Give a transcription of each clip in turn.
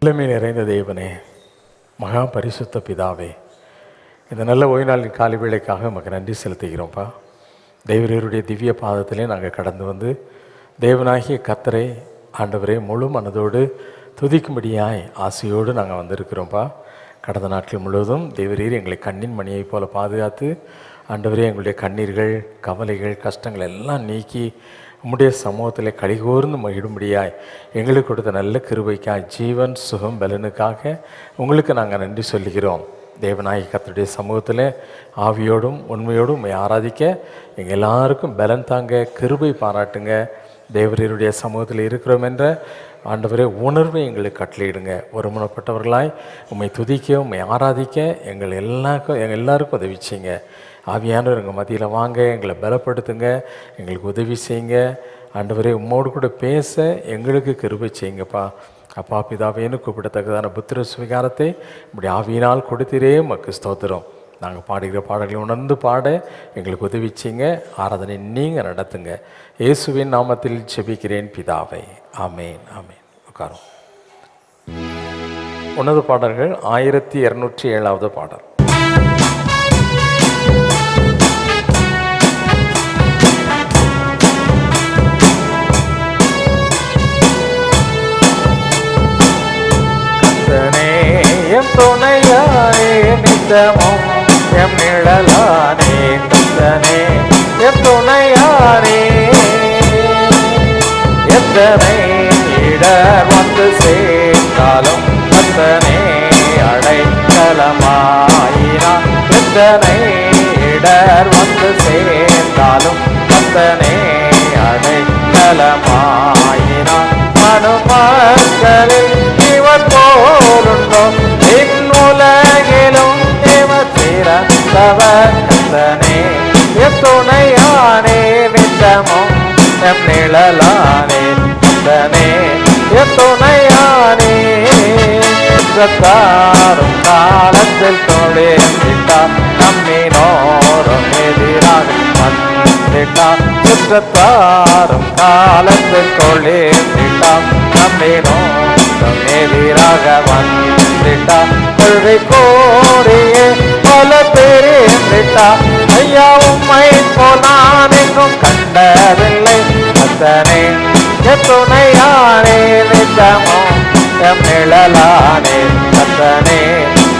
வல்லமை நிறைந்த தேவனே, மகா பரிசுத்த பிதாவே, இந்த நல்ல ஓய்வு நாளின் காலை வேளைக்காக நமக்கு நன்றி செலுத்துகிறோம்ப்பா. தேவரீருடைய திவ்ய பாதத்திலே நாங்கள் கடந்து வந்து தேவனாகிய கர்த்தரை ஆண்டவரே முழு மனதோடு துதிக்கும்படியாய் ஆசையோடு நாங்கள் வந்திருக்கிறோம்ப்பா. கடந்த நாட்கள் முழுவதும் தேவரீர் எங்களை கண்ணின் மணியைப் போல பாதுகாத்து ஆண்டவரே எங்களுடைய கண்ணீர்கள், கவலைகள், கஷ்டங்கள் எல்லாம் நீக்கி உம்முடைய சமூகத்தில் கலிகூர்ந்து மகிழும்படியாய் எங்களுக்கு கொடுத்த நல்ல கிருபைக்காய், ஜீவன், சுகம், பலனுக்காக உங்களுக்கு நாங்கள் நன்றி சொல்லுகிறோம். தேவனாய் கர்த்தருடைய சமூகத்தில் ஆவியோடும் உண்மையோடும் உண்மை ஆராதிக்க எங்கள் எல்லாருக்கும் பலன் தாங்க, கிருபை பாராட்டுங்க. தேவரீருடைய சமூகத்தில் இருக்கிறோம் என்ற ஆண்டவரே உணர்வை எங்களுக்கு கட்டளையிடுங்க. ஒருமுனப்பட்டவர்களாய் உண்மை துதிக்க, உண்மை ஆராதிக்க எங்கள் எல்லாருக்கும் உதவி செய்யுங்க. ஆவியானவர் எங்கள் மத்தியில் வாங்க, எங்களை பலப்படுத்துங்க, எங்களுக்கு உதவி செய்யுங்க. ஆண்டவரே உம்மோடு கூட பேச எங்களுக்கு கிருபை செய்யுங்கப்பா. அப்பா பிதாவேன்னு கூப்பிடத்தக்கதான புத்திர சுவிகாரத்தை இப்படி ஆவியினால் கொடுத்திரே உமக்கு ஸ்தோத்திரம். நாங்கள் பாடுகிற பாடல்களை உணர்ந்து பாட எங்களுக்கு உதவி செய்யுங்க. ஆராதனை நீங்கள் நடத்துங்க. இயேசுவின் நாமத்தில் ஜெபிக்கிறேன் பிதாவை, ஆமேன் ஆமேன். உட்காரும். உன்னத பாடல்கள் 1207வது பாடல். எம் துணையானே நித்தமும் எம் நிழலானே, கர்த்தனே எம் துணையானே. எத்தனை இடர் வந்து சேர்ந்தாலும் கர்த்தனே அடைக்கலமாயினான். எத்தனை இடர் வந்து சேர்ந்தாலும் கர்த்தனே அடைக்கலமாயினான். மனுமக்களில் இவர் போலுண்டோ, இவ்வுலகிலும் இவர் சிறந்தவர். கர்த்தனே எம் துணையானே, நித்தமும் எம் நிழலானே. கர்த்தனே எம் துணையானே. குற்றத்தாரும் காலத்தில் தொழிற்சிட்டார், நம்மினோரும் எதிராக வந்திட்டார். குற்றத்தாரும் காலத்தில் தொழிற்சிட்டார், நம்மினோரும் எதிராக வந்திட்டார். கொள்கை கோரியே பல தெரிந்திட்டார், ஐயா உம்மை போல் நான் எங்கும் கண்டதில்லை. கர்த்தனே எம் துணையானே, நித்தமும் எம் நிழலானே. கர்த்தனே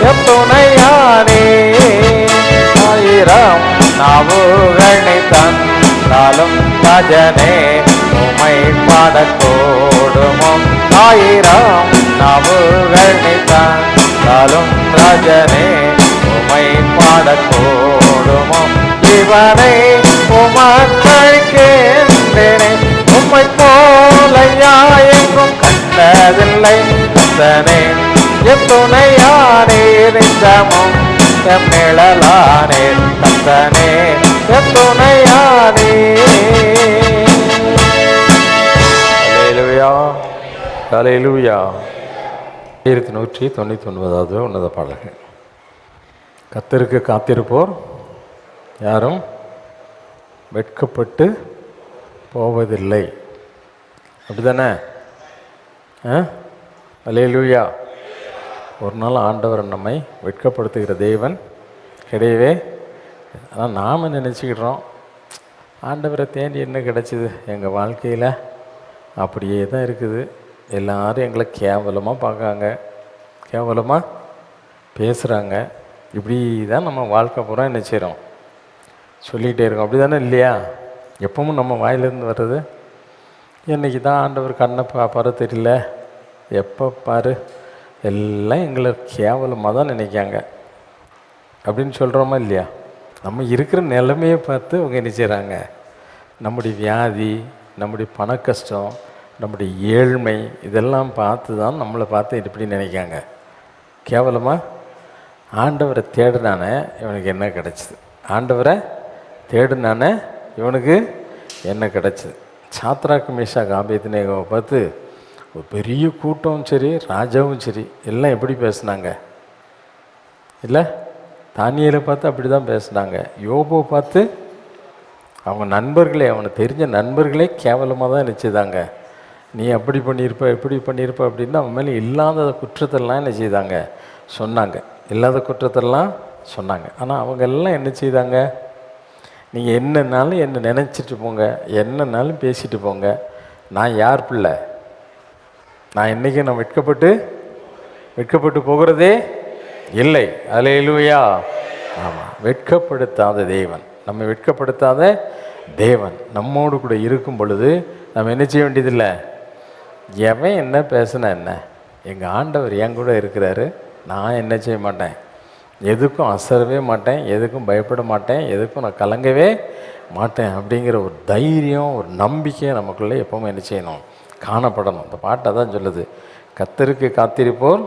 எம் துணையானே. ஆயிரம் நாவுகளை தந்தாலும் ராஜனே உம்மை பாடக்கூடுமோ. ஆயிரம் நாவுகளை தந்தாலும் ராஜனே உம்மை பாடக்கூடுமோ. இவனை உமக்களிக்கின்றேனே, உம்மை போலையா எங்கும் கண்டதில்லை. கர்த்தனே எம் துணையானே, நித்தமும் எம் நிழலானே. கர்த்தனே எம் துணையானே. அல்லேலூயா, அல்லேலூயா. 1199வது உன்னத பாடல்கள். கர்த்தருக்கு காத்திருப்போர் யாரும் வெட்கப்பட்டு போவதில்லை. அப்படிதானே? அல்லேலூயா. ஒரு நாள் ஆண்டவர் நம்மை வெட்கப்படுத்துகிற தேவன் கிடையவே. ஆனால் நாம் நினச்சிக்கிட்டோம் ஆண்டவரை தேடி என்ன கிடச்சிது எங்கள் வாழ்க்கையில், அப்படியே தான் இருக்குது. எல்லோரும் எங்களை கேவலமாக பார்க்காங்க, கேவலமாக பேசுகிறாங்க. இப்படி தான் நம்ம வாழ்க்கை பூரா என்ன செய்கிறோம், சொல்லிகிட்டே இருக்கோம். அப்படி தானே இல்லையா? எப்பவும் நம்ம வாயிலிருந்து வர்றது, என்றைக்கு தான் ஆண்டவர் கண்ணை பாரு தெரியல, எப்போ பாரு எல்லாம் எங்களை கேவலமாக தான் நினைக்காங்க அப்படின்னு சொல்கிறோமா இல்லையா? நம்ம இருக்கிற நிலைமையை பார்த்து அவங்க என்ன செய்கிறாங்க, நம்முடைய வியாதி, நம்முடைய பண கஷ்டம், நம்முடைய ஏழ்மை, இதெல்லாம் பார்த்து தான் நம்மளை பார்த்து இப்படி நினைக்காங்க கேவலமாக. ஆண்டவரை தேடுனானே இவனுக்கு என்ன கிடச்சிது, ஆண்டவரை தேடுனானே இவனுக்கு என்ன கிடச்சிது. சாத்ராக் மேஷாக் ஆபேத்நேகோவை பார்த்து ஒரு பெரிய கூட்டமும் சரி, ராஜாவும் சரி, எல்லாம் எப்படி பேசுனாங்க இல்லை? தானியேலை பார்த்து அப்படி தான் பேசுனாங்க. யோபுவை பார்த்து அவங்க நண்பர்களே, அவனை தெரிஞ்ச நண்பர்களே கேவலமாக தான் நினச்சிதாங்க நீ அப்படி பண்ணியிருப்ப இப்படி பண்ணியிருப்ப அப்படின்னு அவன் மேலே இல்லாத குற்றத்தெல்லாம் என்ன செய்தாங்க, சொன்னாங்க. இல்லாத குற்றத்தெல்லாம் சொன்னாங்க. ஆனால் அவங்க எல்லாம் என்ன செய்தாங்க, நீங்கள் என்னன்னாலும் என்ன நினச்சிட்டு போங்க, என்னன்னாலும் பேசிட்டு போங்க, நான் யார் பிள்ளை, நான் என்றைக்கும் நான் வெட்கப்பட்டு போகிறதே இல்லை. அல்லேலூயா. ஆமாம், வெட்கப்படுத்தாத தேவன், நம்ம வெட்கப்படுத்தாத தேவன் நம்மோடு கூட இருக்கும் பொழுது நம்ம என்ன செய்ய வேண்டியதில்லை. எவன் என்ன பேசுனா என்ன, எங்கள் ஆண்டவர் என் கூட இருக்கிறாரு, நான் என்ன செய்ய மாட்டேன், எதுக்கும் அசரவே மாட்டேன், எதுக்கும் பயப்பட மாட்டேன், எதுக்கும் நான் கலங்கவே மாட்டேன் அப்படிங்கிற ஒரு தைரியம், ஒரு நம்பிக்கை நமக்குள்ளே எப்போவுமே என்ன செய்யணும், காணப்படணும். அந்த பாட்டை தான் சொல்லுது, கர்த்தருக்கு காத்திருப்போர்.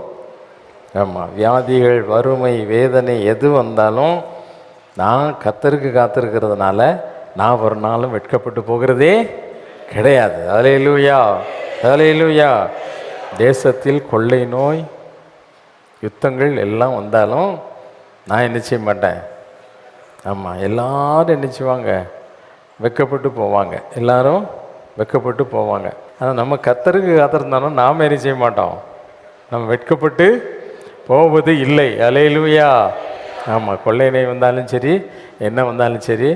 ஆமாம், வியாதிகள், வறுமை, வேதனை எது வந்தாலும் நான் கர்த்தருக்கு காத்திருக்கிறதுனால நான் ஒரு நாளும் வெட்கப்பட்டு போகிறதே கிடையாது. அல்லேலூயா, அல்லேலூயா. தேசத்தில் கொள்ளை நோய், யுத்தங்கள் எல்லாம் வந்தாலும் நான் என்ன செய்ய மாட்டேன். ஆமாம், எல்லாரும் என்ன செய்வாங்க, வெட்கப்பட்டு போவாங்க, எல்லாரும் வெட்கப்பட்டு போவாங்க. ஆனால் நம்ம கர்த்தருக்கு காத்திருந்தாலும் நாம் என்ன செய்ய மாட்டோம், நம்ம வெட்கப்பட்டு போவது இல்லை. அல்லேலூயா. ஆமாம், கொள்ளை நோய் வந்தாலும் சரி, என்ன வந்தாலும் சரி,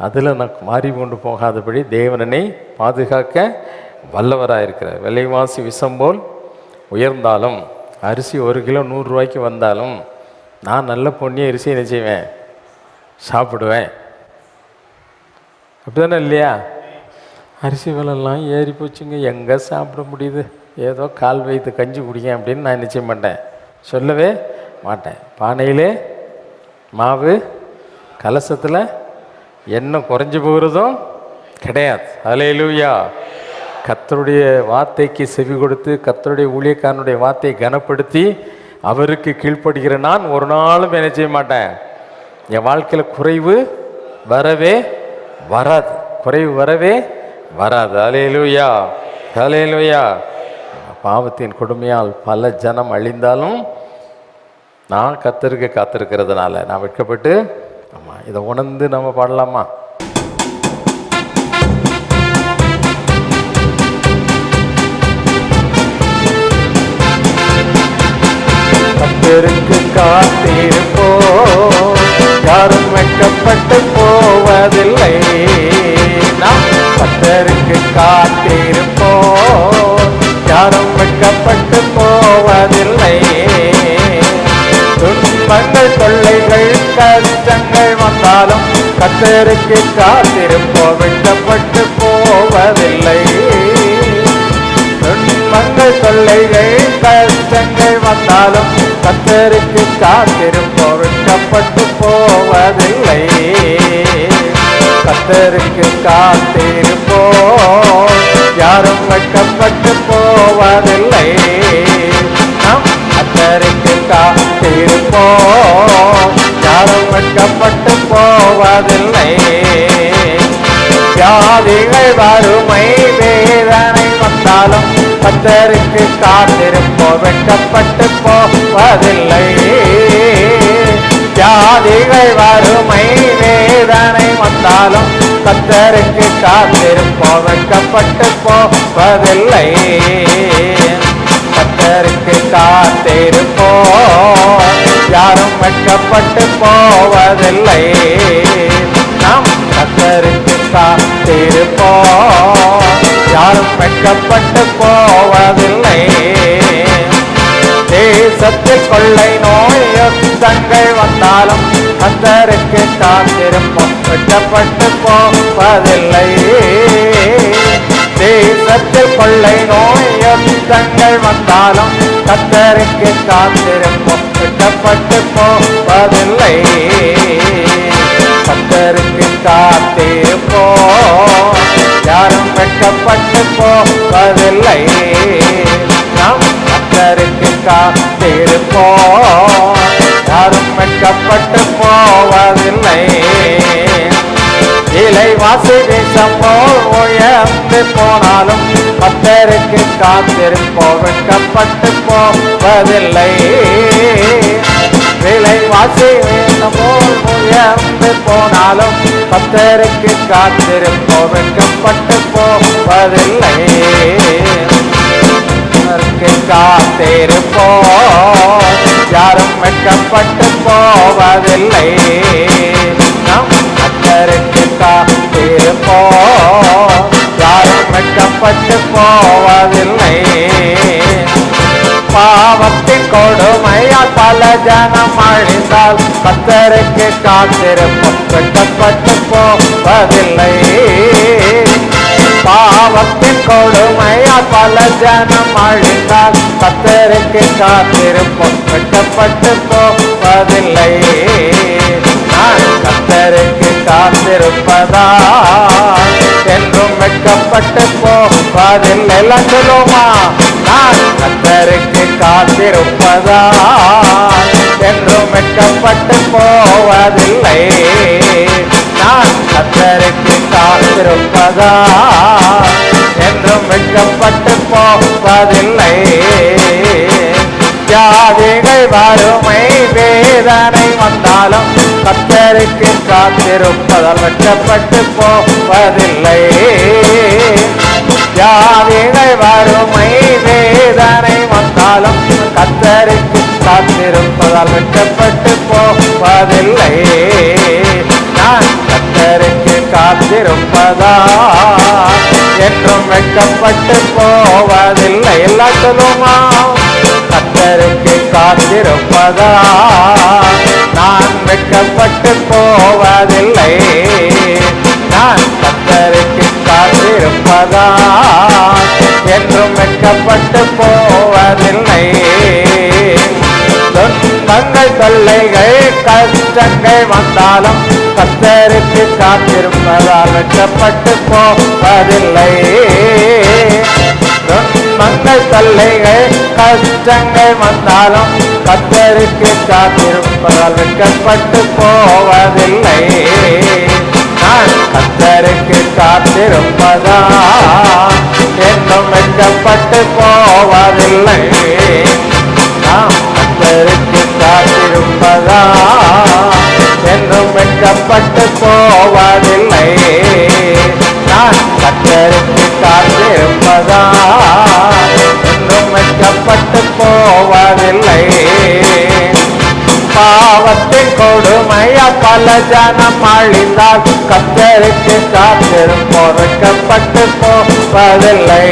அதில் நான் மாறி கொண்டு போகாதபடி தேவனனை பாதுகாக்க வல்லவராக இருக்கிறார். விலைவாசி விஷம் போல் உயர்ந்தாலும், அரிசி 1 கிலோ 100 ரூபாய்க்கு வந்தாலும் நான் நல்ல பொன்னிய அரிசி என்ன செய்வேன், சாப்பிடுவேன். அப்படி தானே இல்லையா? அரிசி விலைலாம் ஏறி போச்சுங்க, எங்கே சாப்பிட முடியுது, ஏதோ கால் வைத்து கஞ்சி குடிங்க அப்படின்னு நான் நிச்சய மாட்டேன், சொல்லவே மாட்டேன். பானையிலே மாவு, கலசத்தில் எண்ணெய் குறைஞ்சி போகிறதும் கிடையாது. அல்லேலூயா. கர்த்தருடைய வார்த்தைக்கு செவி கொடுத்து, கர்த்தருடைய ஊழியக்காரனுடைய வார்த்தையை கனப்படுத்தி அவருக்கு கீழ்ப்படுகிற நான் ஒரு நாளும் என்ன செய்ய மாட்டேன், என் வாழ்க்கையில் குறைவு வரவே வராது, குறைவு வரவே வராது. அல்லேலூயா, அல்லேலூயா. பாவத்தின் கொடுமையால் பல ஜனம் அழிந்தாலும் நான் கர்த்தருக்கு காத்திருக்கிறதுனால நான் வெட்கப்பட்டு. ஆமாம், இதை உணர்ந்து நம்ம பாடலாமா? கர்த்தருக்கு காத்திருப்போம், யாரும் வெட்கப்பட்டு போவதில்லை. நாம் கர்த்தருக்கு காத்திருப்போம், யாரும் வெட்கப்பட்டு போவதில்லை. துன்பங்கள், தொல்லைகள், கஷ்டங்கள் வந்தாலும் கர்த்தருக்கு காத்திருப்போம், வெட்கப்பட்டு போவதில்லை. துன்பங்கள், தொல்லைகள், கஷ்டங்கள் வந்தாலும் கர்த்தருக்கு காத்திருப்போம், வெட்கப்பட்டு போவதில்லை. கர்த்தருக்கு காத்திருப்போம், யாரும் வெட்கப்பட்டு போவதில்லை. நாம் கர்த்தருக்கு காத்திருப்போம், யாரும் வெட்கப்பட்டு போவதில்லை. வியாதிகள், வறுமை, வேதனை வந்தாலும் கர்த்தருக்கு காத்திருப்போம், வெட்கப்பட்டு போவதில்லை. வியாதிகள், வறுமை, வேதனை வந்தாலும் கர்த்தருக்கு காத்திருப்போம், வெட்கப்பட்டு போவதில்லை. கர்த்தருக்கு காத்திருப்போம், யாரும் வெட்கப்பட்டு போவதில்லை. நாம் கர்த்தருக்கு காத்திருப்போம், யாரும் வெட்கப்பட்டு போவதில்லை. தேசத்தில் கொள்ளை நோய், யுத்தங்கள் வந்தாலும் கர்த்தருக்கு காத்திருப்போம், வெட்கப்பட்டு போவதில்லை. தேசத்தில் கொள்ளை நோய், யுத்தங்கள் வந்தாலும் கர்த்தருக்கு காத்திருப்போம், வெட்கப்பட்டு போவதில்லை. கர்த்தருக்கு காத்திருப்போம், யாரும் வெட்கப்பட்டு போவதில்லை. நாம் கர்த்தருக்கு காத்திருப்போம், யாரும் வெட்கப்பட்டு போவதில்லை. விலைவாசி விஷம் போல் உயர்ந்து போனாலும் கர்த்தருக்கு காத்திருப்போம், வெட்கப்பட்டு போவதில்லை. விலைவாசி விஷம் போல் உயர்ந்து போனாலும் கர்த்தருக்கு காத்திருப்போம், வெட்கப்பட்டு போவதில்லை. காத்திருப்போம், யாரும் வெட்கப்பட்டு போவதில்லை. நாம் கர்த்தருக்கு காத்திருப்போம், யாரும் வெட்கப்பட்டு போவதில்லை. பாவத்தின் கொடுமையால் பல ஜனம் அழிந்தால் கர்த்தருக்கு காத்திருப்போம், வெட்கப்பட்டு போவதில்லை. பாவத்தின் கொடுமையால் பல ஜனம் அழிந்தால் கர்த்தருக்கு காத்திருப்போம், வெட்கப்பட்டு போவதில்லை. நான் கர்த்தருக்கு காத்திருப்பதா என்றும் வெட்கப்பட்டு போவதில்லை. எல்லாம் சொல்லுமா, நான் கர்த்தருக்கு காத்திருப்பதா என்றும் வெட்கப்பட்டு போவதில்லை. நான் கர்த்தருக்கு காத்திருப்பதா என்றும் வெட்கப்பட்டு போவதில்லை. ஜாதிகள் வறுமை வேதனை வந்தாலும் கர்த்தருக்கு காத்திருப்பதால் வெட்கப்பட்டு போவதில்லை. ஜாதிகள் வறுமை வேதனை வந்தாலும் கர்த்தருக்கு காத்திருப்பதால் வெட்கப்பட்டு போவதில்லை. நான் கர்த்தருக்கு காத்திருப்பதா என்றும் வெட்கப்பட்டு போவதில்லை. எல்லாம் சொல்லுமா, கர்த்தருக்கு காத்திருப்பதா நான் வெட்கப்பட்டு போவதில்லை. நான் கர்த்தருக்கு காத்திருப்பதா என்றும் வெட்கப்பட்டு போவதில்லை. துன்பங்கள் தொல்லைகள் கஷ்டங்கள் வந்தாலும் கர்த்தருக்கு காத்திருப்பதால் வெட்கப்பட்டு போவதில்லை. துன்பங்கள் தொல்லைகள் கஷ்டங்கள் வந்தாலும் கர்த்தருக்கு காத்திருப்பதால் வெட்கப்பட்டு போவதில்லை. நான் கர்த்தருக்கு காத்திருப்பதா என்றும் வெட்கப்பட்டு போவதில்லை. நாம் கர்த்தருக்கு காத்திருப்பதா என்றும் வெட்கப்பட்டு போவதில்லை. நான் கர்த்தருக்கு காத்திருப்பதா என்றும் வெட்கப்பட்டு போவதில்லை. பாவத்தின் கொடுமையா பல ஜனம் அழிந்தால் கர்த்தருக்கு காத்திருப்போம், வெட்கப்பட்டு போவதில்லை.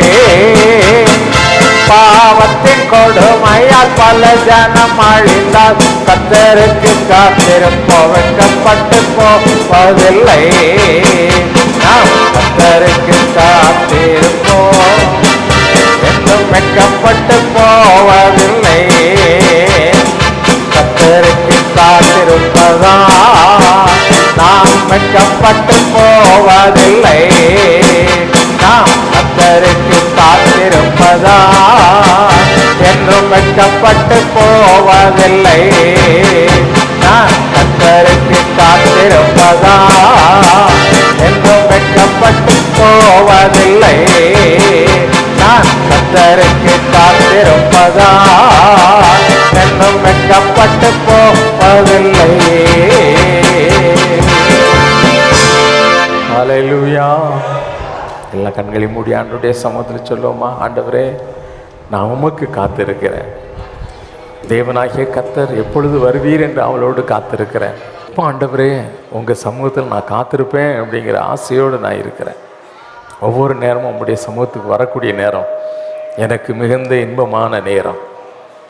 பாவத்தின் கொடுமையால் பல ஜனம் அழிந்தால் கர்த்தருக்கு காத்திருப்போம், வெட்கப்பட்டு போவதில்லை. நாம் கர்த்தருக்கு காத்திருப்போம் என்றும் வெட்கப்பட்டு போவதில்லை. கர்த்தருக்கு காத்திருப்பதா நாம் வெட்கப்பட்டு போவதில்லை. நாம் கர்த்தருக்கு காத்திருப்பதா என்றும் வெட்கப்பட்டு போவதில்லை. நான் கர்த்தருக்கு காத்திருப்பதா என்றும் வெட்கப்பட்டு போவதில்லை. நான் கர்த்தருக்கு காத்திருப்பதா என்றும் வெட்கப்பட்டு போவதில்லை. ஹல்லேலூயா. எல்லா கண்களையும் மூடி ஆண்டவருடைய சமூகத்தில் சொல்லுவோமா, ஆண்டவரே நான் உமக்கு காத்திருக்கிறேன். தேவனாகிய கர்த்தர் எப்பொழுது வருவீர் என்று அவளோடு காத்திருக்கிறேன். இப்போ ஆண்டவரே உங்கள் சமூகத்தில் நான் காத்திருப்பேன் அப்படிங்கிற ஆசையோடு நான் இருக்கிறேன். ஒவ்வொரு நேரமும் உங்களுடைய சமூகத்துக்கு வரக்கூடிய நேரம் எனக்கு மிகுந்த இன்பமான நேரம்.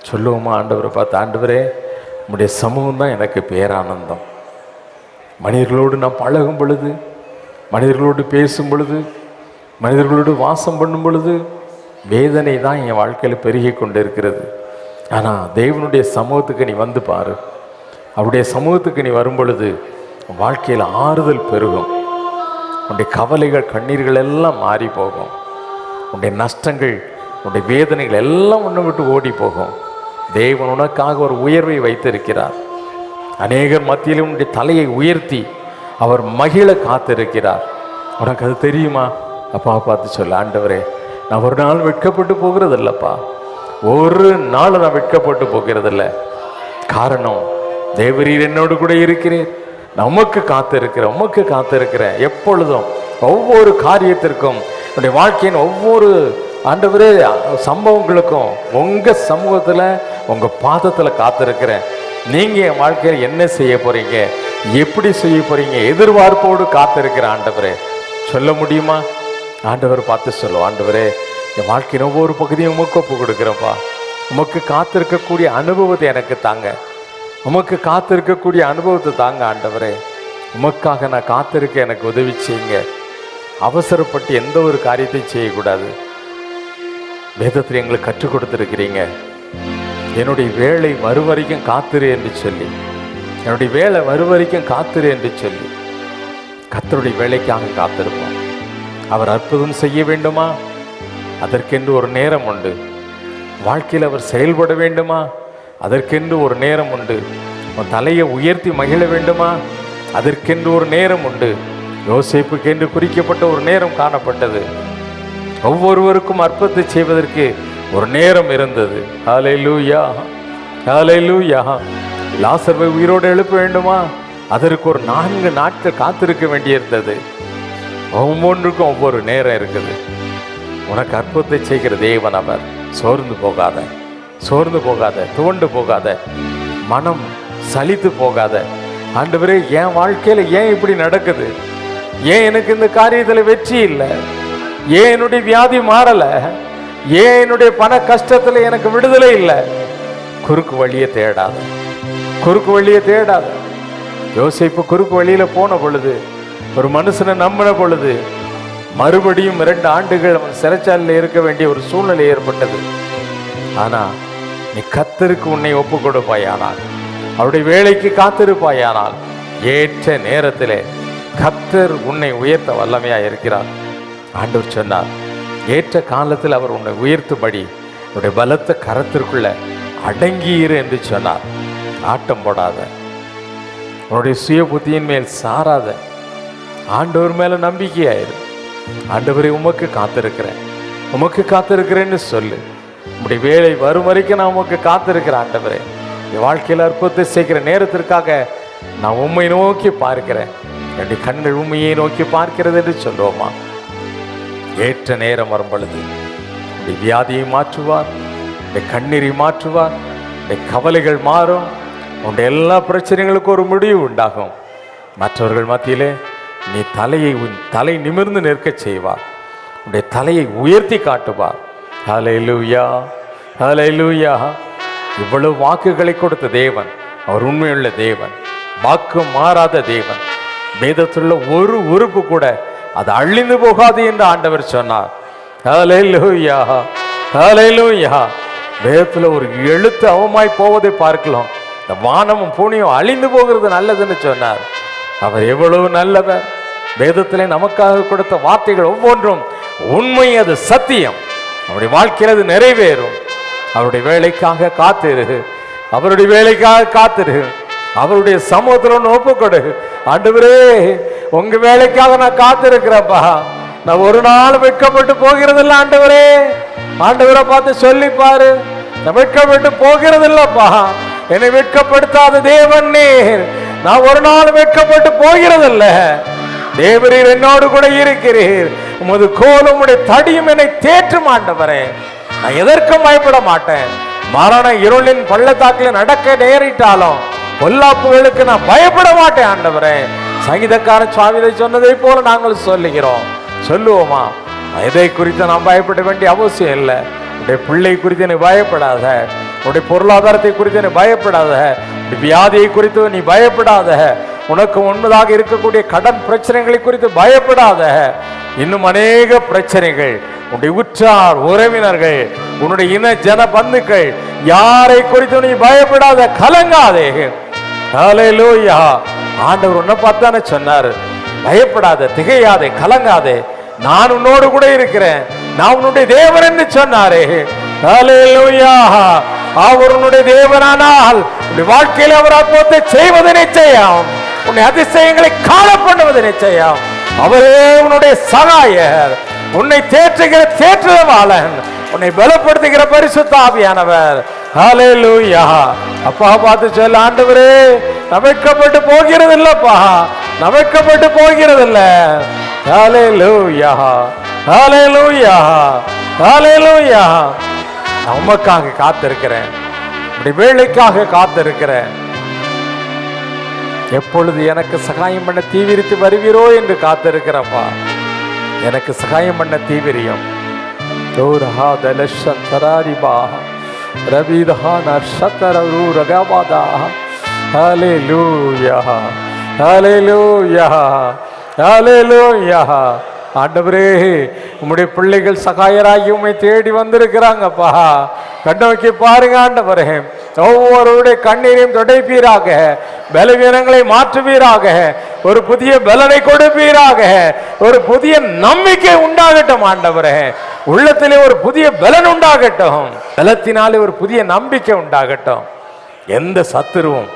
சொல்லுவோமா ஆண்டவரை பார்த்து, ஆண்டவரே உங்களுடைய சமூகம் தான் எனக்கு பேரானந்தம். மனிதர்களோடு நான் பழகும் பொழுது, மனிதர்களோடு பேசும் பொழுது, மனிதர்களோடு வாசம் பண்ணும் பொழுது வேதனை தான் என் வாழ்க்கையில் பெருகி கொண்டு இருக்கிறது. ஆனால் தேவனுடைய சமூகத்துக்கு நீ வந்து பாரு. அவருடைய சமூகத்துக்கு நீ வரும் பொழுது வாழ்க்கையில் ஆறுதல் பெருகும். உன்னுடைய கவலைகள் கண்ணீர்கள் எல்லாம் மாறி போகும். உன்னுடைய நஷ்டங்கள், உன்னுடைய வேதனைகள் எல்லாம் உன்னை விட்டு ஓடி போகும். தேவன் உனக்காக ஒரு உயர்வை வைத்திருக்கிறார். அநேகர் மத்தியிலும் உன்னுடைய தலையை உயர்த்தி அவர் மகிழ காத்திருக்கிறார். உனக்கு அது தெரியுமா? அப்பா பார்த்து சொல்ல, ஆண்டவரே நான் ஒரு நாள் வெட்கப்பட்டு போகிறதில்லப்பா, ஒரு நாள் நான் வெட்கப்பட்டு போகிறதில்ல. காரணம் தேவரீர் என்னோடு கூட இருக்கிறேன். நான் உமக்கு காத்திருக்கிறேன், உமக்கு காத்திருக்கிறேன். எப்பொழுதும் ஒவ்வொரு காரியத்திற்கும் என்னுடைய வாழ்க்கையின் ஒவ்வொரு ஆண்டவரே சம்பவங்களுக்கும் உங்கள் சமூகத்தில் உங்கள் பாதத்தில் காத்திருக்கிறேன். நீங்கள் என் வாழ்க்கையில் என்ன செய்ய போகிறீங்க, எப்படி செய்ய போகிறீங்க எதிர்பார்ப்போடு காத்திருக்கிற ஆண்டவரே. சொல்ல முடியுமா? ஆண்டவர் பார்த்து சொல்லுவோம், ஆண்டவரே என் வாழ்க்கையின் ஒவ்வொரு பகுதியும் உமக்கு ஒப்பு கொடுக்குறேன்ப்பா. உமக்கு காத்திருக்கக்கூடிய அனுபவத்தை எனக்கு தாங்க. உமக்கு காத்திருக்கக்கூடிய அனுபவத்தை தாங்க ஆண்டவரே. உமக்காக நான் காத்திருக்க எனக்கு உதவி செய்யுங்க. அவசரப்பட்டு எந்த ஒரு காரியத்தையும் செய்யக்கூடாது. வேதத்தில் எங்களுக்கு கற்றுக் கொடுத்துருக்கிறீங்க, என்னுடைய வேலை வரும் வரைக்கும் காத்திரு என்று சொல்லி, என்னுடைய வேலை வரும் வரைக்கும் காத்திரு என்று சொல்லி கர்த்தருடைய வேலைக்காக காத்திருப்போம். அவர் அற்புதம் செய்ய வேண்டுமா, அதற்கென்று ஒரு நேரம் உண்டு. வாழ்க்கையில் அவர் செயல்பட வேண்டுமா, அதற்கென்று ஒரு நேரம் உண்டு. உன் தலையை உயர்த்தி மகிழ வேண்டுமா, அதற்கென்று ஒரு நேரம் உண்டு. யோசேப்புக்கென்று குறிக்கப்பட்ட ஒரு நேரம் காணப்பட்டது. ஒவ்வொருவருக்கும் அற்புதத்தை செய்வதற்கு ஒரு நேரம் இருந்தது. ஹல்லேலூயா, ஹல்லேலூயா. லாசர்வை உயிரோடு எழுப்ப வேண்டுமா, அதற்கு ஒரு 4 நாட்கள் காத்திருக்க வேண்டியிருந்தது. ஒவ்வொன்றுக்கும் ஒவ்வொரு நேரம் இருக்குது. உனக்கு அற்புதத்தை செய்கிற தேவன் அவர். சோர்ந்து போகாத, சோர்ந்து போகாத, துவண்டு போகாத, மனம் சலித்து போகாத. ஆண்டவரே என் வாழ்க்கையில் ஏன் இப்படி நடக்குது, ஏன் எனக்கு இந்த காரியத்தில் வெற்றி இல்லை, ஏன் என்னுடைய வியாதி மாறலை, ஏன் என்னுடைய பண கஷ்டத்தில் எனக்கு விடுதலை இல்லை. குறுக்கு வழியை தேடாத, குறுக்கு வழியை தேடாத. யோசேப்பு குறுக்கு வழியில் போன பொழுது, ஒரு மனுஷனை நம்பின பொழுது மறுபடியும் 2 ஆண்டுகள் அவன் சிறைச்சாலையில் இருக்க வேண்டிய ஒரு சூழ்நிலை ஏற்பட்டது. ஆனால் நீ கர்த்தருக்கு உன்னை ஒப்பு கொடுப்பாயானால், அவருடைய வேலைக்கு காத்திருப்பாயானால், ஏற்ற நேரத்தில் கர்த்தர் உன்னை உயர்த்த வல்லமையாக இருக்கிறார். ஆண்டவர் சொன்னார், ஏற்ற காலத்தில் அவர் உன்னை உயர்த்தும்படி உன்னுடைய பலத்த கரத்திற்குள்ள அடங்கியிரு என்று சொன்னார். ஆட்டம் போடாத, உன்னுடைய சுய புத்தியின் மேல் சாராத, ஆண்டவர் மேல நம்பிக்கையாயிரு. ஆண்டவரை உமக்கு காத்திருக்கிறேன், உமக்கு காத்திருக்கிறேன்னு சொல்லு. உங்களுடைய வேலை வரும் வரைக்கும் நான் உமக்கு காத்திருக்கிறேன். ஆண்டவரே என் வாழ்க்கையில் அற்புதத்தை செய்கிற நேரத்திற்காக நான் உம்மை நோக்கி பார்க்கிறேன். என்னுடைய கண்கள் உண்மையை நோக்கி பார்க்கிறது என்று சொல்லுவோமா? ஏற்ற நேரம் வரும் பொழுது உடைய வியாதியை மாற்றுவார், உடைய கண்ணீரை மாற்றுவார், உடைய கவலைகள் மாறும், உன்னுடைய எல்லா பிரச்சனைகளுக்கும் ஒரு முடிவு உண்டாகும். மற்றவர்கள் மத்தியிலே நீ உன் தலை நிமிர்ந்து நிற்க செய்வார், உன்னுடைய தலையை உயர்த்தி காட்டுவார். ஹல்லேலூயா, ஹல்லேலூயா. இவ்வளவு வாக்குகளை கொடுத்த தேவன் அவர் உண்மையுள்ள தேவன், வாக்கு மாறாத தேவன். வேதத்துள்ள ஒரு உறுப்பு கூட அது அழிந்து போகாது என்று ஆண்டவர் சொன்னார். ஹல்லேலூயா, ஹல்லேலூயா. வேதத்தில் ஒரு எழுத்து அவமாய் போவதை பார்க்கலாம். இந்த வானமும் பூமியும் அழிந்து போகிறது நல்லதுன்னு சொன்னார். அவர் எவ்வளவு நல்லவர். வேதத்திலே நமக்காக கொடுத்த வார்த்தைகள் ஒவ்வொன்றும் உண்மை, அது சத்தியம். அவருடைய வாழ்க்கையில் அது நிறைவேறும். அவருடைய வேலைக்காக காத்திரு, அவருடைய வேலைக்காக காத்திரு, அவருடைய சமூகத்தில் ஒப்புக்கொடு. ஆண்டவரே உங்க வேலைக்காக நான் காத்திருக்கிறேன்ப்பா, நான் ஒரு நாள் வெட்கப்பட்டு போகிறதில்லை. ஆண்டவரே, ஆண்டவரை பார்த்து சொல்லி பாரு, நான் வெட்கப்பட்டு போகிறதில்லப்பா. என்னை வெட்கப்படுத்தாத தேவன் நீர், நான் ஒரு நாள் வெட்கப்பட்டு போகிறதில்ல. தேவரீர் என்னோடு கூட இருக்கிறீர், உமது கோலும் உம்முடைய தடியும் என்னை தேற்றும். ஆண்டவரே நான் எதற்கும் பயப்பட மாட்டேன். மரண இருளின் பள்ளத்தாக்கில் நடக்க நேரிட்டாலும் பொல்லாப்புகளுக்கு நான் பயப்பட மாட்டேன். ஆண்டவரே சங்கீதக்கார சாவிதை சொன்னதை போல நாங்கள் சொல்லுகிறோம். சொல்லுவோமா? எதை குறித்து நாம் பயப்பட வேண்டிய அவசியம் இல்லை. உடைய பிள்ளை குறித்து நீ பயப்படாத, உடைய பொருளாதாரத்தை குறித்து நீ பயப்படாத, வியாதியை குறித்து நீ பயப்படாத, உனக்கு முன்பதாக இருக்கக்கூடிய கடன் பிரச்சனைகளை குறித்து பயப்படாத. இன்னும் அநேக பிரச்சனைகள், உன்னுடைய உற்றார் உறவினர்கள், உன்னுடைய இன ஜன பந்துக்கள், யாரை குறித்து நீ பயப்படாத, கலங்காதே. ஹல்லேலூயா. ஆண்டவர் உன்னை பார்த்தானே சொன்னார், பயப்படாத, திகையாதே, கலங்காதே, நான் உன்னோடு கூட இருக்கிறேன், நான் உன்னுடைய தேவன் என்று சொன்னாரே. ஹல்லேலூயா. அவர் உன்னுடைய தேவனானால் உன்னுடைய வாழ்க்கையில் அவர் அற்புதத்தை செய்வது நிச்சயம், உன்னை அதிசயங்களை காண பண்ணுவது நிச்சயம். அவரே உன்னுடைய சகாயர், உன்னை தேற்றுகிற தேற்றுவாளன், உன்னை பலப்படுத்துகிற பரிசுத்த ஆவியானவர். ஹல்லேலூயா. அப்பா பார்த்து சொல்ல, ஆண்டவரே நான் வெட்கப்பட்டு போகிறது இல்லப்பா, நான் வெட்கப்பட்டு போகிறது இல்ல. ஹல்லேலூயா, ஹல்லேலூயா, ஹல்லேலூயா. நான் உமக்காக காத்திருக்கிறேன், இப்படி வேலைக்காக காத்திருக்கிறேன். எப்பொழுது எனக்கு சகாயம் பண்ண தீவிரித்து வருவீரோ என்று காத்திருக்கிறப்பா. எனக்கு சகாயம் பண்ண தீவிரியம். ஆண்டவரே, உம்முடைய பிள்ளைகள் சகாயராகி உம்மை தேடி வந்திருக்கிறாங்கப்பா. கண்ணோக்கி பாருங்க ஆண்டவரே. ஒவ்வொருடைய கண்ணீரையும் துடைப்பீராக, பலவீனங்களை மாற்றுவீராக, ஒரு புதிய பலனை கொடுப்பீராக, ஒரு புதிய நம்பிக்கை உண்டாகட்டும் ஆண்டவரே. உள்ளத்திலே ஒரு புதிய பலன் உண்டாகட்டும், பலத்தினாலே ஒரு புதிய நம்பிக்கை உண்டாகட்டும். எந்த சத்துருவும்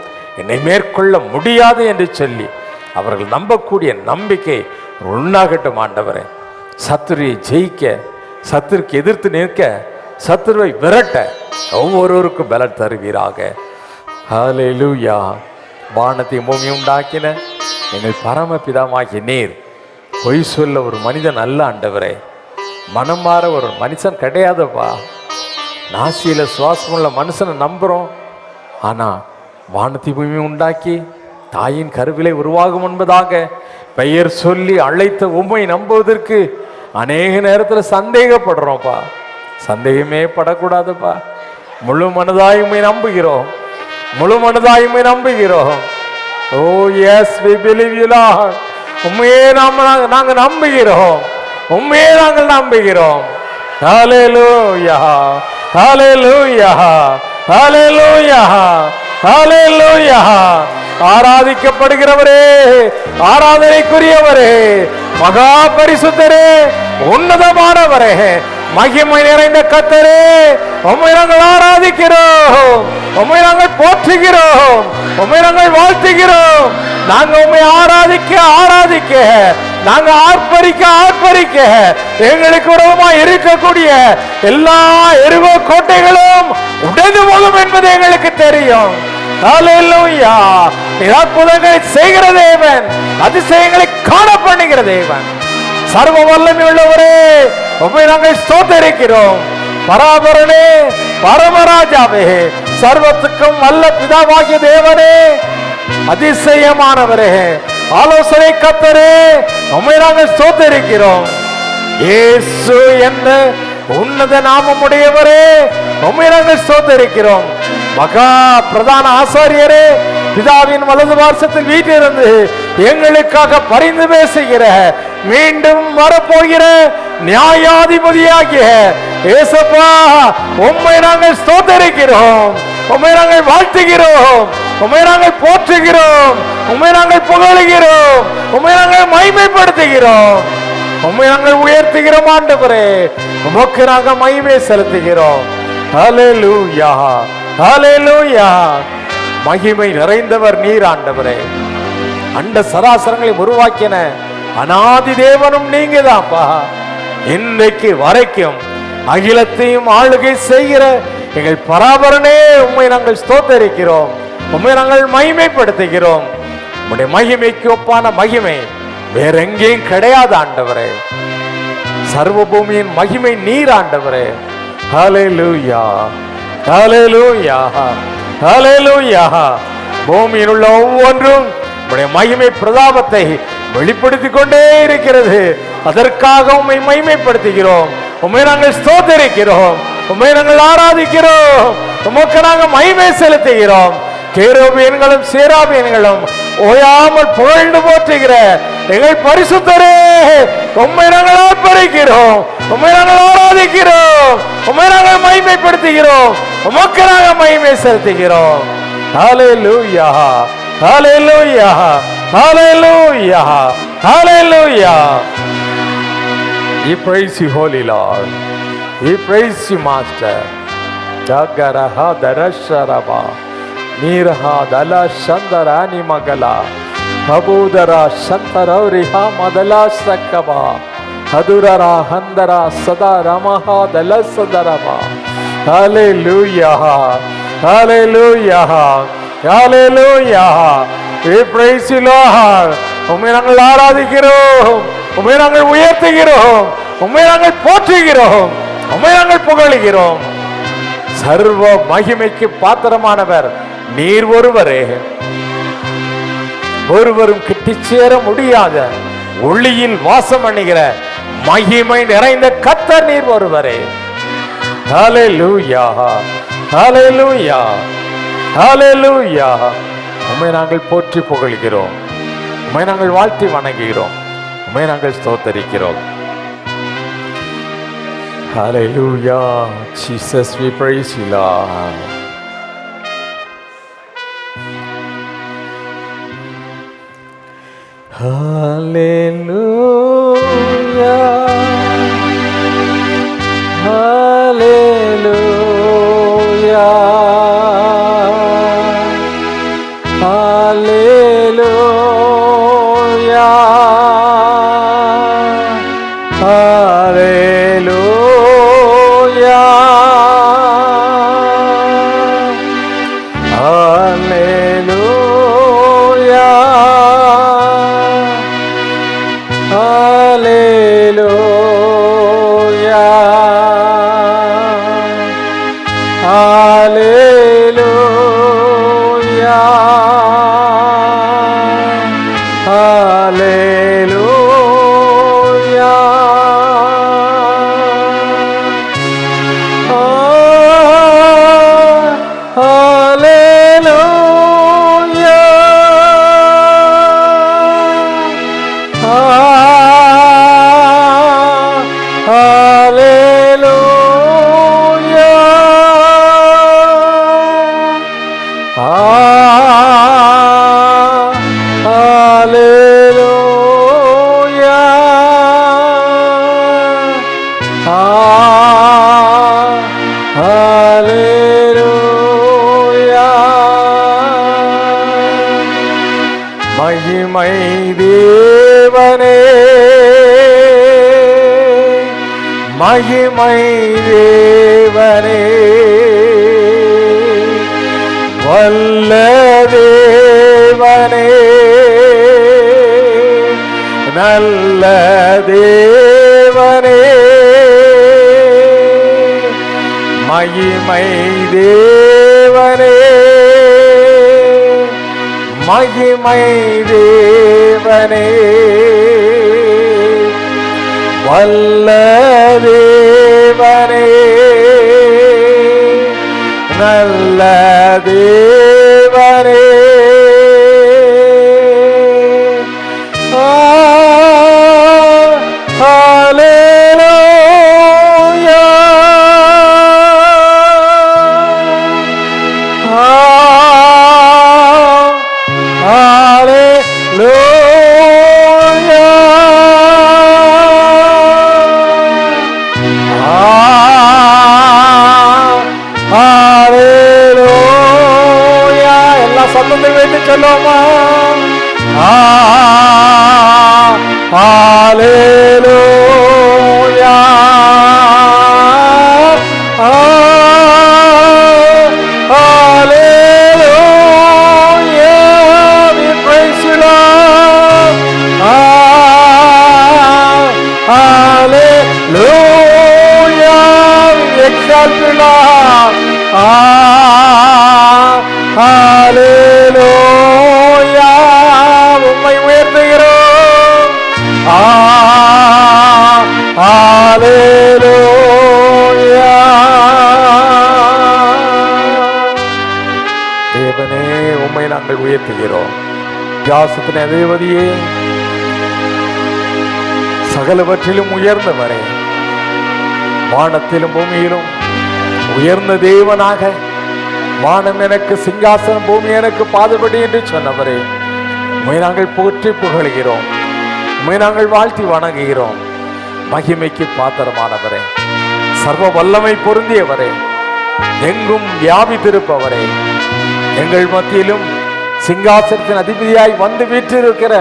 என்னை மேற்கொள்ள முடியாது என்று சொல்லி அவர்கள் நம்பக்கூடிய நம்பிக்கை உண்டாகட்டும் ஆண்டவரே. சத்துருவை ஜெயிக்க, சத்துருக்கு எதிர்த்து நிற்க, சத்துருவை விரட்ட ஒவ்வொருவருக்கும் பலன் தருவீராக. ஹல்லேலூயா. வானத்தை பூமி உண்டாக்கின எங்கள் பரமபிதாமாகிய நீர் பொய் சொல்ல ஒரு மனிதன் அல்ல ஆண்டவரே. மனம் மாற ஒரு மனுஷன் கிடையாதுப்பா. நாசியில சுவாசமுள்ள மனுஷனை நம்புகிறோம், ஆனால் வானத்தை பூமி உண்டாக்கி தாயின் கருவிலை உருவாகும் என்பதாக பெயர் சொல்லி அழைத்த உம்மை நம்புவதற்கு அநேக நேரத்தில் சந்தேகப்படுறோம்ப்பா. சந்தேகமே படக்கூடாதுப்பா. முழு மனதாயுமை நம்புகிறோம், முழு மனதாயுமை நம்புகிறோம். ஓ S, we believe you Lord. உம்மையே நாங்கள் நம்புகிறோம், உம்மையே நாங்கள் நம்புகிறோம். ஹல்லேலூயா, ஹல்லேலூயா, ஹல்லேலூயா, ஹல்லேலூயா. ஆராதிக்கப்படுகிறவரே, ஆராதனைக்குரியவரே, மகா பரிசுத்தரே, உன்னதமானவரே, மகிமை நிறைந்த கர்த்தரே, உம்மை நாங்கள் ஆராதிக்கிறோம், உம்மை நாங்கள் போற்றுகிறோம், உம்மை நாங்கள் வாழ்த்துகிறோம். நாங்கள் உம்மை ஆராதிக்க ஆராதிக்க, நாங்கள் ஆர்ப்பரிக்க ஆர்ப்பரிக்க, எங்களுக்கு உறவுமாய் இருக்கக்கூடிய எல்லா எரிகோ கோட்டைகளும் உடைந்து போகும் என்பது எங்களுக்கு தெரியும். ஹல்லேலூயா. நீர் அற்புதங்களை செய்கிற தேவன், அதிசயங்களை காண பண்ணுகிற தேவன், சர்வ வல்லமை உள்ளவரே, உம்மை நாங்கள் ஸ்தோத்திரிக்கிறோம். பராபரனே, பரமராஜாவே, சர்வத்துக்கும் வல்ல பிதாவாகிய தேவனே, அதிசயமானவரே, ஆலோசனை கர்த்தரே, உம்மை நாங்கள் ஸ்தோத்திரிக்கிறோம். இயேசு என்ற உன்னத நாமமுடையவரே, உம்மை நாங்கள் ஸ்தோத்திரிக்கிறோம். மகா பிரதான ஆசாரியரே, பிதாவின் வலது பார்சத்தில் வீட்டிலிருந்து எங்களுக்காக பரிந்து பேசுகிற, மீண்டும் வரப்போகிற நியாயாதிபதியாகிய இயேசுப்பா, உம்மை நாங்கள் ஸ்தோத்திரிக்கிறோம், உம்மை நாங்கள் வாழ்த்துகிறோம், உம்மை நாங்கள் போற்றுகிறோம், உம்மை நாங்கள் புகழுகிறோம், உம்மை நாங்கள் மகிமைப்படுத்துகிறோம், உம்மை நாங்கள் உயர்த்துகிறோம் ஆண்டவரே. உமக்கு நாங்கள் மகிமை செலுத்துகிறோம். ஹல்லேலூயா, ஹல்லேலூயா. மகிமை நிறைந்தவர் நீர் ஆண்டவரே. அண்ட சராசரங்களை உருவாக்கின அநாதி தேவனும் நீங்க தான்ப்பா. இன்றைக்கு வரைக்கும் அகிலத்தையும் ஆளுகை செய்கிற எங்கள் பராபரனே, உம்மை நாங்கள் ஸ்தோத்திரிக்கிறோம், உம்மை நாங்கள் மகிமைப்படுத்துகிறோம். உம்முடைய மகிமைக்கு ஒப்பான மகிமை வேற எங்கேயும் கிடையாது ஆண்டவரே. சர்வ பூமியின் மகிமை நீர் ஆண்டவரே. ஹல்லேலூயா, ஹல்லேலூயா, ஹல்லேலூயா. பூமியில் உள்ள ஒவ்வொன்றும் உம்முடைய மகிமை பிரதாபத்தை வெளிப்படுத்திக் கொண்டே இருக்கிறது. அதற்காக உம்மை மகிமைப்படுத்துகிறோம், உம்மை நாங்கள் ஸ்தோத்திரிக்கிறோம், உம்மை நாங்கள் ஆராதிக்கிறோம், உமக்கு நாங்கள் மகிமை செலுத்துகிறோம். கேருபீன்களும் சேராபீன்களும் ஓயாமல் புகழ்ந்து போற்றுகிற எங்கள் பரிசுத்தரே, உம்மை நாங்கள் ஆர்ப்பரிக்கிறோம், உம்மை நாங்கள் ஆராதிக்கிறோம், உம்மை நாங்கள் மகிமைப்படுத்துகிறோம், உமக்கு நாங்கள் மகிமை செலுத்துகிறோம். ஹல்லேலூயா, ஹல்லேலூயா, ஹல்லேலூயா, ஹல்லேலூயா. We praise you, Holy Lord. We praise you, Master. Jagaraha darasharaba, Niraha dala shandarani magala, Habudara shantaroriha madala sakaba, Hadurara handara sada ramaha dala sadaraba. Hallelujah, hallelujah, hallelujah. We praise you, Lord. உம்மை நாங்கள் ஆராதிக்கிறோம், உம்மை நாங்கள் உயர்த்துகிறோம், உம்மை நாங்கள் போற்றுகிறோம். உம்மை நாங்கள் புகழுகிறோம். சர்வ மகிமைக்கு பாத்திரமானவர் நீர் ஒருவரே. ஒருவரும் கிட்டிச் சேர முடியாத ஒளியில் வாசம் அணுகிற மகிமை நிறைந்த கர்த்தர் நீர் ஒருவரே. ஹல்லேலூயா, ஹல்லேலூயா, ஹல்லேலூயா. உம்மை நாங்கள் போற்றி புகழ்கிறோம். உம்மை நாங்கள் வாழ்த்தி வணங்குகிறோம். உம்மை நாங்கள் ஸ்தோத்தரிக்கிறோம். Hallelujah, Jesus, we praise you, Lord. Hallelujah, Hallelujah, Hallelujah, Hallelujah, Hallelujah, Hallelujah, Hallelujah, Hallelujah. மகிமை தேவனே, மகிமை தேவனே, வல்ல தேவனே, நல்ல தேவனே, மகிமை தேவனே, மகிமை தேவனே, வல்ல தேவனே, நல்ல தேவனே, சொல்லுமா? ஹல்லேலூயா, hallelujah, we praise you, Lord. Hallelujah, we exalt you, Lord. ஹல்லேலூயா, உம்மை உயர்த்துகிறோம். ஹல்லேலூயா. தேவனே, உம்மை நாங்கள் உயர்த்துகிறோம். வியாசத்தின் அதிபதியே, சகலவற்றிலும் உயர்ந்தவரே, வானத்திலும் பூமியிலும் உயர்ந்த தேவனாக, வானம் எனக்கு சிங்காசனம், பூமி எனக்கு பாதபடி என்று சொன்னவரே, உம்மை நாங்கள் போற்றி புகழ்கிறோம். உம்மை நாங்கள் வாழ்த்தி வணங்குகிறோம். மகிமைக்கு பாத்திரமானவரே, சர்வ வல்லமை பொருந்தியவரே, எங்கும் வியாபித்திருப்பவரே, எங்கள் மத்தியிலும் சிங்காசனத்தின் அதிபதியாய் வந்து வீற்றிருக்கிற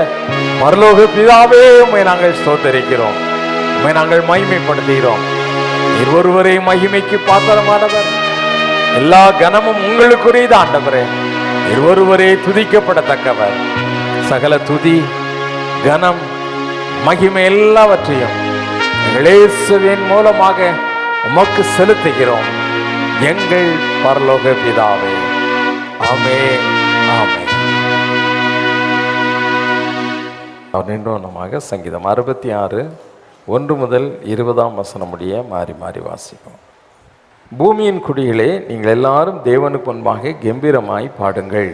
பரலோக பிதாவே, உம்மை நாங்கள் ஸ்தோத்தரிக்கிறோம். உம்மை நாங்கள் மகிமைப்படுத்துகிறோம். நீர் ஒருவரே மகிமைக்கு பாத்திரமானவர். எல்லா கனமும் உங்களுக்குரியது ஆண்டவரே. நீர் ஒருவரே துதிக்கப்படத்தக்கவர். சகல துதி, கனம், மகிமை எல்லாவற்றையும் எங்கள் இயேசுவின் மூலமாக உமக்கு செலுத்துகிறோம் எங்கள் பரலோக பிதாவே. ஆமென், ஆமென். நின்றோனமாக சங்கீதம் 66 1 முதல் 20ஆம் வசனம் முடிய மாறி மாறி வாசிப்போம். பூமியின் குடிகளே, நீங்கள் எல்லாரும் தேவனுக்கு முன்பாக கம்பீரமாய் பாடுங்கள்.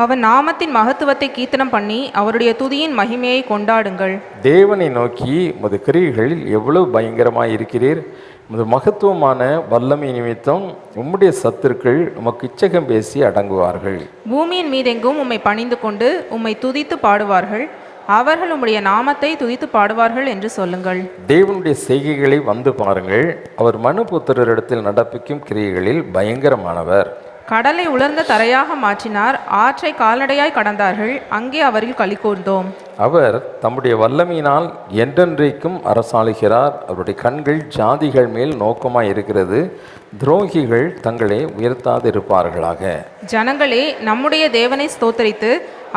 அவர் நாமத்தின் மகத்துவத்தை கீர்த்தனம் பண்ணி அவருடைய துதியின் மகிமையை கொண்டாடுங்கள். தேவனை நோக்கி உமது கிரியைகளில் எவ்வளவு பயங்கரமாய் இருக்கிறீர். உமது மகத்துவமான வல்லமை நிமித்தம் உம்முடைய சத்துருக்கள் உமக்கு இச்சகம் பேசி அடங்குவார்கள். பூமியின் மீதெங்கும் உம்மை பணிந்து கொண்டு உம்மை துதித்து பாடுவார்கள். அவர்கள் உம்முடைய நாமத்தை துதித்து பாடுவார்கள் என்று சொல்லுங்கள். தேவனுடைய செய்கைகளை வந்து பாருங்கள். அவர் மனுபுத்திரரிடத்தில் நடப்பிக்கும் கிரியைகளில் பயங்கரமானவர். கடலை உலர்ந்த தரையாக மாற்றினார். ஆற்றை கால்நடையாய் கடந்தார்கள். அங்கே அவரில் களி கூர்ந்தோம். அவர் தம்முடைய வல்லமையினால் என்றென்றைக்கும் அரசாளுகிறார். அவருடைய கண்கள் ஜாதிகள் மேல் நோக்கமாய் இருக்கிறது. துரோகிகள் தங்களை உயர்த்தாதிருப்பார்களாக. ஜனங்களே, நம்முடைய தேவனை ஸ்தோத்தரித்து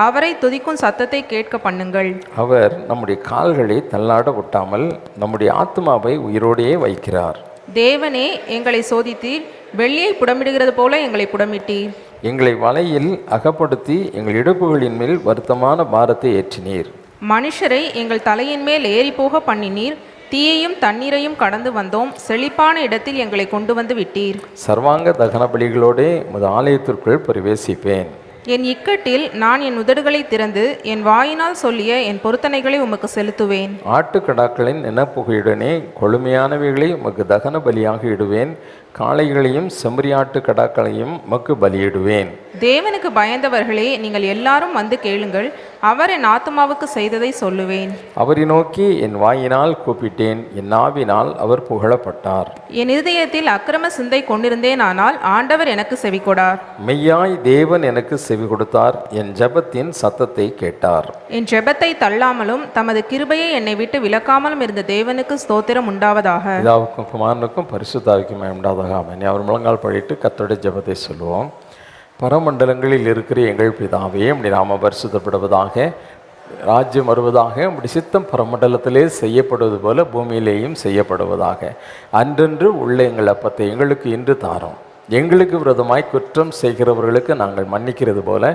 அவரை துதிக்கும் சத்தத்தை கேட்க பண்ணுங்கள். அவர் நம்முடைய கால்களை தள்ளாட விட்டாமல் நம்முடைய ஆத்மாவை உயிரோடையே வைக்கிறார். தேவனே, எங்களை சோதித்தீர். வெள்ளியை புடமிடுகிறது போல எங்களை புடமிட்டீர். எங்களை வலையில் அகப்படுத்தி எங்கள் இடுப்புகளின் மேல் வருத்தமான பாரத்தை ஏற்றினீர். மனுஷரை எங்கள் தலையின் மேல் ஏறி போக பண்ணினீர். தீயையும் தண்ணீரையும் கடந்து வந்தோம். செழிப்பான இடத்தில் எங்களை கொண்டு வந்து விட்டீர். சர்வாங்க தகன பலிகளோடே உமது ஆலயத்திற்குள் பிரவேசிப்பேன். என் இக்கட்டில் நான் என் உதடுகளை திறந்து என் வாயினால் சொல்லிய என் பொருத்தனைகளை உமக்கு செலுத்துவேன். ஆட்டுக்கடாக்களின் நினப்புகையுடனே கொழுமையானவைகளை உமக்கு தகன பலியாக இடுவேன். காளைகளையும் செம்மறியாட்டு கடாக்களையும் உமக்கு பலியிடுவேன். தேவனுக்கு பயந்தவர்களே, நீங்கள் எல்லாரும் வந்து கேளுங்கள். அவர் என் ஆத்மாவுக்கு செய்ததை சொல்லுவேன். அவரை நோக்கி என் வாயினால் கூப்பிட்டேன். என் நாவினால் அவர் புகழப்பட்டார். என் இருதயத்தில் அக்கிரம சிந்தை கொண்டிருந்தேன், ஆனால் ஆண்டவர் எனக்கு செவிகொடார். மெய்யாய் தேவன் எனக்கு செவி கொடுத்தார். என் ஜெபத்தின் சத்தத்தை கேட்டார். என் ஜெபத்தை தள்ளாமலும் தமது கிருபையை என்னை விட்டு விலக்காமலும் இருந்த தேவனுக்கு ஸ்தோத்திரம் உண்டாவதாக. பிதாவுக்கும் குமாரனுக்கும் பரிசுத்தாவிக்கும் உண்டாவதாக. ஆமென். அவர் முழங்கால் படிட்டு கர்த்தருடைய ஜெபத்தை சொல்லுவோம். பரமண்டலங்களில் இருக்கிற எங்கள் பிதாவே, உம்முடைய நாமம் பரிசுத்தப்படுவதாக. ராஜ்யம் வருவதாக. உம்முடைய சித்தம் பரமண்டலத்திலே செய்யப்படுவது போல பூமியிலேயும் செய்யப்படுவதாக. அன்றன்று உள்ள எங்கள் அப்பத்தை எங்களுக்கு இன்று தாரும். எங்களுக்கு விரோதமாய் குற்றம் செய்கிறவர்களுக்கு நாங்கள் மன்னிக்கிறது போல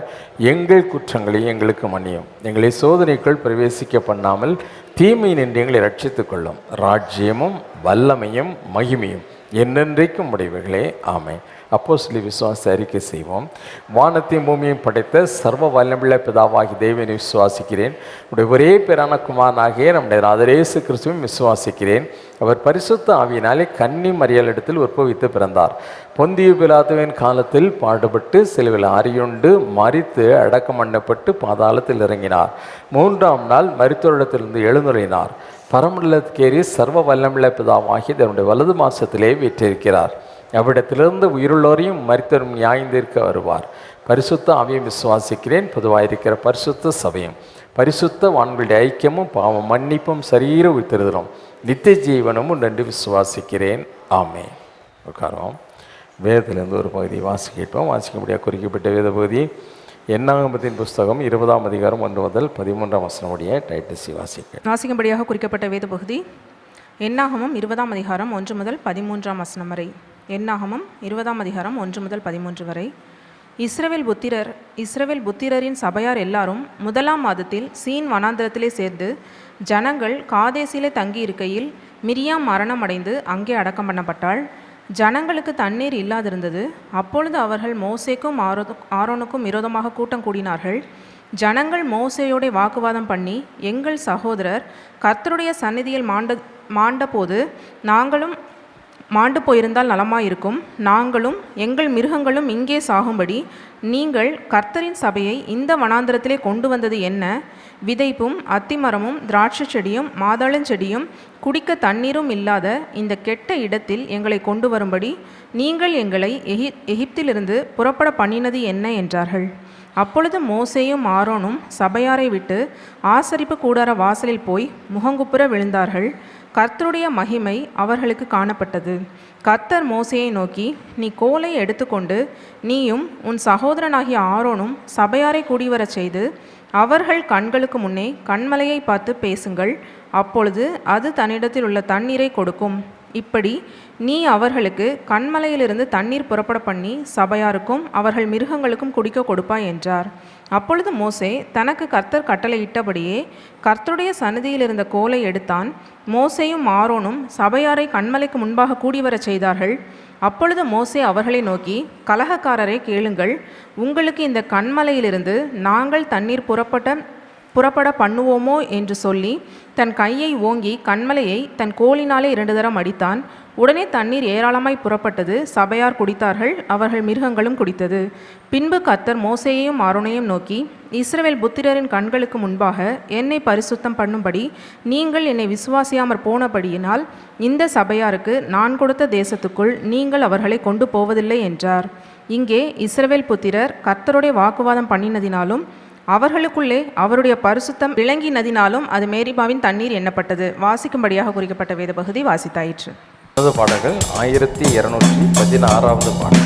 எங்கள் குற்றங்களை எங்களுக்கு மன்னியும். எங்களை சோதனைக்குள் பிரவேசிக்க பண்ணாமல் தீமை நின்று எங்களை ரட்சித்துக் கொள்ளும். ராஜ்யமும் வல்லமையும் மகிமையும் என்னென்றைக்கும் உடையவைகளே. ஆமென். அப்போஸ்தலர் விசுவாச அறிக்கை செய்வோம். வானத்தையும் பூமியையும் படைத்த சர்வ வல்லமையுள்ள பிதாவாகி தேவனை விசுவாசிக்கிறேன். உடைய ஒரே பேரான குமாரனாகிய நம்முடைய நாதர் இயேசு கிறிஸ்துவையும் விசுவாசிக்கிறேன். அவர் பரிசுத்த ஆவியினாலே கன்னி மரியாளிடத்தில் உற்பவித்து பிறந்தார். பொந்திய பிலாத்துவின் காலத்தில் பாடுபட்டு சிலுவையில் அறையுண்டு மரித்து அடக்கம் பண்ணப்பட்டு பாதாளத்தில் இறங்கினார். 3ஆம் நாள் மரித்தோரிடத்திலிருந்து எழுந்துரையினார். பரமண்டலத்துக்கேறி சர்வ வல்லமையுள்ள பிதாவாகி தன்னுடைய வலது மாசத்திலே வீற்றிருக்கிறார். அவ்விடத்திலிருந்து உயிருள்ளோரையும் மரித்தோரும் நியாயந்தீர்க்க வருவார். பரிசுத்த ஆவியும் விசுவாசிக்கிறேன். பொதுவாயிருக்கிற பரிசுத்த சபையும் பரிசுத்த வான்களுடைய ஐக்கியமும் பாவம் மன்னிப்பும் சரீர உயிர்த்தெழுதலும் நித்திய ஜீவனும் உண்டு விசுவாசிக்கிறேன். ஆமென். உட்காரோம். வேதத்திலிருந்து ஒரு பகுதியை வாசிக்கிட்டோம். வாசிக்கும்படியாக குறிக்கப்பட்ட வேத பகுதி என்னாகமத்தின் புஸ்தகம் 20ஆம் அதிகாரம் 1 முதல் 13ஆம் வசனம் உடைய டைட்டில்ஸை வாசிக்கும்படியாக குறிக்கப்பட்ட வேத பகுதி என்னாகமம் 20ஆம் அதிகாரம் 1 முதல் 13ஆம் வசனம் வரை. என்னாகமம் 20ஆம் அதிகாரம் 1 முதல் 13 வரை. இஸ்ரவேல் புத்திரரின் சபையார் எல்லாரும் 1ஆம் மாதத்தில் சீன் வனாந்திரத்திலே சேர்ந்து ஜனங்கள் காதேசிலே தங்கி இருக்கையில் மிரியாம் மரணம் அடைந்து அங்கே அடக்கம் பண்ணப்பட்டாள். ஜனங்களுக்கு தண்ணீர் இல்லாதிருந்தது. அப்பொழுது அவர்கள் மோசேக்கும் ஆரோனுக்கும் விரோதமாக கூட்டம் கூடினார்கள். ஜனங்கள் மோசேயோட வாக்குவாதம் பண்ணி, எங்கள் சகோதரர் கர்த்தருடைய சந்நிதியில் மாண்டபோது நாங்களும் மாண்டு போயிருந்தால் நலமாயிருக்கும். நாங்களும் எங்கள் மிருகங்களும் இங்கே சாகும்படி நீங்கள் கர்த்தரின் சபையை இந்த வனாந்திரத்திலே கொண்டு வந்தது என்ன? விதைப்பும் அத்திமரமும் திராட்சை செடியும் மாதளஞ்செடியும் குடிக்க தண்ணீரும் இல்லாத இந்த கெட்ட இடத்தில் எங்களை கொண்டு வரும்படி நீங்கள் எங்களை எகிப்திலிருந்து புறப்பட பண்ணினது என்ன என்றார்கள். அப்பொழுது மோசேயும் ஆரோனும் சபையாரை விட்டு ஆசரிப்பு கூடார வாசலில் போய் முகங்குப்புற விழுந்தார்கள். கர்த்தருடைய மகிமை அவர்களுக்கு காணப்பட்டது. கர்த்தர் மோசேயை நோக்கி, நீ கோலை எடுத்துக்கொண்டு நீயும் உன் சகோதரனாகிய ஆரோனும் சபையாரை கூடிவரச் செய்து அவர்கள் கண்களுக்கு முன்னே கண்மலையை பார்த்து பேசுங்கள். அப்பொழுது அது தன்னிடத்தில் உள்ள தண்ணீரை கொடுக்கும். இப்படி நீ அவர்களுக்கு கன்மலையிலிருந்து தண்ணீர் புறப்பட பண்ணி சபையாருக்கும் அவர்கள் மிருகங்களுக்கும் குடிக்க கொடுப்பாய் என்றார். அப்பொழுது மோசே தனக்கு கர்த்தர் கட்டளையிட்டபடியே கர்த்தருடைய சந்நிதியில் இருந்த கோலை எடுத்தான். மோசேயும் ஆரோனும் சபையாரை கன்மலைக்கு முன்பாக கூடிவரச் செய்தார்கள். அப்பொழுது மோசே அவர்களை நோக்கி, கலகக்காரரை கேளுங்கள், உங்களுக்கு இந்த கன்மலையிலிருந்து நாங்கள் தண்ணீர் புறப்பட பண்ணுவோமோ என்று சொல்லி தன் கையை ஓங்கி கன்மலையை தன் கோலினாலே 2 தரம் அடித்தான். உடனே தண்ணீர் ஏராளமாய் புறப்பட்டது. சபையார் குடித்தார்கள், அவர்கள் மிருகங்களும் குடித்தது. பின்பு கர்த்தர் மோசேயையும் ஆரோனையும் நோக்கி, இஸ்ரவேல் புத்திரரின் கண்களுக்கு முன்பாக என்னை பரிசுத்தம் பண்ணும்படி நீங்கள் என்னை விசுவாசியாமற் போனபடியினால் இந்த சபையாருக்கு நான் கொடுத்த தேசத்துக்குள் நீங்கள் அவர்களை கொண்டு போவதில்லை என்றார். இங்கே இஸ்ரவேல் புத்திரர் கர்த்தருடைய வாக்குவாதம் பண்ணினதினாலும் அவர்களுக்குள்ளே அவருடைய பரிசுத்தம் விளங்கினதினாலும் அது மேரிபாவின் தண்ணீர் எண்ணப்பட்டது. வாசிக்கும்படியாக குறிக்கப்பட்ட வேத பகுதி வாசித்தாயிற்று. பாடல்கள் 1216 பாடல்.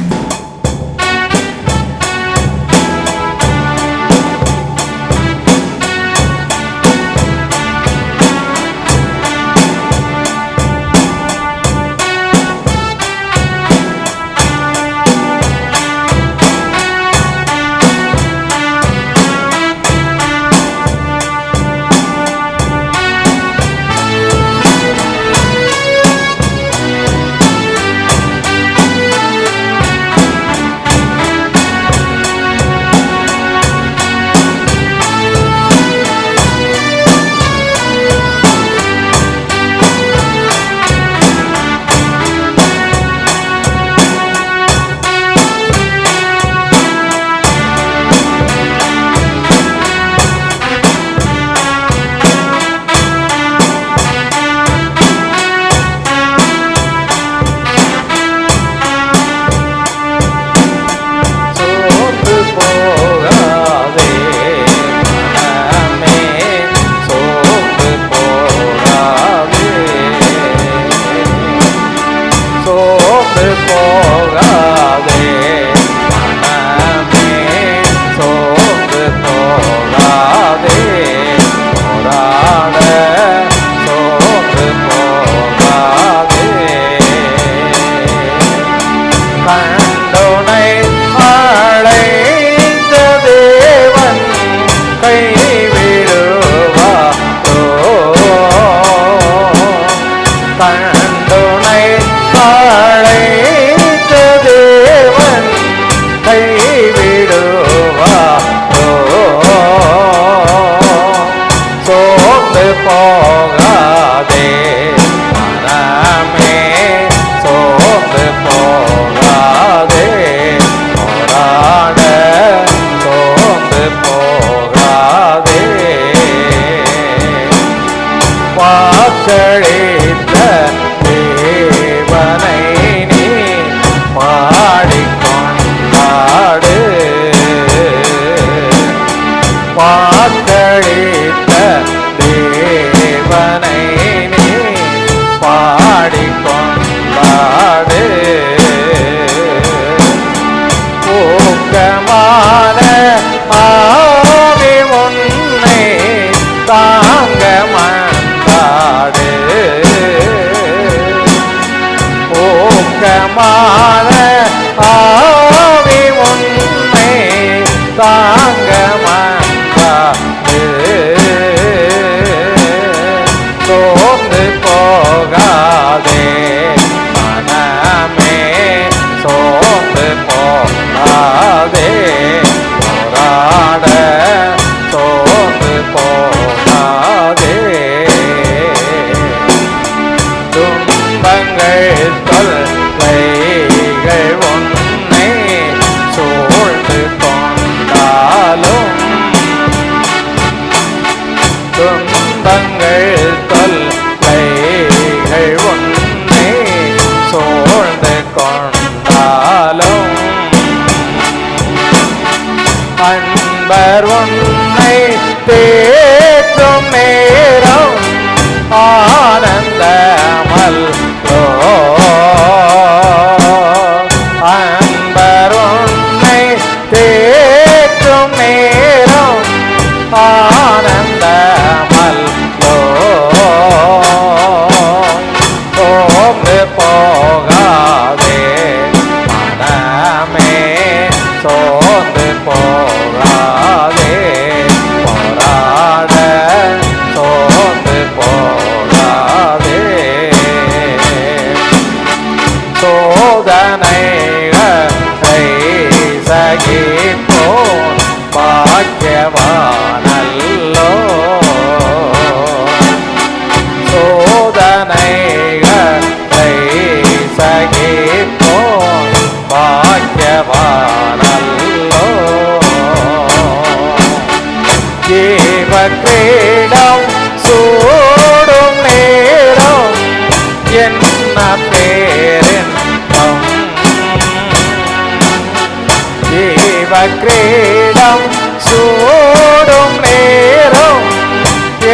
ஜீவ கிரீடம் சூடும் நேரம்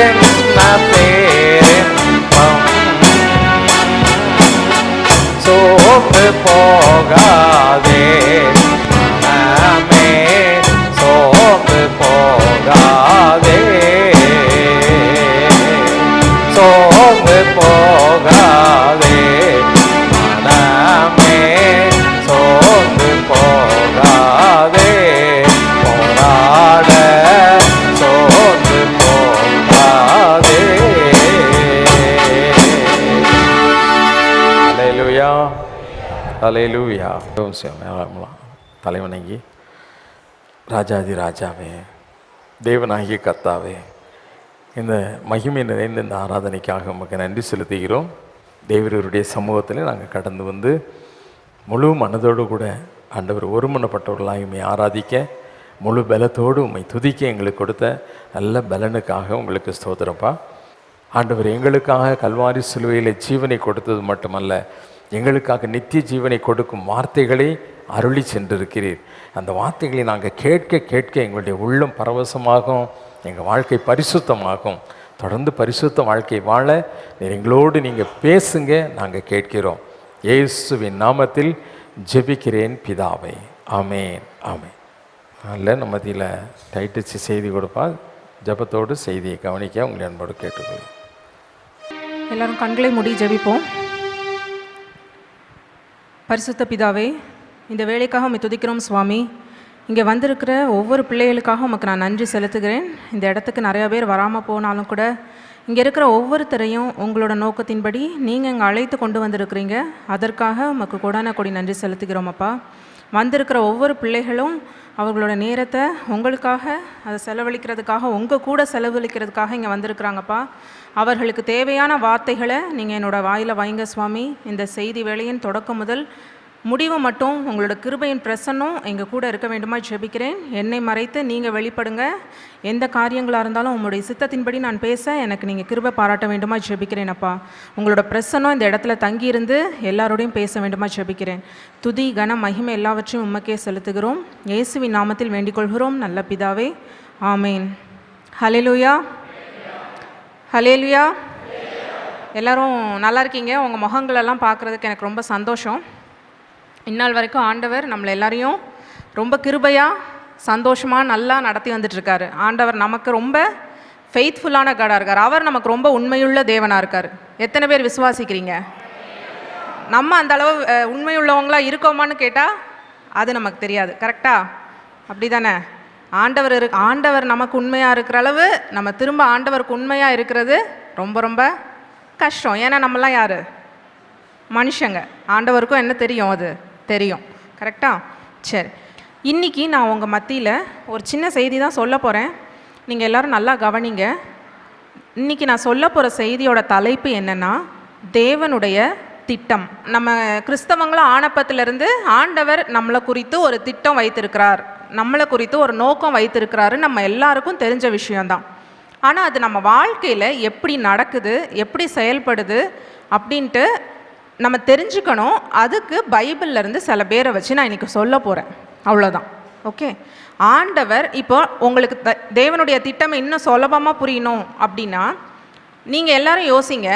என்ன பேரின்பம். சோர்ந்து போகாதே மனமே, சோர்ந்து போகாதே, சோர்ந்து போகாதே மனமே, சோர்ந்து போகாதே. போராட சோர்ந்து போகாதே. அல்லேலூயா, அல்லேலூயா. தலைவணங்கி ராஜாதி ராஜாவே, தேவனாகிய கர்த்தாவே, இந்த மகிமை நிறைந்த இந்த ஆராதனைக்காக நமக்கு நன்றி செலுத்துகிறோம். தேவருடைய சமூகத்தில் நாங்கள் கடந்து வந்து முழு மனதோடு கூட ஆண்டவர் ஒருமனப்பட்டவர்களாக உம்மை ஆராதிக்க, முழு பலத்தோடு உம்மை துதிக்க எங்களுக்கு கொடுத்த நல்ல பலனுக்காக உங்களுக்கு ஸ்தோத்திரப்பா. ஆண்டவர் எங்களுக்காக கல்வாரி சிலுவையில் ஜீவனை கொடுத்தது மட்டுமல்ல, எங்களுக்காக நித்திய ஜீவனை கொடுக்கும் வார்த்தைகளை அருளி சென்றிருக்கிறீர். அந்த வார்த்தைகளை நாங்கள் கேட்க கேட்க எங்களுடைய உள்ளம் பரவசமாகும், எங்கள் வாழ்க்கை பரிசுத்தமாகும். தொடர்ந்து பரிசுத்த வாழ்க்கை வாழ நீர் எங்களோடு நீங்கள் பேசுங்க, நாங்கள் கேட்கிறோம். இயேசுவின் நாமத்தில் ஜெபிக்கிறேன் பிதாவை, ஆமேன், ஆமேன். அதில் நம்ம மத்தியில் டைட்டிச்சு செய்தி கொடுப்பா. ஜெபத்தோடு செய்தியை கவனிக்க உங்களை அன்போடு கேட்டுக்கொள்ளும். எல்லாரும் கண்களை மூடி ஜெபிப்போம். பரிசுத்த பிதாவே, இந்த வேலைக்காக உம்மை துதிக்கிறோம் சுவாமி. இங்கே வந்திருக்கிற ஒவ்வொரு பிள்ளைகளுக்காக உமக்கு நான் நன்றி செலுத்துகிறேன். இந்த இடத்துக்கு நிறையா பேர் வராமல் போனாலும் கூட இங்கே இருக்கிற ஒவ்வொருத்தரையும் உங்களோட நோக்கத்தின்படி நீங்கள் இங்கே அழைத்து கொண்டு வந்திருக்கிறீங்க. அதற்காக உமக்கு கொடான கொடி நன்றி செலுத்துகிறோம் அப்பா. வந்திருக்கிற ஒவ்வொரு பிள்ளைகளும் அவர்களோட நேரத்தை உங்களுக்காக அதை செலவழிக்கிறதுக்காக, உங்கள் கூட செலவழிக்கிறதுக்காக இங்கே வந்திருக்கிறாங்கப்பா. அவர்களுக்கு தேவையான வார்த்தைகளை நீங்கள் என்னோட வாயில் வைங்க சுவாமி. இந்த செய்தி வேளையின் தொடக்கம் முதல் முடிவு மட்டும் உங்களோட கிருபையின் பிரசன்னம் எங்கள் கூட இருக்க வேண்டுமா ஜெபிக்கிறேன். என்னை மறைத்து நீங்கள் வெளிப்படுங்க. எந்த காரியங்களாக இருந்தாலும் உங்களுடைய சித்தத்தின்படி நான் பேச எனக்கு நீங்கள் கிருபை பாராட்ட வேண்டுமா ஜெபிக்கிறேன் அப்பா. உங்களோட பிரசன்னம் இந்த இடத்துல தங்கியிருந்து எல்லாரோடையும் பேச வேண்டுமா ஜெபிக்கிறேன். துதி கன மகிமை எல்லாவற்றையும் உமக்கே செலுத்துகிறோம். இயேசுவின் நாமத்தில் வேண்டிக் கொள்கிறோம் நல்ல பிதாவே, ஆமேன். ஹல்லேலூயா, ஹல்லேலூயா. எல்லோரும் நல்லா இருக்கீங்க? உங்கள் முகங்களெல்லாம் பார்க்குறதுக்கு எனக்கு ரொம்ப சந்தோஷம். இந்நாள் வரைக்கும் ஆண்டவர் நம்மளை எல்லாரையும் ரொம்ப கிருபையாக சந்தோஷமாக நல்லா நடத்தி வந்துட்டுருக்காரு. ஆண்டவர் நமக்கு ரொம்ப ஃபெய்த்ஃபுல்லான காடாக இருக்கார். அவர் நமக்கு ரொம்ப உண்மையுள்ள தேவனாக இருக்கார். எத்தனை பேர் விசுவாசிக்கிறீங்க? நம்ம அந்த அளவு உண்மையுள்ளவங்களாக இருக்கோமான்னு கேட்டால் அது நமக்கு தெரியாது. கரெக்டாக? அப்படி தானே? ஆண்டவர் நமக்கு உண்மையாக இருக்கிற அளவு நம்ம திரும்ப ஆண்டவருக்கு உண்மையாக இருக்கிறது ரொம்ப ரொம்ப கஷ்டம். ஏன்னா நம்மளாம் யார்? மனுஷங்க. ஆண்டவருக்கும் என்ன தெரியும்? அது தெரியும். கரெக்டாக? சரி, இன்றைக்கி நான் உங்கள் மத்தியில் ஒரு சின்ன செய்தி தான் சொல்ல போகிறேன். நீங்கள் எல்லோரும் நல்லா கவனிங்க. இன்றைக்கி நான் சொல்ல போகிற செய்தியோட தலைப்பு என்னென்னா, தேவனுடைய திட்டம். நம்ம கிறிஸ்தவங்களும் ஆனப்பத்திலிருந்து ஆண்டவர் நம்மளை குறித்து ஒரு திட்டம் வைத்திருக்கிறார், நம்மளை குறித்து ஒரு நோக்கம் வைத்திருக்கிறாரு, நம்ம எல்லாருக்கும் தெரிஞ்ச விஷயந்தான். ஆனால் அது நம்ம வாழ்க்கையில் எப்படி நடக்குது, எப்படி செயல்படுது அப்படின்ட்டு நம்ம தெரிஞ்சுக்கணும். அதுக்கு பைபிள்லேருந்து சில பேரை வச்சு நான் இன்றைக்கி சொல்ல போகிறேன். அவ்வளோதான். ஓகே? ஆண்டவர் இப்போ உங்களுக்கு தேவனுடைய திட்டம் இன்னும் சுலபமாக புரியணும் அப்படின்னா நீங்கள் எல்லாரும் யோசிங்க.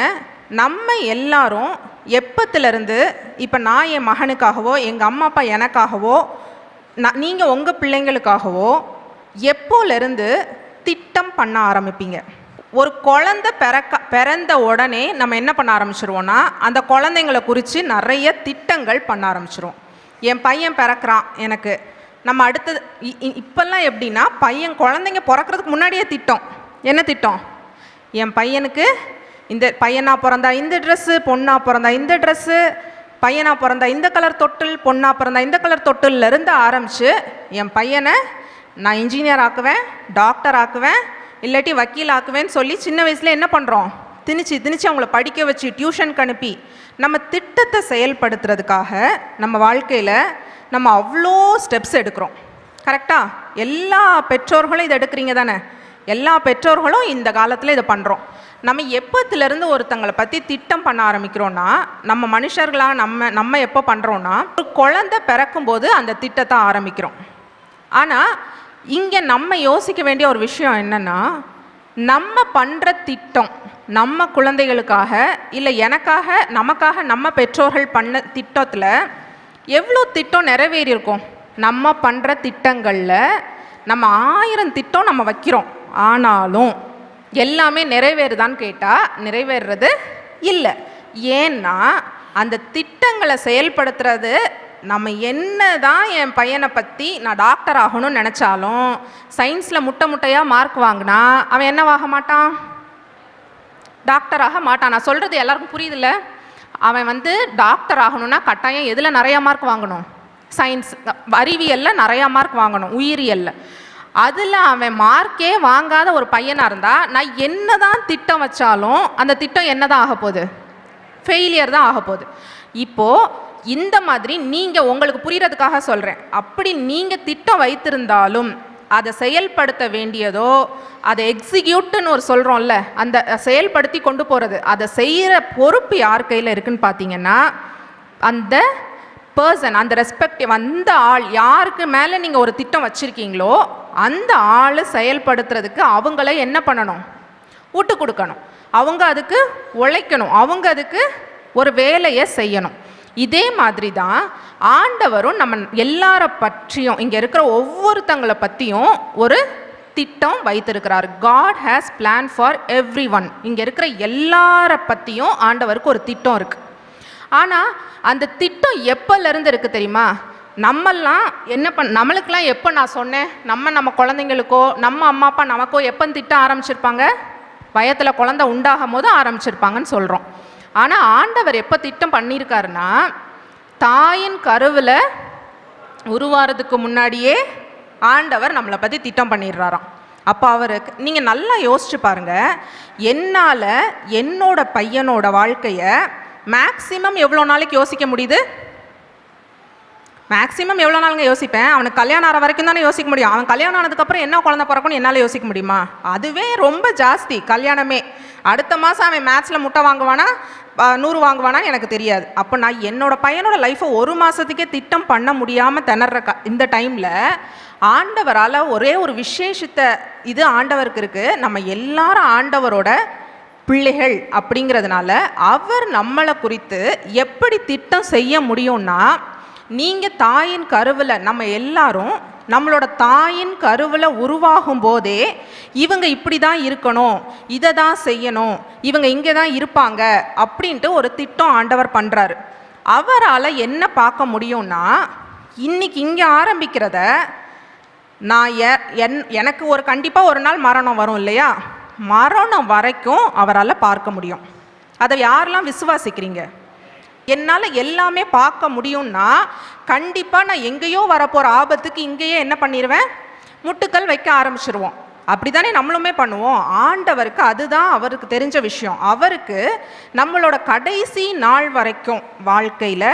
நம்ம எல்லாரும் எப்பத்துலேருந்து, இப்போ நான் என் மகனுக்காகவோ எங்கள் அம்மா அப்பா எனக்காகவோ நீங்கள் உங்கள் பிள்ளைங்களுக்காகவோ எப்போலேருந்து திட்டம் பண்ண ஆரம்பிப்பீங்க? ஒரு குழந்தை பிறந்த உடனே நம்ம என்ன பண்ண ஆரம்பிச்சிருவோன்னா, அந்த குழந்தைங்களை குறித்து நிறைய திட்டங்கள் பண்ண ஆரம்பிச்சிருவோம். என் பையன் பிறக்கிறான், எனக்கு நம்ம அடுத்தது இப்போல்லாம் எப்படின்னா, குழந்தைங்க பிறக்கிறதுக்கு முன்னாடியே திட்டம். என்ன திட்டம்? என் பையனுக்கு இந்த பையனாக பிறந்தா இந்த ட்ரெஸ்ஸு, பொண்ணாக பிறந்தா இந்த ட்ரெஸ்ஸு, பையனாக பிறந்தா இந்த கலர் தொட்டில், பொண்ணாக பிறந்தா இந்த கலர் தொட்டிலேருந்து ஆரம்பித்து என் பையனை நான் இன்ஜினியர் ஆக்குவேன், டாக்டர் ஆக்குவேன், இல்லாட்டி வக்கீல் ஆக்குவேன்னு சொல்லி சின்ன வயசில் என்ன பண்ணுறோம்? திணிச்சு அவங்கள படிக்க வச்சு டியூஷனுக்கு அனுப்பி நம்ம திட்டத்தை செயல்படுத்துறதுக்காக நம்ம வாழ்க்கையில் நம்ம அவ்வளோ ஸ்டெப்ஸ் எடுக்கிறோம். கரெக்டாக? எல்லா பெற்றோர்களும் இதை எடுக்கிறீங்க தானே? எல்லா பெற்றோர்களும் இந்த காலத்தில் இதை பண்ணுறோம். நம்ம எப்போத்துலேருந்து ஒருத்தங்களை பற்றி திட்டம் பண்ண ஆரம்பிக்கிறோன்னா, நம்ம மனுஷர்களாக நம்ம எப்போ பண்ணுறோன்னா, ஒரு குழந்தை பிறக்கும்போது அந்த திட்டத்தை ஆரம்பிக்கிறோம். ஆனால் இங்கே நம்ம யோசிக்க வேண்டிய ஒரு விஷயம் என்னென்னா, நம்ம பண்ணுற திட்டம் நம்ம குழந்தைகளுக்காக இல்லை எனக்காக நமக்காக நம்ம பெற்றோர்கள் பண்ண திட்டத்தில் எவ்வளோ திட்டம் நிறைவேறியிருக்கும். நம்ம பண்ணுற திட்டங்களில் நம்ம 1000 திட்டம் நம்ம வைக்கிறோம், ஆனாலும் எல்லாமே நிறைவேறுதான்னு கேட்டால் நிறைவேறது இல்லை. ஏன்னா அந்த திட்டங்களை செயல்படுத்துறது, நம்ம என்ன தான் என் பையனை பற்றி நான் டாக்டர் ஆகணும்னு நினச்சாலும் சயின்ஸில் முட்டையாக மார்க் வாங்கினா அவன் என்னவாக மாட்டான்? டாக்டராக மாட்டான். நான் சொல்கிறது எல்லாருக்கும் புரியுதில்ல? அவன் டாக்டர் ஆகணும்னா கட்டாயம் எதில் நிறையா மார்க் வாங்கணும்? சயின்ஸ், அறிவியலில் நிறையா மார்க் வாங்கணும், உயிரியலில். அதில் அவன் மார்க்கே வாங்காத ஒரு பையனாக இருந்தால் நான் என்ன தான் திட்டம் வச்சாலும் அந்த திட்டம் என்ன தான் ஆக போகுது? ஃபெயிலியர் தான் ஆக போகுது. இப்போது இந்த மாதிரி நீங்கள் உங்களுக்கு புரிகிறதுக்காக சொல்கிறேன், அப்படி நீங்கள் திட்டம் வைத்திருந்தாலும் அதை செயல்படுத்த வேண்டியதோ, அதை எக்ஸிக்யூட்டுன்னு ஒரு சொல்கிறோம்ல, அந்த செயல்படுத்தி கொண்டு போகிறது, அதை செய்கிற பொறுப்பு யார் கையில் இருக்குதுன்னு பார்த்தீங்கன்னா, அந்த பர்சன், அந்த ரெஸ்பெக்டிவ், அந்த ஆள் யாருக்கு மேலே நீங்கள் ஒரு திட்டம் வச்சுருக்கீங்களோ அந்த ஆள் செயல்படுத்துறதுக்கு அவங்கள என்ன பண்ணணும்? விட்டு கொடுக்கணும். அவங்க அதுக்கு உழைக்கணும், அவங்க அதுக்கு ஒரு வேலையை செய்யணும். இதே மாதிரி தான் ஆண்டவரும் நம்ம எல்லாரை பற்றியும், இங்கே இருக்கிற ஒவ்வொருத்தங்களை பற்றியும் ஒரு திட்டம் வைத்திருக்கிறார். God has plan for everyone. இங்கே இருக்கிற எல்லாரை பற்றியும் ஆண்டவருக்கு ஒரு திட்டம் இருக்குது. ஆனால் அந்த திட்டம் எப்போலேருந்து இருக்குது தெரியுமா? நம்மெல்லாம் நம்மளுக்கெல்லாம் எப்போ நான் சொன்னேன், நம்ம குழந்தைங்களுக்கோ நம்ம அம்மா அப்பா நமக்கோ எப்போ திட்டம் ஆரம்பிச்சிருப்பாங்க? வயத்தில் குழந்தை உண்டாகும் போது ஆரம்பிச்சிருப்பாங்கன்னு சொல்கிறோம். ஆனால் ஆண்டவர் எப்போ திட்டம் பண்ணியிருக்காருன்னா, தாயின் கருவில் உருவாகிறதுக்கு முன்னாடியே ஆண்டவர் நம்மளை பற்றி திட்டம் பண்ணிடுறாராம். அப்போ அவருக்கு நீங்கள் நல்லா யோசிச்சு பாருங்கள், என்னால் என்னோட பையனோட வாழ்க்கையை மேக்ஸிமம் எவ்வளோ நாளைக்கு யோசிக்க முடியுது? மேக்ஸிமம் எவ்வளோ நாளுங்க யோசிப்பேன்? அவனுக்கு கல்யாணம் ஆகிற வரைக்கும் தானே யோசிக்க முடியும். அவன் கல்யாணம் ஆனதுக்கப்புறம் என்ன குழந்தை பிறக்கும்னு என்னால் யோசிக்க முடியுமா? அதுவே ரொம்ப ஜாஸ்தி. கல்யாணமே அடுத்த மாதம் அவன் மேத்ஸில் முட்டை வாங்குவானா 100 வாங்குவானான்னு எனக்கு தெரியாது. அப்போ நான் என்னோட பையனோட லைஃப்பை 1 மாதத்துக்கே திட்டம் பண்ண முடியாமல் திணற இந்த டைமில் ஆண்டவரால் ஒரே ஒரு விசேஷத்தை இது ஆண்டவருக்கு இருக்குது. நம்ம எல்லாரும் ஆண்டவரோட பிள்ளைகள் அப்படிங்கிறதுனால அவர் நம்மளை குறித்து எப்படி திட்டம் செய்ய முடியும்னா, நீங்கள் தாயின் கருவில், நம்ம எல்லாரும் நம்மளோட தாயின் கருவில் உருவாகும் போதே இவங்க இப்படி தான் இருக்கணும், இதை தான் செய்யணும், இவங்க இங்கே தான் இருப்பாங்க அப்படின்ட்டு ஒரு திட்டம் ஆண்டவர் பண்ணுறாரு. அவரால் என்ன பார்க்க முடியும்னா, இன்னைக்கு இங்கே ஆரம்பிக்கிறத நான் எனக்கு ஒரு கண்டிப்பாக ஒரு நாள் மரணம் வரும் இல்லையா? மரணம் வரைக்கும் அவரால் பார்க்க முடியும். அதை யாரெல்லாம் விசுவாசிக்கிறீங்க? என்னால் எல்லாமே பார்க்க முடியும்னா கண்டிப்பாக நான் எங்கேயோ வரப்போகிற ஆபத்துக்கு இங்கேயே என்ன பண்ணிடுவேன்? முட்டுக்கள் வைக்க ஆரம்பிச்சிருவோம். அப்படி தானே நம்மளுமே பண்ணுவோம். ஆண்டவருக்கு அதுதான் அவருக்கு தெரிஞ்ச விஷயம். அவருக்கு நம்மளோட கடைசி நாள் வரைக்கும் வாழ்க்கையில்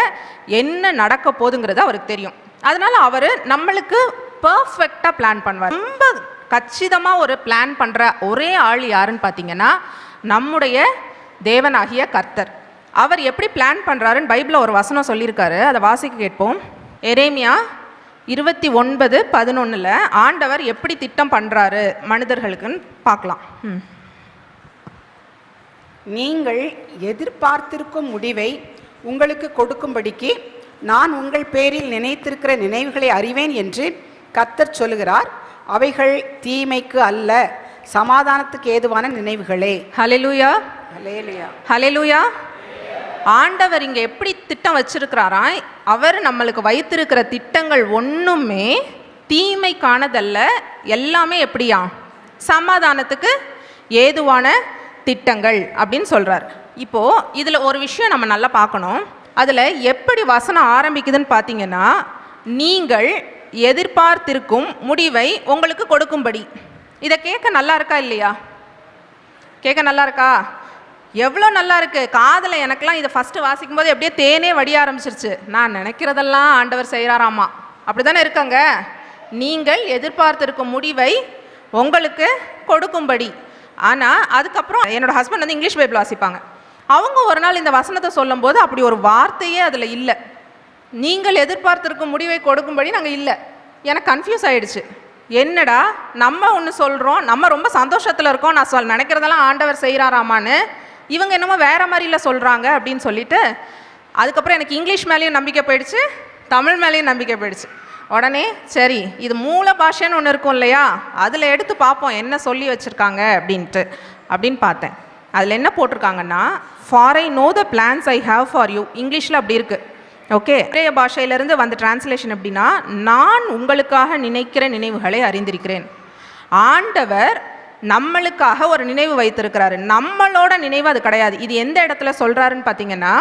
என்ன நடக்க போகுதுங்கிறது அவருக்கு தெரியும். அதனால் அவர் நம்மளுக்கு பர்ஃபெக்டாக பிளான் பண்ணுவார். ரொம்ப கச்சிதமாக ஒரு பிளான் பண்ணுற ஒரே ஆள் யாருன்னு பார்த்தீங்கன்னா நம்முடைய தேவனாகிய கர்த்தர். அவர் எப்படி பிளான் பண்ணுறாருன்னு பைபிளில் ஒரு வசனம் சொல்லியிருக்காரு, அதை வாசிக்க கேட்போம். எரேமியா 29:11 ஆண்டவர் எப்படி திட்டம் பண்ணுறாரு மனிதர்களுக்குன்னு பார்க்கலாம். நீங்கள் எதிர்பார்த்திருக்கும் முடிவை உங்களுக்கு கொடுக்கும்படிக்கு நான் உங்கள் பேரில் நினைத்திருக்கிற நினைவுகளை அறிவேன் என்று கர்த்தர் சொல்லுகிறார். அவைகள் தீமைக்கு அல்ல, சமாதானத்துக்கு ஏதுவான நினைவுகளே. ஹல்லேலூயா, ஹல்லேலூயா, ஹல்லேலூயா. ஆண்டவர் இங்கே எப்படி திட்டம் வச்சிருக்கிறாராம்? அவர் நம்மளுக்கு வைத்திருக்கிற திட்டங்கள் ஒன்றுமே தீமைக்கானதல்ல, எல்லாமே எப்படியா? சமாதானத்துக்கு ஏதுவான திட்டங்கள் அப்படின்னு சொல்கிறார். இப்போது இதில் ஒரு விஷயம் நம்ம நல்லா பார்க்கணும். அதில் எப்படி வசனம் ஆரம்பிக்குதுன்னு பார்த்தீங்கன்னா, நீங்கள் எதிர்பார்த்திருக்கும் முடிவை உங்களுக்கு கொடுக்கும்படி. இதை கேட்க நல்லா இருக்கா இல்லையா? கேட்க நல்லா இருக்கா? எவ்வளோ நல்லா இருக்குது. காதில் எனக்கெல்லாம் இதை ஃபஸ்ட்டு வாசிக்கும் போது எப்படியே தேனே வடிய ஆரம்பிச்சிருச்சு. நான் நினைக்கிறதெல்லாம் ஆண்டவர் செய்கிறாராமா. அப்படி தானே இருக்காங்க. நீங்கள் எதிர்பார்த்திருக்கும் முடிவை உங்களுக்கு கொடுக்கும்படி. ஆனால் அதுக்கப்புறம் என்னோடய ஹஸ்பண்ட் இங்கிலீஷ் பைபிள் வாசிப்பாங்க. அவங்க ஒரு நாள் இந்த வசனத்தை சொல்லும் போது அப்படி ஒரு வார்த்தையே அதில் இல்லை. நீங்கள் எதிர்பார்த்திருக்கும் முடிவை கொடுக்கும்படி நாங்கள் இல்லை. எனக்கு கன்ஃபியூஸ் ஆகிடுச்சு. என்னடா நம்ம ஒன்று சொல்கிறோம், நம்ம ரொம்ப சந்தோஷத்தில் இருக்கோம், நான் நினைக்கிறதெல்லாம் ஆண்டவர் செய்கிறாராமான்னு, இவங்க என்னமோ வேறு மாதிரில சொல்கிறாங்க அப்படின்னு சொல்லிட்டு, அதுக்கப்புறம் எனக்கு இங்கிலீஷ் மேலேயும் நம்பிக்கை போயிடுச்சு, தமிழ் மேலேயும் நம்பிக்கை போயிடுச்சு. உடனே சரி, இது மூல பாஷைன்னு ஒன்று இருக்கும் இல்லையா, அதில் எடுத்து பார்ப்போம் என்ன சொல்லி வச்சுருக்காங்க அப்படின்னு பார்த்தேன். அதில் என்ன போட்டிருக்காங்கன்னா, for I know the plans I have for you, இங்கிலீஷில் அப்படி இருக்குது. ஓகே, இன்றைய பாஷையிலேருந்து வந்த டிரான்ஸ்லேஷன் எப்படின்னா, நான் உங்களுக்காக நினைக்கிற நினைவுகளை அறிந்திருக்கிறேன். ஆண்டவர் நம்மளுக்காக ஒரு நினைவு வைத்திருக்கிறாரு, நம்மளோட நினைவு அது கிடையாது. இது எந்த இடத்துல சொல்கிறாருன்னு பார்த்தீங்கன்னா,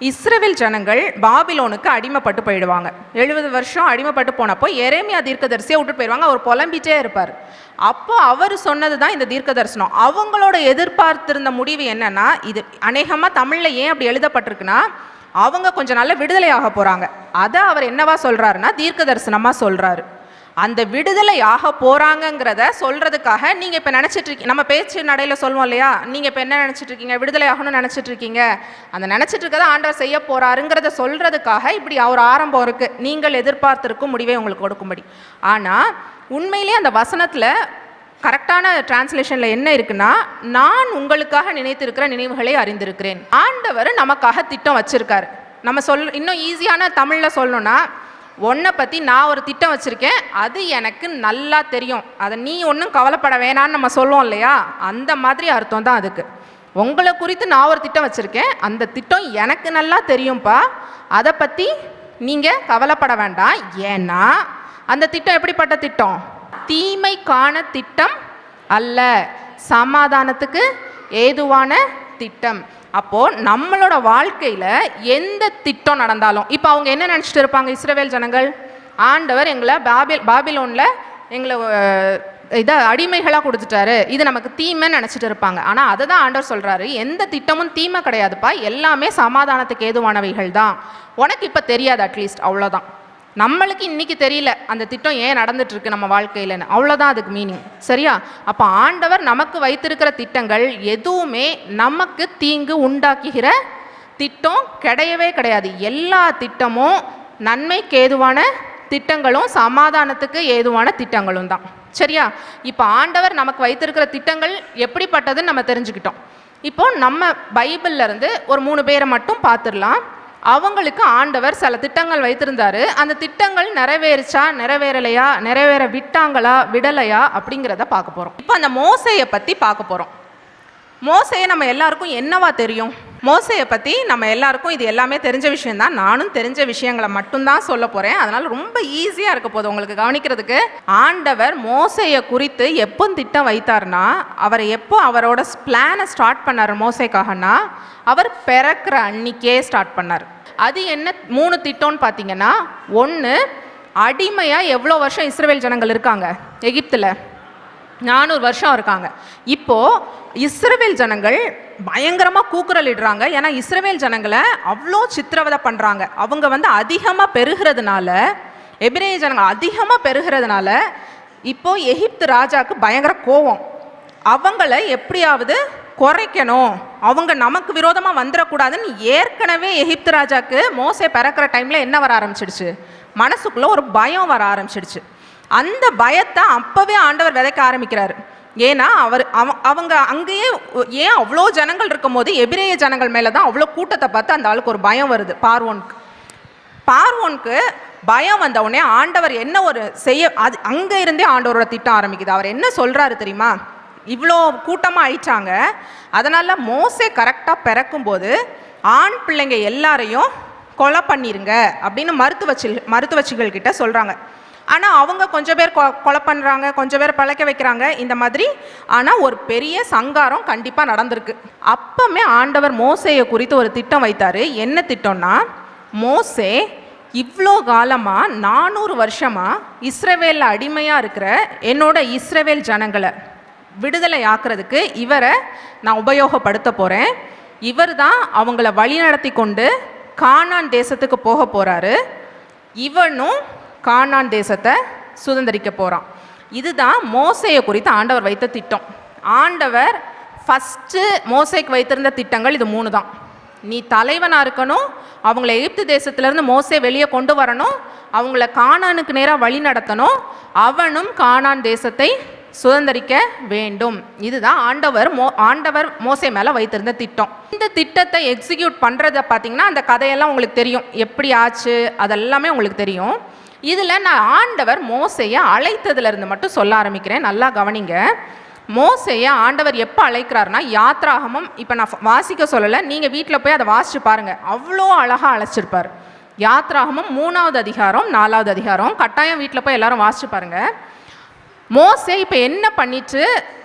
இஸ்ரவேல் ஜனங்கள் பாபிலோனுக்கு அடிமைப்பட்டு போயிடுவாங்க. 70 வருஷம் அடிமைப்பட்டு போனப்போ எரேமியா தீர்க்கதரிசியை விட்டுட்டு போயிடுவாங்க. அவர் புலம்பிச்சே இருப்பார். அப்போ அவர் சொன்னது தான் இந்த தீர்க்க தரிசனம். அவங்களோட எதிர்பார்த்திருந்த முடிவு என்னன்னா, இது அநேகமாக தமிழில் ஏன் அப்படி எழுதப்பட்டிருக்குன்னா, அவங்க கொஞ்சம் நல்ல விடுதலையாக போகிறாங்க. அதை அவர் என்னவா சொல்கிறாருன்னா தீர்க்க தரிசனமாக சொல்கிறாரு. அந்த விடுதலை ஆக போகிறாங்கங்கிறத சொல்கிறதுக்காக நீங்கள் இப்போ நினச்சிட்ருக்கீங்க, நம்ம பேச்சு நடையில் சொல்லுவோம் இல்லையா, நீங்கள் இப்போ என்ன நினச்சிட்ருக்கீங்க, விடுதலை ஆகணும்னு நினச்சிட்ருக்கீங்க, அந்த நினச்சிட்ருக்கதை ஆண்டவர் செய்ய போகிறாருங்கிறத சொல்கிறதுக்காக இப்படி அவர் ஆரம்பம் இருக்குது, நீங்கள் எதிர்பார்த்திருக்கும் முடிவை உங்களுக்கு கொடுக்கும்படி. ஆனால் உண்மையிலேயே அந்த வசனத்தில் கரெக்டான டிரான்ஸ்லேஷனில் என்ன இருக்குன்னா, நான் உங்களுக்காக நினைத்திருக்கிற நினைவுகளை அறிந்திருக்கிறேன். ஆண்டவர் நமக்காக திட்டம் வச்சுருக்காரு. நம்ம இன்னும் ஈஸியான தமிழில் சொல்லணும்னா, உன்னை பற்றி நான் ஒரு திட்டம் வச்சுருக்கேன், அது எனக்கு நல்லா தெரியும், அதை நீ ஒன்றும் கவலைப்பட வேணான்னு நம்ம சொல்லுவோம் இல்லையா, அந்த மாதிரி அர்த்தம் தான் அதுக்கு. உங்களை குறித்து நான் ஒரு திட்டம் வச்சுருக்கேன், அந்த திட்டம் எனக்கு நல்லா தெரியும்ப்பா, அதை பற்றி நீங்கள் கவலைப்பட வேண்டாம். ஏன்னா அந்த திட்டம் எப்படிப்பட்ட திட்டம்? தீமைக்கான திட்டம் அல்ல, சமாதானத்துக்கு ஏதுவான திட்டம். அப்போது நம்மளோட வாழ்க்கையில் எந்த திட்டம் நடந்தாலும், இப்போ அவங்க என்ன நினச்சிட்டு இருப்பாங்க இஸ்ரவேல் ஜனங்கள், ஆண்டவர் எங்களை பாபிலோனில் எங்களை இதை அடிமைகளாக கொடுத்துட்டாரு, இது நமக்கு தீமைன்னு நினச்சிட்டு இருப்பாங்க. ஆனால் அதை தான் ஆண்டவர் சொல்கிறாரு, எந்த திட்டமும் தீமை கிடையாதுப்பா, எல்லாமே சமாதானத்துக்கு ஏதுவானவைகள் தான். உனக்கு இப்போ தெரியாது, அட்லீஸ்ட் அவ்வளோதான். நம்மளுக்கு இன்றைக்கி தெரியல அந்த திட்டம் ஏன் நடந்துட்டுருக்கு நம்ம வாழ்க்கையிலன்னு, அவ்வளோதான் அதுக்கு மீனிங். சரியா? அப்போ ஆண்டவர் நமக்கு வைத்திருக்கிற திட்டங்கள் எதுவுமே நமக்கு தீங்கு உண்டாக்குகிற திட்டம் கிடையவே கிடையாது. எல்லா திட்டமும் நன்மைக்கு ஏதுவான திட்டங்களும் சமாதானத்துக்கு ஏதுவான திட்டங்களும் தான். சரியா? இப்போ ஆண்டவர் நமக்கு வைத்திருக்கிற திட்டங்கள் எப்படிப்பட்டதுன்னு நம்ம தெரிஞ்சுக்கிட்டோம். இப்போ நம்ம பைபிள்ல இருந்து ஒரு 3 பேரை மட்டும் பார்த்துடலாம். அவங்களுக்கு ஆண்டவர் சில திட்டங்கள் வைத்திருந்தாரு. அந்த திட்டங்கள் நிறைவேறிச்சா, நிறைவேறலையா, நிறைவேற விட்டாங்களா, விடலையா அப்படிங்கிறத பார்க்க போகிறோம். இப்போ அந்த மோசேயை பற்றி பார்க்க போகிறோம். மோசேயை நம்ம எல்லாருக்கும் என்னவா தெரியும்? மோசேயை பற்றி நம்ம எல்லாருக்கும் இது எல்லாமே தெரிஞ்ச விஷயம்தான். நானும் தெரிஞ்ச விஷயங்களை மட்டும்தான் சொல்ல போகிறேன். அதனால் ரொம்ப ஈஸியாக இருக்க போகுது உங்களுக்கு கவனிக்கிறதுக்கு. ஆண்டவர் மோசேயை குறித்து எப்போ திட்டம் வைத்தார்னா, அவர் எப்போ அவரோட பிளானை ஸ்டார்ட் பண்ணார் மோசேக்காகனா, அவர் பிறக்கிற அன்னைக்கே ஸ்டார்ட் பண்ணார். அது என்ன 3 திட்டம்னு பார்த்தீங்கன்னா, 1, அடிமையாக எவ்வளோ வருஷம் இஸ்ரவேல் ஜனங்கள் இருக்காங்க எகிப்தில்? 400 வருஷம் இருக்காங்க. இப்போது இஸ்ரவேல் ஜனங்கள் பயங்கரமாக கூக்குரலிடுறாங்க. ஏன்னா இஸ்ரவேல் ஜனங்களை அவ்வளோ சித்திரவதை பண்ணுறாங்க. அவங்க அதிகமாக பெருகிறதுனால, எபிரேய ஜனங்கள் அதிகமாக பெருகிறதுனால இப்போது எகிப்து ராஜாவுக்கு பயங்கர கோபம். அவங்கள எப்படியாவது குறைக்கணும், அவங்க நமக்கு விரோதமாக வந்துடக்கூடாதுன்னு ஏற்கனவே எகிப்து ராஜாவுக்கு மோசே பிறக்கிற டைமில் என்ன வர ஆரம்பிச்சிடுச்சு? மனசுக்குள்ளே ஒரு பயம் வர ஆரம்பிச்சிடுச்சு. அந்த பயத்தை அப்போவே ஆண்டவர் விதைக்க ஆரம்பிக்கிறாரு. ஏன்னா அவங்க அங்கேயே ஏன் அவ்வளோ ஜனங்கள் இருக்கும் போது எபிரேய ஜனங்கள் மேலே தான் அவ்வளோ கூட்டத்தை பார்த்து அந்த ஆளுக்கு ஒரு பயம் வருது. பார்வோனுக்கு பயம் வந்த உடனே ஆண்டவர் என்ன ஒரு அது அங்கே இருந்தே ஆண்டவரோட திட்டம் ஆரம்பிக்குது. அவர் என்ன சொல்கிறாரு தெரியுமா? இவ்வளோ கூட்டமாக ஆயிட்டாங்க, அதனால் மோசே கரெக்டாக பிறக்கும்போது ஆண் பிள்ளைங்க எல்லாரையும் கொலை பண்ணிருங்க அப்படின்னு மருத்துவச்சிகள் கிட்ட சொல்கிறாங்க. ஆனால் அவங்க கொஞ்சம் பேர் கொலை பண்ணுறாங்க, கொஞ்சம் பேர் பழைக்க வைக்கிறாங்க, இந்த மாதிரி. ஆனால் ஒரு பெரிய சங்காரம் கண்டிப்பாக நடந்திருக்கு. அப்போமே ஆண்டவர் மோசேயை குறித்து ஒரு திட்டம் வைத்தார். என்ன திட்டம்னா, மோசே இவ்வளோ காலமாக 400 வருஷமாக இஸ்ரவேலில் அடிமையாக இருக்கிற என்னோட இஸ்ரவேல் ஜனங்களை விடுதலை ஆக்கிறதுக்கு இவரை நான் உபயோகப்படுத்த போகிறேன். இவர் தான் அவங்கள வழி நடத்தி கொண்டு கானான் தேசத்துக்கு போக போகிறாரு. இவனும் கானான் தேசத்தை சுதந்திரிக்க போகிறான். இதுதான் மோசேயை குறித்து ஆண்டவர் வைத்த திட்டம். ஆண்டவர் ஃபஸ்ட்டு மோசேக்கு வைத்திருந்த திட்டங்கள் இது 3 தான். நீ தலைவனாக இருக்கணும், அவங்கள எகிப்து தேசத்திலேருந்து மோசே வெளியே கொண்டு வரணும், அவங்கள கானானுக்கு நேராக வழி நடத்தணும், அவனும் கானான் தேசத்தை சுதந்திரிக்க வேண்டும். இதுதான் ஆண்டவர் மோசே மேலே வைத்திருந்த திட்டம். இந்த திட்டத்தை எக்ஸிக்யூட் பண்ணுறதை பார்த்தீங்கன்னா அந்த கதையெல்லாம் உங்களுக்கு தெரியும், எப்படி ஆச்சு அதெல்லாமே உங்களுக்கு தெரியும். இதில் நான் ஆண்டவர் மோசையை அழைத்ததுலேருந்து மட்டும் சொல்ல ஆரம்பிக்கிறேன். நல்லா கவனிங்க. மோசையை ஆண்டவர் எப்போ அழைக்கிறாருன்னா யாத்ராகமம், இப்போ நான் வாசிக்க சொல்லலை, நீங்கள் வீட்டில் போய் அதை வாசித்து பாருங்கள், அவ்வளோ அழகாக அழைச்சிருப்பார். யாத்ராகமம் 3வது அதிகாரம் 4வது அதிகாரம் கட்டாயம் வீட்டில் போய் எல்லாரும் வாசித்து பாருங்கள். மோசே இப்போ என்ன பண்ணிட்டு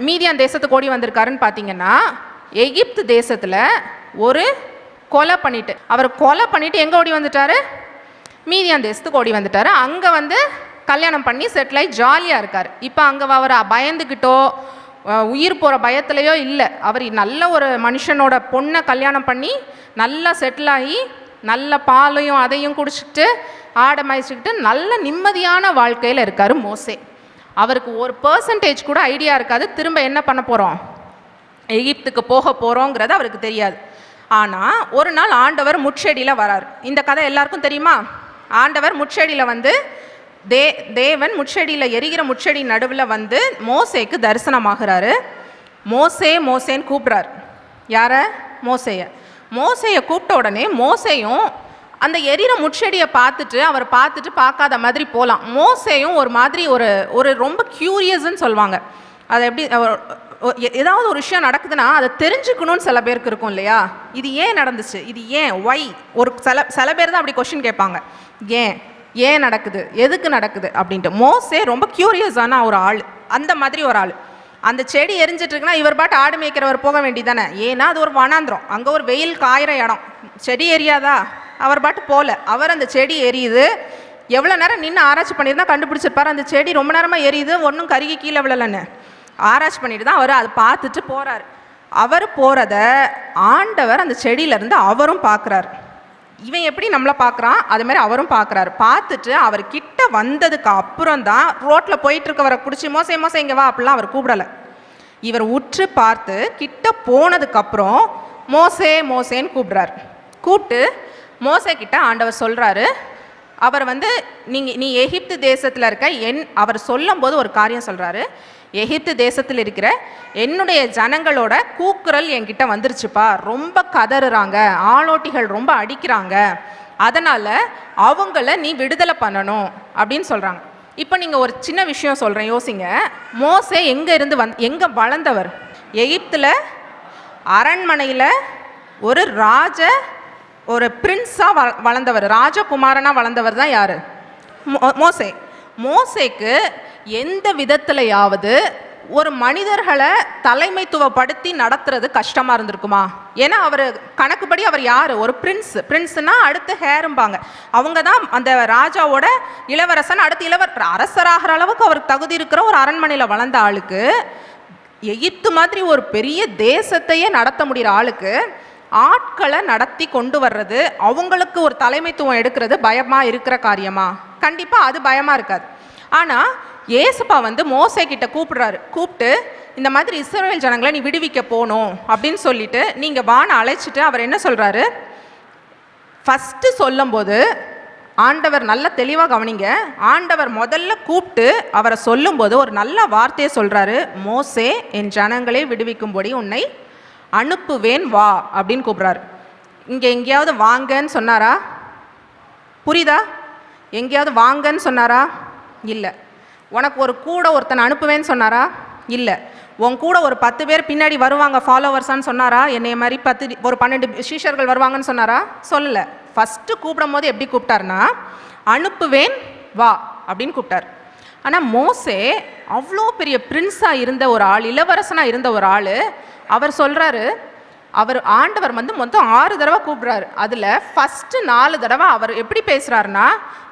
மீதியான் தேசத்துக்கு ஓடி வந்திருக்காருன்னு பார்த்தீங்கன்னா, எகிப்து தேசத்தில் ஒரு கொலை பண்ணிட்டு, அவர் கொலை பண்ணிட்டு எங்கே ஓடி வந்துட்டாரு? மீதியான் தேசத்துக்கு ஓடி வந்துட்டார். அங்கே வந்து கல்யாணம் பண்ணி செட்டில் ஆகி ஜாலியாக இருக்கார். இப்போ அங்கே அவர் பயந்துக்கிட்டோ உயிர் போகிற பயத்துலையோ இல்லை. அவர் நல்ல ஒரு மனுஷனோட பொண்ணை கல்யாணம் பண்ணி நல்லா செட்டில் ஆகி நல்ல பாலையும் அதையும் குடிச்சிட்டு ஆடை மாய்ச்சிக்கிட்டு நல்ல நிம்மதியான வாழ்க்கையில் இருக்கார் மோசே. அவருக்கு ஒரு % கூட ஐடியா இருக்காது திரும்ப என்ன பண்ண போகிறோம், எகிப்துக்கு போக போகிறோங்கிறது அவருக்கு தெரியாது. ஆனால் ஒரு நாள் ஆண்டவர் முட்செடியில் வரார். இந்த கதை எல்லாருக்கும் தெரியுமா? ஆண்டவர் முட்செடியில் வந்து தேவன் முட்செடியில் எரிகிற முட்செடி நடுவில் வந்து மோசேக்கு தரிசனமாகிறாரு. மோசேன்னு கூப்பிட்றாரு. யாரை? மோசையை கூப்பிட்ட உடனே மோசையும் அந்த எரிகிற முட்செடியை அவர் பார்த்துட்டு பார்க்காத மாதிரி போகலாம். மோசையும் ஒரு மாதிரி ஒரு ரொம்ப க்யூரியஸ்ன்னு சொல்லுவாங்க. அது எப்படி, ஏதாவது ஒரு விஷயம் நடக்குதுன்னா அதை தெரிஞ்சுக்கணும்னு சில பேருக்கு இருக்கும் இல்லையா? இது ஏன் நடந்துச்சு, இது ஏன், ஒய், ஒரு சில பேர் தான் அப்படி கொஸ்டின் கேட்பாங்க. ஏன் நடக்குது, எதுக்கு நடக்குது அப்படின்ட்டு. மோசே ரொம்ப க்யூரியஸான ஒரு ஆள், அந்த மாதிரி ஒரு ஆள். அந்த செடி எரிஞ்சிட்டு இருக்குன்னா இவர் பாட்டு ஆடு மேய்க்கிறவர் போக வேண்டியதானே, ஏன்னா அது ஒரு வனாந்திரம், அங்கே ஒரு வெயில் காயிற இடம், செடி எரியாதா? அவர் பாட்டு போல. அவர் அந்த செடி எரியுது, எவ்வளோ நேரம் நின்று ஆராய்ச்சி பண்ணியிருந்தா கண்டுபிடிச்சிருப்பார் அந்த செடி ரொம்ப நேரமாக எரியுது, ஒன்றும் கருகி கீழே விழலன்னு ஆராய்ச்சி பண்ணிட்டு தான் அவர் அதை பார்த்துட்டு போகிறார். அவர் போகிறத ஆண்டவர் அந்த செடியிலேருந்து அவரும் பார்க்குறாரு. இவன் எப்படி நம்மளை பார்க்குறான் அது மாதிரி அவரும் பார்க்குறாரு. பார்த்துட்டு அவர் கிட்ட வந்ததுக்கு அப்புறம் தான் ரோட்டில் போயிட்டுருக்கவரை பிடிச்சி மோசே இங்கே வா அப்படிலாம் அவர் கூப்பிடலை. இவர் உற்று பார்த்து கிட்ட போனதுக்கப்புறம் மோசேன்னு கூப்பிட்றாரு. கூப்பிட்டு மோசே கிட்ட ஆண்டவர் சொல்கிறாரு, அவர் வந்து நீ எகிப்து தேசத்தில் இருக்க அவர் சொல்லும் போது ஒரு காரியம் சொல்கிறாரு, எகிப்து தேசத்தில் இருக்கிற என்னுடைய ஜனங்களோட கூக்குரல் என்கிட்ட வந்துருச்சுப்பா, ரொம்ப கதறுறாங்க, ஆளோட்டிகள் ரொம்ப அடிக்கிறாங்க, அதனால் அவங்கள நீ விடுதலை பண்ணணும் அப்படின்னு சொல்கிறாங்க. இப்போ நீங்கள் ஒரு சின்ன விஷயம் சொல்கிறேன், யோசிங்க. மோசே எங்கே வளர்ந்தவர்? எகிப்தில் அரண்மனையில் ஒரு பிரின்ஸாக வளர்ந்தவர், ராஜகுமாரனாக வளர்ந்தவர் தான் யார்? மோசேக்கு எந்த விதத்திலையாவது ஒரு மனிதர்களை தலைமைத்துவப்படுத்தி நடத்துறது கஷ்டமாக இருந்திருக்குமா? ஏன்னா அவர் கணக்குப்படி அவர் யார்? ஒரு பிரின்ஸ்னா அடுத்து ஹேரும்பாங்க, அவங்க தான் அந்த ராஜாவோட இளவரசன், அடுத்து அரசராகிற அளவுக்கு அவருக்கு தகுதி இருக்கிற ஒரு அரண்மனையில் வளர்ந்த ஆளுக்கு, எகிப்து மாதிரி ஒரு பெரிய தேசத்தையே நடத்த முடிகிற ஆளுக்கு ஆட்களை நடத்தி கொண்டு வர்றது, அவங்களுக்கு ஒரு தலைமைத்துவம் எடுக்கிறது பயமாக இருக்கிற காரியமா? கண்டிப்பாக அது பயமாக இருக்காது. ஆனால் ஏசப்பா வந்து மோசே கிட்ட கூப்பிட்டு இந்த மாதிரி இஸ்ரவேல் ஜனங்களை நீ விடுவிக்க போகணும் அப்படின்னு சொல்லிட்டு நீங்கள் வான அழைச்சிட்டு அவர் என்ன சொல்கிறாரு? ஃபஸ்ட்டு சொல்லும்போது ஆண்டவர் நல்ல தெளிவாக கவனிங்க. ஆண்டவர் முதல்ல கூப்பிட்டு அவரை சொல்லும்போது ஒரு நல்ல வார்த்தையை சொல்கிறாரு, மோசே என் ஜனங்களை விடுவிக்கும்படி உன்னை அனுப்புவேன் வா அப்படின்னு கூப்பிட்றாரு. இங்கே எங்கேயாவது வாங்கன்னு சொன்னாரா? புரியுதா? எங்கேயாவது வாங்கன்னு சொன்னாரா? இல்லை. உனக்கு ஒருத்தனை அனுப்புவேன்னு சொன்னாரா? இல்லை. உன் கூட ஒரு 10 பேர் பின்னாடி வருவாங்க ஃபாலோவர்ஸான்னு சொன்னாரா? என்னைய மாதிரி 12 சீஷர்கள் வருவாங்கன்னு சொன்னாரா? சொல்லலை. ஃபஸ்ட்டு கூப்பிடும் போது எப்படி கூப்பிட்டாருன்னா, அனுப்புவேன் வா அப்படின்னு கூப்பிட்டார். ஆனால் மோசே அவ்வளோ பெரிய பிரின்ஸாக இருந்த ஒரு ஆள், இளவரசனாக இருந்த ஒரு ஆள், அவர் சொல்கிறாரு, ஆண்டவர் வந்து மொத்தம் 6 தடவை கூப்பிட்றாரு. அதில் ஃபஸ்ட்டு 4 தடவை அவர் எப்படி பேசுகிறாருன்னா,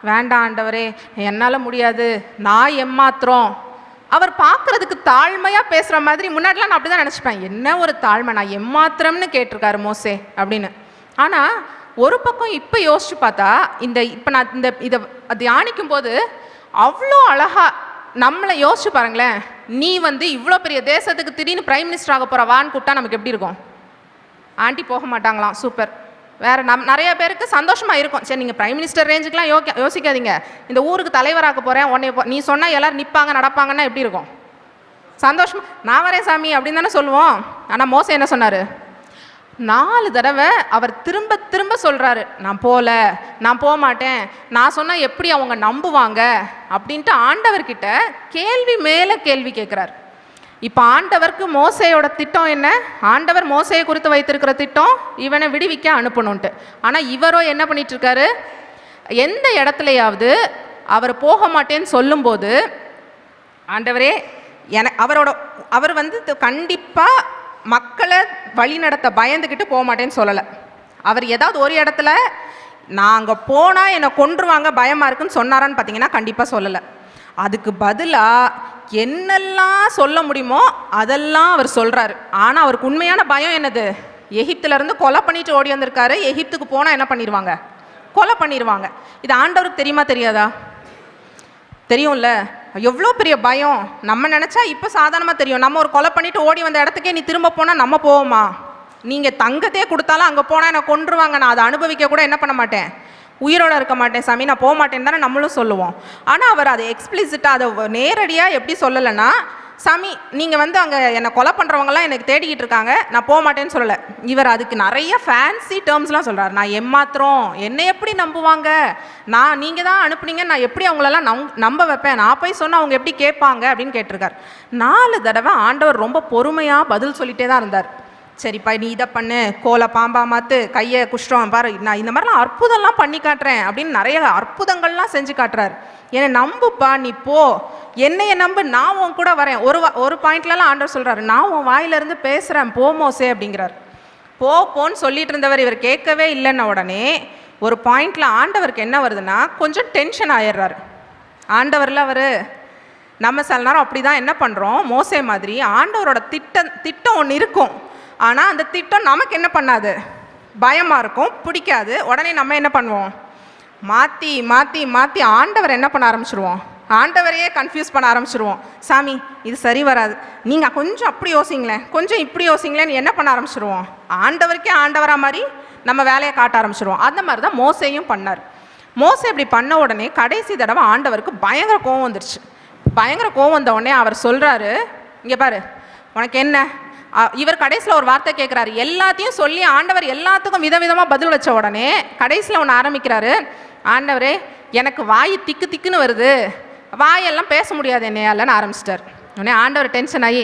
வேண்டாம் ஆண்டவரே, என்னால் முடியாது, நான் ஏமாத்திரம். அவர் பார்க்குறதுக்கு தாழ்மையாக பேசுகிற மாதிரி, முன்னாடிலாம் நான் அப்படி தான் நினச்சிப்பேன், என்ன ஒரு தாழ்மை, நான் ஏமாத்திரம்னு கேட்டிருக்காரு மோசே அப்படின்னு. ஆனால் ஒரு பக்கம் இப்போ யோசிச்சு பார்த்தா, நான் இதை தியானிக்கும் போது அவ்வளோ அழகாக நம்மளை யோசிச்சு பாருங்களேன். நீ வந்து இவ்வளோ பெரிய தேசத்துக்கு திடீர்னு பிரைம் மினிஸ்டர் ஆக போகிற வான்னு கூப்பிட்டா நமக்கு எப்படி இருக்கும்? ஆண்டி போக மாட்டாங்களாம், சூப்பர், வேறு நிறைய பேருக்கு சந்தோஷமாக இருக்கும். சரி, நீங்கள் பிரைம் மினிஸ்டர் ரேஞ்சுக்கெலாம் யோசிக்காதீங்க. இந்த ஊருக்கு தலைவராக்க போகிறேன், உன்னை நீ சொன்னால் எல்லோரும் நிற்பாங்க நடப்பாங்கன்னா எப்படி இருக்கும்? சந்தோஷமா நான் வரேன் சாமி அப்படின்னு தானே சொல்லுவோம். ஆனால் மோசே என்ன சொன்னார்? 4 தடவை அவர் திரும்ப திரும்ப சொல்கிறாரு, நான் போக மாட்டேன், நான் சொன்னால் எப்படி அவங்க நம்புவாங்க அப்படின்ட்டு ஆண்டவர்கிட்ட கேள்வி மேலே கேள்வி கேட்குறாரு. இப்போ ஆண்டவருக்கு மோசையோட திட்டம் என்ன? ஆண்டவர் மோசையை குறித்து வைத்திருக்கிற திட்டம் இவனை விடுவிக்க அனுப்பணுன்ட்டு. ஆனால் இவரோ என்ன பண்ணிகிட்ருக்காரு? எந்த இடத்துலையாவது அவர் போக மாட்டேன்னு சொல்லும்போது, ஆண்டவரே அவர் கண்டிப்பாக மக்களை வழி நடத்த பயந்துக்கிட்டு போக மாட்டேன்னு சொல்லலை. அவர் ஏதாவது ஒரு இடத்துல நான் அங்கே போனால் என்னை கொன்றுவாங்க பயமாக இருக்குன்னு சொன்னாரான்னு பார்த்தீங்கன்னா கண்டிப்பாக சொல்லலை. அதுக்கு பதிலாக என்னெல்லாம் சொல்ல முடியுமோ அதெல்லாம் அவர் சொல்கிறாரு. ஆனால் அவருக்கு உண்மையான பயம் என்னது? எகிப்திலேருந்து கொலை பண்ணிட்டு ஓடி வந்திருக்காரு. எகிப்துக்கு போனால் என்ன பண்ணிடுவாங்க? கொலை பண்ணிடுவாங்க. இது ஆண்டவருக்கு தெரியுமா தெரியாதா? தெரியும்ல. எவ்வளோ பெரிய பயம். நம்ம நினச்சா இப்போ சாதாரணமாக தெரியும். நம்ம ஒரு கொலை பண்ணிவிட்டு ஓடி வந்த இடத்துக்கே நீ திரும்ப போனால் நம்ம போவோமா? நீங்கள் தங்கத்தையே கொடுத்தாலும் அங்கே போனால் என்னை கொன்றுவாங்க, நான் அதை அனுபவிக்க கூட என்ன பண்ண மாட்டேன், உயிரோடு இருக்க மாட்டேன் சாமி, நான் போக மாட்டேன்னு தானே நம்மளும் சொல்லுவோம். ஆனால் அவர் அதை எக்ஸ்பிளிசிட்டாக அதை நேரடியாக எப்படி சொல்லலைன்னா, சாமி நீங்கள் அங்கே என்னை கொலை பண்ணுறவங்களாம் எனக்கு தேடிக்கிட்டு இருக்காங்க, நான் போக மாட்டேன்னு சொல்லலை. இவர் அதுக்கு நிறைய ஃபேன்சி டேர்ம்ஸ்லாம் சொல்கிறார். நான் ஏமாத்திரம், என்னை எப்படி நம்புவாங்க, நீங்கள் தான் அனுப்புனீங்க, நான் எப்படி அவங்களெல்லாம் நம்ப வைப்பேன், நான் போய் சொன்னால் அவங்க எப்படி கேட்பாங்க அப்படின்னு கேட்டிருக்கார். 4 தடவை ஆண்டவர் ரொம்ப பொறுமையாக பதில் சொல்லிகிட்டே தான் இருந்தார். சரிப்பா நீ இதை பண்ணு, கோலை பாம்பா மாற்று, கையை குஷ்டம் பாரு, நான் இந்த மாதிரிலாம் அற்புதம்லாம் பண்ணி காட்டுறேன் அப்படின்னு நிறைய அற்புதங்கள்லாம் செஞ்சு காட்டுறாரு. என்னை நம்புப்பா, நீ போ, என்னைய நம்பு, நான் உன் கூட வரேன். ஒரு பாயிண்ட்லலாம் ஆண்டவர் சொல்கிறாரு, நான் உன் வாயிலிருந்து பேசுகிறேன், போ மோசே அப்படிங்கிறார். போன்னு சொல்லிட்டு இருந்தவர் இவர் கேட்கவே இல்லைன்ன உடனே ஒரு பாயிண்டில் ஆண்டவருக்கு என்ன வருதுன்னா கொஞ்சம் டென்ஷன் ஆயிடுறாரு. ஆண்டவரில் அவர் நம்ம சில நேரம் அப்படி தான் என்ன பண்ணுறோம், மோசே மாதிரி ஆண்டவரோட திட்டம் ஒன்று இருக்கும். ஆனால் அந்த திட்டம் நமக்கு என்ன பண்ணாது, பயமாக இருக்கும், பிடிக்காது. உடனே நம்ம என்ன பண்ணுவோம், மாற்றி மாற்றி மாற்றி ஆண்டவர் என்ன பண்ண ஆரம்பிச்சிருவோம், ஆண்டவரையே கன்ஃபியூஸ் பண்ண ஆரம்பிச்சிருவோம். சாமி இது சரி வராது, நீங்கள் கொஞ்சம் அப்படி யோசிங்களேன், கொஞ்சம் இப்படி யோசிங்களேன்னு என்ன பண்ண ஆரம்பிச்சிருவோம், ஆண்டவருக்கே ஆண்டவராக மாதிரி நம்ம வேலையை காட்ட ஆரம்பிச்சிருவோம். அந்த மாதிரி தான் மோசையும் பண்ணார். மோசை இப்படி பண்ண உடனே கடைசி தடவை ஆண்டவருக்கு பயங்கர கோவம் வந்துருச்சு. பயங்கர கோவம் வந்த உடனே அவர் சொல்கிறாரு, இங்கே பாரு உனக்கு என்ன. இவர் கடைசியில் ஒரு வார்த்தை கேட்குறாரு. எல்லாத்தையும் சொல்லி ஆண்டவர் எல்லாத்துக்கும் விதவிதமாக பதில் வச்ச உடனே கடைசியில் ஒன்று ஆரம்பிக்கிறாரு, ஆண்டவரே எனக்கு வாய் திக்கு திக்குன்னு வருது, வாயெல்லாம் பேச முடியாது என்னையாலன்னு ஆரம்பிச்சிட்டார். உடனே ஆண்டவர் டென்ஷன் ஆகி,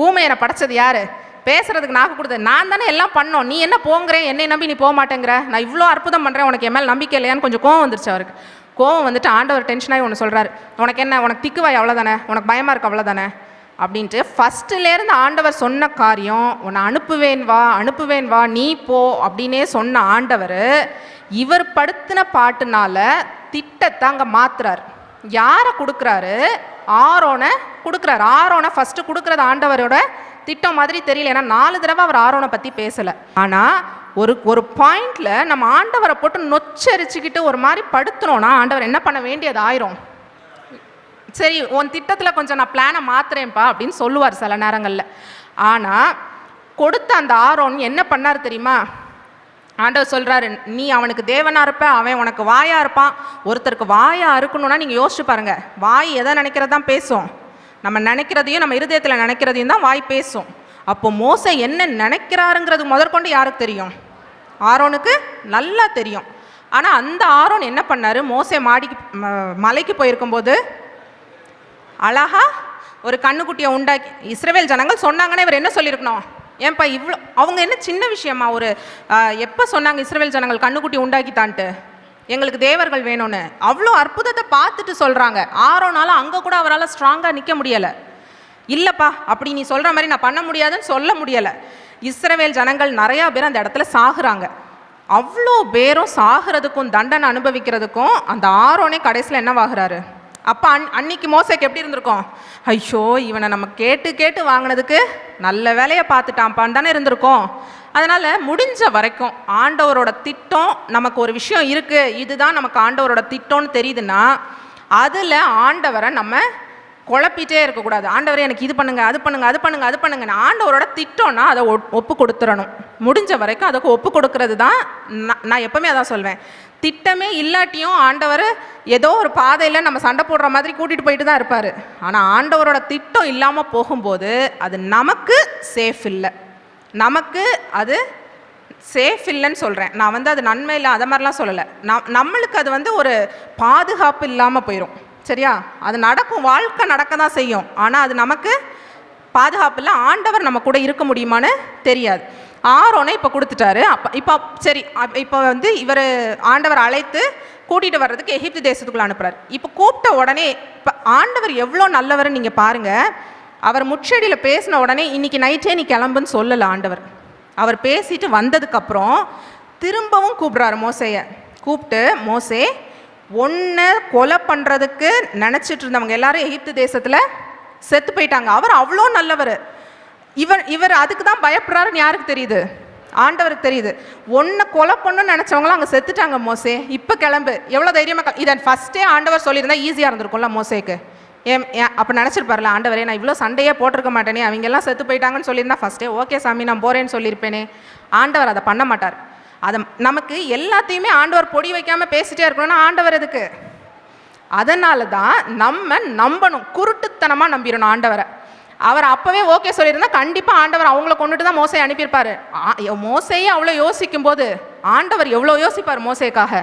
ஊமையனை படைச்சது யார், பேசுறதுக்கு நாக்கு கொடுத்தது நான் தானே, எல்லாம் பண்ணோம், நீ என்ன போங்கிறேன், என்னை நம்பி நீ போக மாட்டேங்கிற, நான் இவ்வளோ அற்புதம் பண்ணுறேன், உனக்கு என் மேலே நம்பிக்கை இல்லையான்னு கொஞ்சம் கோவம் வந்துருச்சு அவருக்கு. கோவம் வந்துட்டு ஆண்டவர் டென்ஷனாகி ஒன்று சொல்கிறாரு, உனக்கு என்ன, உனக்கு திக்கு வாய் அவ்வளோதானே, உனக்கு பயமாக இருக்கு அவ்வளோதானே அப்படின்ட்டு ஃபஸ்ட்டுலேருந்து ஆண்டவர் சொன்ன காரியம், உன்னை அனுப்புவேன் வா நீ போ அப்படின்னே சொன்ன ஆண்டவர் இவர் படுத்தின பாட்டுனால திட்டத்தை அங்கே மாத்துறார். யாரை கொடுக்குறாரு, ஆரோனை கொடுக்குறாரு. ஆரோனை ஃபஸ்ட்டு கொடுக்குறது ஆண்டவரோட திட்டம் மாதிரி தெரியல, ஏன்னா 4 தடவை அவர் ஆரோனை பற்றி பேசலை. ஆனால் ஒரு பாயிண்டில் நம்ம ஆண்டவரை போட்டு நொச்சரிச்சுக்கிட்டு ஒரு மாதிரி படுத்துனோன்னா ஆண்டவர் என்ன பண்ண வேண்டியது ஆயிரும். சரி உன் திட்டத்தில் கொஞ்சம் நான் பிளானை மாத்துறேன்ப்பா அப்படின்னு சொல்லுவார் சில நேரங்களில். ஆனால் கொடுத்த அந்த ஆரோன் என்ன பண்ணார் தெரியுமா, ஆண்டவர் சொல்கிறாரு, நீ அவனுக்கு தேவனாக இருப்ப, அவன் உனக்கு வாயாக இருப்பான். ஒருத்தருக்கு வாயாக இருக்கணும்னா நீங்கள் யோசிச்சு பாருங்கள், வாய் எதை நினைக்கிறது தான் பேசும், நம்ம நினைக்கிறதையும் நம்ம இருதயத்தில் நினைக்கிறதையும் தான் வாய் பேசும். அப்போ மோசை என்ன நினைக்கிறாருங்கிறது முதற்கொண்டு யாருக்கு தெரியும், ஆரோனுக்கு நல்லா தெரியும். ஆனால் அந்த ஆரோன் என்ன பண்ணார், மோசை மலைக்கு போயிருக்கும்போது அழகா ஒரு கண்ணுக்குட்டியை உண்டாக்கி இஸ்ரவேல் ஜனங்கள் சொன்னாங்கன்னா இவர் என்ன சொல்லியிருக்கணும், ஏன்பா இவ்வளோ, அவங்க என்ன சின்ன விஷயமா, ஒரு எப்போ சொன்னாங்க இஸ்ரவேல் ஜனங்கள் கண்ணுக்குட்டி உண்டாக்கித்தான்ட்டு, எங்களுக்கு தேவர்கள் வேணும்னு, அவ்வளோ அற்புதத்தை பார்த்துட்டு சொல்கிறாங்க. ஆரோனால அங்கே கூட அவரால் ஸ்ட்ராங்காக நிற்க முடியலை. இல்லைப்பா அப்படி நீ சொல்கிற மாதிரி நான் பண்ண முடியாதுன்னு சொல்ல முடியலை. இஸ்ரவேல் ஜனங்கள் நிறையா பேர் அந்த இடத்துல சாகுறாங்க. அவ்வளோ பேரும் சாகிறதுக்கும் தண்டனை அனுபவிக்கிறதுக்கும் அந்த ஆரோனே கடைசியில் என்னவாகிறாரு. அப்போ அன்னைக்கு மோசைக்கு எப்படி இருந்திருக்கும், ஐயோ இவனை நம்ம கேட்டு வாங்கினதுக்கு நல்ல வேலையை பார்த்துட்டான்ப்பான்னு தானே இருந்திருக்கோம். அதனால் முடிஞ்ச வரைக்கும் ஆண்டவரோட திட்டம், நமக்கு ஒரு விஷயம் இருக்குது, இதுதான் நமக்கு ஆண்டவரோட திட்டம்னு தெரியுதுன்னா அதில் ஆண்டவரை நம்ம குழப்பிட்டே இருக்கக்கூடாது. ஆண்டவரே எனக்கு இது பண்ணுங்க, அது பண்ணுங்க, அது பண்ணுங்க, அது பண்ணுங்க. ஆண்டவரோட திட்டம்னா அதை ஒப்பு கொடுத்துடணும். முடிஞ்ச வரைக்கும் அதுக்கு ஒப்பு கொடுக்கறது தான். நான் எப்பவுமே அதான் சொல்வேன். திட்டமே இல்லாட்டியும் ஆண்டவர் ஏதோ ஒரு பாதையில் நம்ம சண்டை போடுற மாதிரி கூட்டிகிட்டு போயிட்டு தான் இருப்பார். ஆனால் ஆண்டவரோட திட்டம் இல்லாமல் போகும்போது அது நமக்கு சேஃப் இல்லை. நமக்கு அது சேஃப் இல்லைன்னு சொல்கிறேன். நான் வந்து அது நன்மை இல்லை அதை மாதிரிலாம் சொல்லலை. நம்மளுக்கு அது வந்து ஒரு பாதுகாப்பு இல்லாமல் போயிடும். சரியா? அது நடக்கும், வாழ்க்கை நடக்க தான் செய்யும். ஆனால் அது நமக்கு பாதுகாப்பு இல்லை. ஆண்டவர் நம்ம கூட இருக்க முடியுமான்னு தெரியாது. ஆரோனை இப்போ கொடுத்துட்டாரு. இப்போ சரி, இப்போ வந்து இவர் ஆண்டவர் அழைத்து கூட்டிகிட்டு வர்றதுக்கு எகிப்து தேசத்துக்குள்ளே அனுப்புகிறார். இப்போ கூப்பிட்ட உடனே இப்போ ஆண்டவர் எவ்வளோ நல்லவர் நீங்கள் பாருங்கள். அவர் முச்செடியில் பேசின உடனே இன்றைக்கி நைட்டே நீ கிளம்புன்னு சொல்லலை ஆண்டவர். அவர் பேசிட்டு வந்ததுக்கப்புறம் திரும்பவும் கூப்பிட்றாரு மோசையை. கூப்பிட்டு, மோசே, ஒன்றை கொலை பண்ணுறதுக்கு நினச்சிட்டு இருந்தவங்க எல்லாரும் எகிப்து தேசத்தில் செத்து போயிட்டாங்க. அவர் அவ்வளோ நல்லவர். இவர் அதுக்கு தான் பயப்படுறாருன்னு யாருக்கு தெரியுது? ஆண்டவருக்கு தெரியுது. ஒன்றை கொலை பண்ணணும்னு நினச்சவங்களாம் அங்கே செத்துட்டாங்க. மோசே இப்போ கிளம்பு. எவ்வளோ தைரியமாக இதை ஃபஸ்ட்டே ஆண்டவர் சொல்லியிருந்தா ஈஸியாக இருந்திருக்கும்ல மோசேக்கு. அப்போ நினச்சிருப்பார்ல, ஆண்டவரே நான் இவ்வளோ சண்டையே போட்டிருக்க மாட்டேனே, அவங்க எல்லாம் செத்து போயிட்டாங்கன்னு சொல்லியிருந்தா ஃபஸ்ட்டே ஓகே சாமி நான் போகிறேன்னு சொல்லியிருப்பேனே. ஆண்டவர் அதை பண்ண மாட்டார். அதை நமக்கு எல்லாத்தையுமே ஆண்டவர் பொடி வைக்காமல் பேசிட்டே இருக்கணும்னா ஆண்டவர் எதுக்கு? அதனால தான் நம்ம நம்பணும், குருட்டுத்தனமாக நம்பிடணும் ஆண்டவரை. அவர் அப்போவே ஓகே சொல்லியிருந்தா கண்டிப்பாக ஆண்டவர் அவங்கள கொண்டுட்டு தான் மோசையை அனுப்பியிருப்பார். மோசையே அவ்வளோ யோசிக்கும் போது ஆண்டவர் எவ்வளோ யோசிப்பார் மோசைக்காக.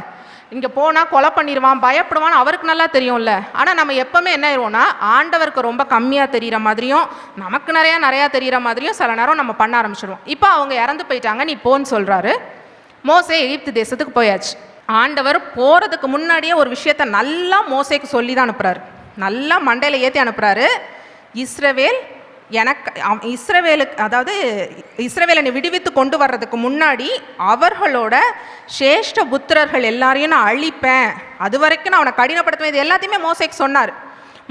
இங்கே போனால் கொலை பண்ணிடுவான், பயப்படுவான்னு அவருக்கு நல்லா தெரியும்ல. ஆனால் நம்ம எப்போவுமே என்ன ஆயிடுவோம்னா, ஆண்டவருக்கு ரொம்ப கம்மியாக தெரிகிற மாதிரியும் நமக்கு நிறையா தெரிகிற மாதிரியும் சில நேரம் நம்ம பண்ண ஆரம்பிச்சிடுவோம். இப்போ அவங்க இறந்து போயிட்டாங்க, நீ போன்னு சொல்கிறாரு. மோசே எகிப்து தேசத்துக்கு போயாச்சு. ஆண்டவர் போகிறதுக்கு முன்னாடியே ஒரு விஷயத்த நல்லா மோசேக்கு சொல்லி தான் அனுப்புகிறாரு. நல்லா மண்டையில் ஏற்றி அனுப்புகிறாரு. இஸ்ரவேலுக்கு, அதாவது இஸ்ரவேலை நீ விடுவித்து கொண்டு வர்றதுக்கு முன்னாடி அவர்களோட சேஷ்ட புத்திரர்கள் எல்லாரையும் நான் அழிப்பேன், அது வரைக்கும் நான் அவனை கடினப்படுத்துவேன். இது எல்லாத்தையுமே மோசேக்கு சொன்னார்.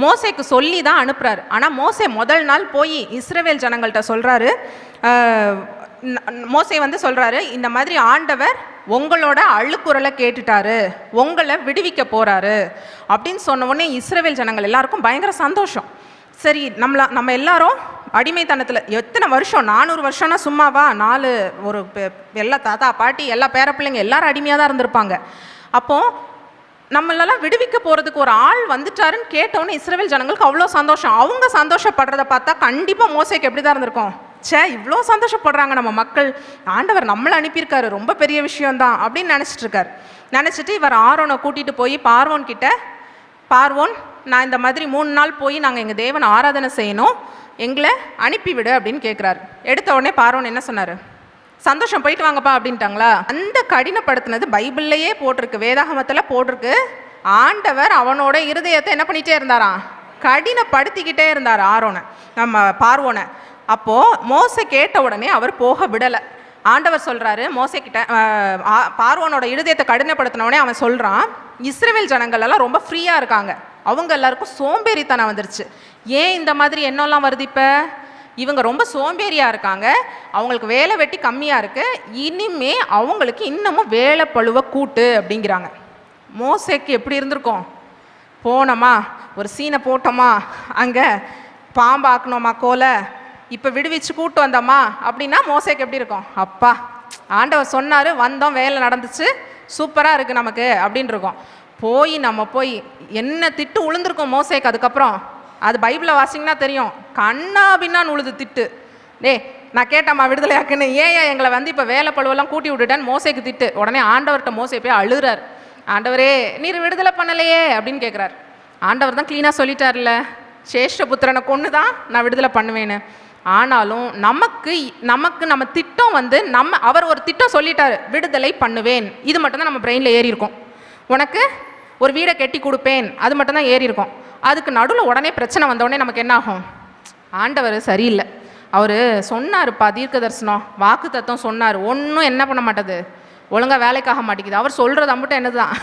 மோசேக்கு சொல்லி தான் அனுப்புகிறாரு. ஆனால் மோசே முதல் நாள் போய் இஸ்ரவேல் ஜனங்கள்கிட்ட சொல்கிறாரு. மோசே வந்து சொல்கிறாரு, இந்த மாதிரி ஆண்டவர் உங்களோட அழுக்குரலை கேட்டுட்டாரு, உங்களை விடுவிக்க போகிறாரு அப்படின்னு சொன்ன உடனே இஸ்ரவேல் ஜனங்கள் எல்லாருக்கும் பயங்கர சந்தோஷம். சரி, நம்ம எல்லாரும் அடிமைத்தனத்தில் எத்தனை வருஷம், 400 வருஷம்னா சும்மாவா? ஒரு எல்லா தாத்தா பாட்டி எல்லா பேர பிள்ளைங்க எல்லாரும் அடிமையாக தான் இருந்திருப்பாங்க. அப்போது நம்மளெல்லாம் விடுவிக்க போகிறதுக்கு ஒரு ஆள் வந்துட்டாருன்னு கேட்டோன்னே இஸ்ரவேல் ஜனங்களுக்கு அவ்வளோ சந்தோஷம். அவங்க சந்தோஷப்படுறத பார்த்தா கண்டிப்பாக மோசேக்கு எப்படி தான் இருந்திருக்கும். இவ்வளோ சந்தோஷப்படுறாங்க நம்ம மக்கள், ஆண்டவர் நம்மளை அனுப்பியிருக்காரு, ரொம்ப பெரிய விஷயம்தான் அப்படின்னு நினச்சிட்ருக்காரு. நினச்சிட்டு இவர் ஆரோனை கூட்டிகிட்டு போய் பார்வோன் கிட்ட, பார்வோன், நான் இந்த மாதிரி 3 நாள் போய் நாங்கள் எங்கள் தேவனை ஆராதனை செய்யணும், எங்களை அனுப்பிவிடு அப்படின்னு கேட்குறாரு. எடுத்த உடனே பார்வோன் என்ன சொன்னார்? சந்தோஷம், போயிட்டு வாங்கப்பா அப்படின்ட்டாங்களா? அந்த கடினப்படுத்தினது பைபிள்லையே போட்டிருக்கு, வேதாகமத்தில் போட்டிருக்கு. ஆண்டவர் அவனோட இருதயத்தை என்ன பண்ணிகிட்டே இருந்தாராம்? கடினப்படுத்திக்கிட்டே இருந்தார் ஆரோனை, நம்ம பார்வோனை. அப்போது மோசே கேட்ட உடனே அவர் போக விடலை. ஆண்டவர் சொல்கிறாரு மோசே கிட்ட, பார்வோனோட இருதயத்தை கடினப்படுத்தினோடனே அவன் சொல்கிறான், இஸ்ரவேல் ஜனங்கள் எல்லாம் ரொம்ப ஃப்ரீயாக இருக்காங்க, அவங்க எல்லாருக்கும் சோம்பேறித்தனம் வந்துருச்சு. ஏன் இந்த மாதிரி எண்ணெல்லாம் வருது? இப்போ இவங்க ரொம்ப சோம்பேறியாக இருக்காங்க, அவங்களுக்கு வேலை வெட்டி கம்மியாக இருக்குது, இனிமே அவங்களுக்கு இன்னமும் வேலை பழுவை கூட்டு அப்படிங்கிறாங்க. மோசேக்கு எப்படி இருந்திருக்கும்? போனோமா, ஒரு சீனை போட்டோமா, அங்கே பாம்பாக்கணுமா கோலை, இப்போ விடுவிச்சு கூட்டு வந்தோமா அப்படின்னா மோசேக்கு எப்படி இருக்கும்? அப்பா, ஆண்டவர் சொன்னார், வந்தோம், வேலை நடந்துச்சு, சூப்பராக இருக்குது நமக்கு அப்படின்னு இருக்கும். நம்ம போய் என்ன திட்டு உளுந்துருக்கோம் மோசேக்கு. அதுக்கப்புறம் அது பைபிளை வாசிங்கன்னா தெரியும், கண்ணா பின்னான்னு உழுது திட்டு. நான் கேட்டம்மா விடுதலையாக்குன்னு, ஏன் எங்களை வந்து இப்போ வேலை பழுவெல்லாம் கூட்டி விட்டுட்டேன்னு மோசேக்கு திட்டு. உடனே ஆண்டவர்கிட்ட மோசே போய் அழுகிறார். ஆண்டவரே நீர் விடுதலை பண்ணலையே அப்படின்னு கேட்குறாரு. ஆண்டவர் தான் க்ளீனாக சொல்லிட்டார்ல, சேஷ்டபுத்திரனை கொன்று தான் நான் விடுதலை பண்ணுவேன்னு. ஆனாலும் நம்ம திட்டம் வந்து அவர் ஒரு திட்டம் சொல்லிட்டாரு, விடுதலை பண்ணுவேன், இது மட்டும்தான் நம்ம பிரெயினில் ஏறி இருக்கும். உனக்கு ஒரு வீடை கட்டி கொடுப்பேன், அது மட்டும்தான் ஏறி இருக்கும். அதுக்கு நடுவில் உடனே பிரச்சனை வந்தோடனே நமக்கு என்ன ஆகும்? ஆண்டவர் சரியில்லை, அவர் சொன்னார்ப்பா தீர்க்க தரிசனம் வாக்கு தத்துவம் சொன்னார், ஒன்றும் என்ன பண்ண மாட்டேது, ஒழுங்காக வேலைக்காக மாட்டேங்குது. அவர் சொல்கிறது அம்பிட்டு என்னது தான்,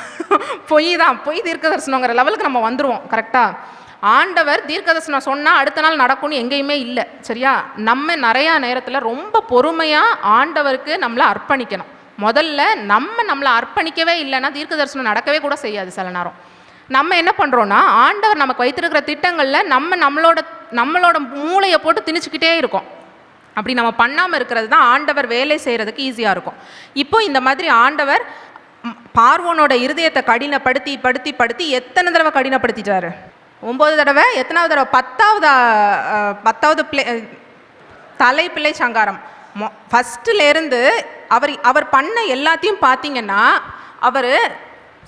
பொய் தீர்க்க தரிசனங்கிற லெவலுக்கு நம்ம வந்துடுவோம். கரெக்டாக ஆண்டவர் தீர்க்கதரிசனம் சொன்னால் அடுத்த நாள் நடக்கும்னு எங்கேயுமே இல்லை. சரியா? நம்ம நிறையா நேரத்தில் ரொம்ப பொறுமையாக ஆண்டவருக்கு நம்மளை அர்ப்பணிக்கணும். முதல்ல நம்மளை அர்ப்பணிக்கவே இல்லைன்னா தீர்க்க தரிசனம் நடக்கவே கூட செய்யாது. சில நேரம் நம்ம என்ன பண்ணுறோன்னா, ஆண்டவர் நமக்கு வைத்திருக்கிற திட்டங்களில் நம்மளோட மூளையை போட்டு திணிச்சுக்கிட்டே இருக்கோம். அப்படி நம்ம பண்ணாமல் இருக்கிறது தான் ஆண்டவர் வேலை செய்கிறதுக்கு ஈஸியாக இருக்கும். இப்போ இந்த மாதிரி ஆண்டவர் பார்வோனோட இருதயத்தை கடினப்படுத்தி படுத்தி படுத்தி எத்தனை தடவை கடினப்படுத்திட்டாரு? 9 தடவை. எத்தனாவது தடவை? 10வது தலைப்பிள்ளை சங்காரம். ஃபஸ்ட்டுலேருந்து அவர் பண்ண எல்லாத்தையும் பார்த்தீங்கன்னா, அவர்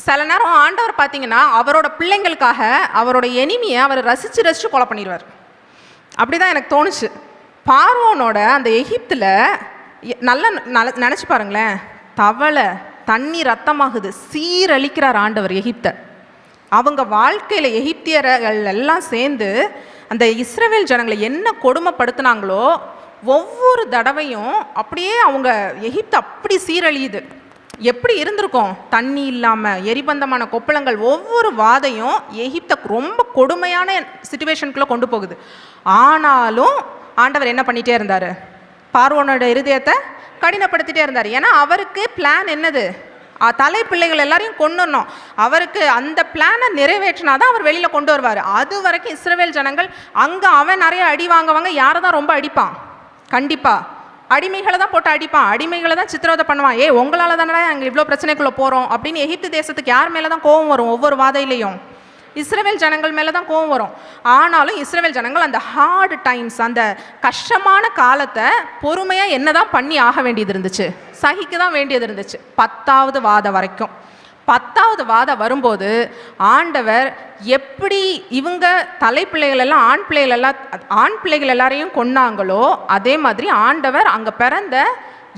சில நேரம் ஆண்டவர் பார்த்தீங்கன்னா அவரோட பிள்ளைங்களுக்காக அவரோட எனிமியை அவர் ரசித்து கொலை பண்ணிடுவார். அப்படி தான் எனக்கு தோணுச்சு. பார்வோனோட அந்த எகிப்தில் நல்லா நினச்சி பாருங்களேன், தவளை தண்ணி ரத்தமாகுது, சீரழிக்கிறார் ஆண்டவர் எகிப்தை. அவங்க வாழ்க்கையில் எகிப்தியர்கள் எல்லாம் சேர்ந்து அந்த இஸ்ரவேல் ஜனங்களை என்ன கொடுமைப்படுத்தினாங்களோ ஒவ்வொரு தடவையும் அப்படியே அவங்க எகிப்து அப்படி சீரழியுது. எப்படி இருந்திருக்கும்? தண்ணி இல்லாமல் எரிபந்தமான கொப்பளங்கள், ஒவ்வொரு வாதையும் எகிப்தை ரொம்ப கொடுமையான சிச்சுவேஷனுக்குள்ளே கொண்டு போகுது. ஆனாலும் ஆண்டவர் என்ன பண்ணிகிட்டே இருந்தார்? பார்வோனோட இருதயத்தை கடினப்படுத்திட்டே இருந்தார். ஏன்னா அவருக்கு பிளான் என்னது? தலை பிள்ளைகள் எல்லாரையும் கொண்டுடணும். அவருக்கு அந்த பிளானை நிறைவேற்றினாதான் அவர் வெளியில் கொண்டு வருவார். அது வரைக்கும் இஸ்ரவேல் ஜனங்கள் அங்கே அவன் நிறைய அடி வாங்குவாங்க. யாரை தான் ரொம்ப அடிப்பான்? கண்டிப்பாக அடிமைகளை தான் போட்டு அடிப்பான், அடிமைகளை தான் சித்திரவதை பண்ணுவான். உங்களால் தானே அங்கே இவ்வளோ பிரச்சனைக்குள்ளே போகிறோம் அப்படின்னு எகிப்து தேசத்துக்கு யார் மேலே தான் கோபம் வரும்? ஒவ்வொரு வாதையிலையும் இஸ்ரவேல் ஜனங்கள் மேலே தான் கோபம் வரும். ஆனாலும் இஸ்ரவேல் ஜனங்கள் அந்த ஹார்டு டைம்ஸ், அந்த கஷ்டமான காலத்தை பொறுமையாக என்ன தான் பண்ணி ஆக வேண்டியது இருந்துச்சு, சகிக்க தான் வேண்டியது இருந்துச்சு. 10வது வாதம் வரைக்கும். 10வது வாதம் வரும்போது ஆண்டவர் எப்படி இவங்க தலைப்பிள்ளைகள் எல்லாம் ஆண் பிள்ளைகள் எல்லாரையும் கொன்னாங்களோ அதே மாதிரி ஆண்டவர் அங்கே பிறந்த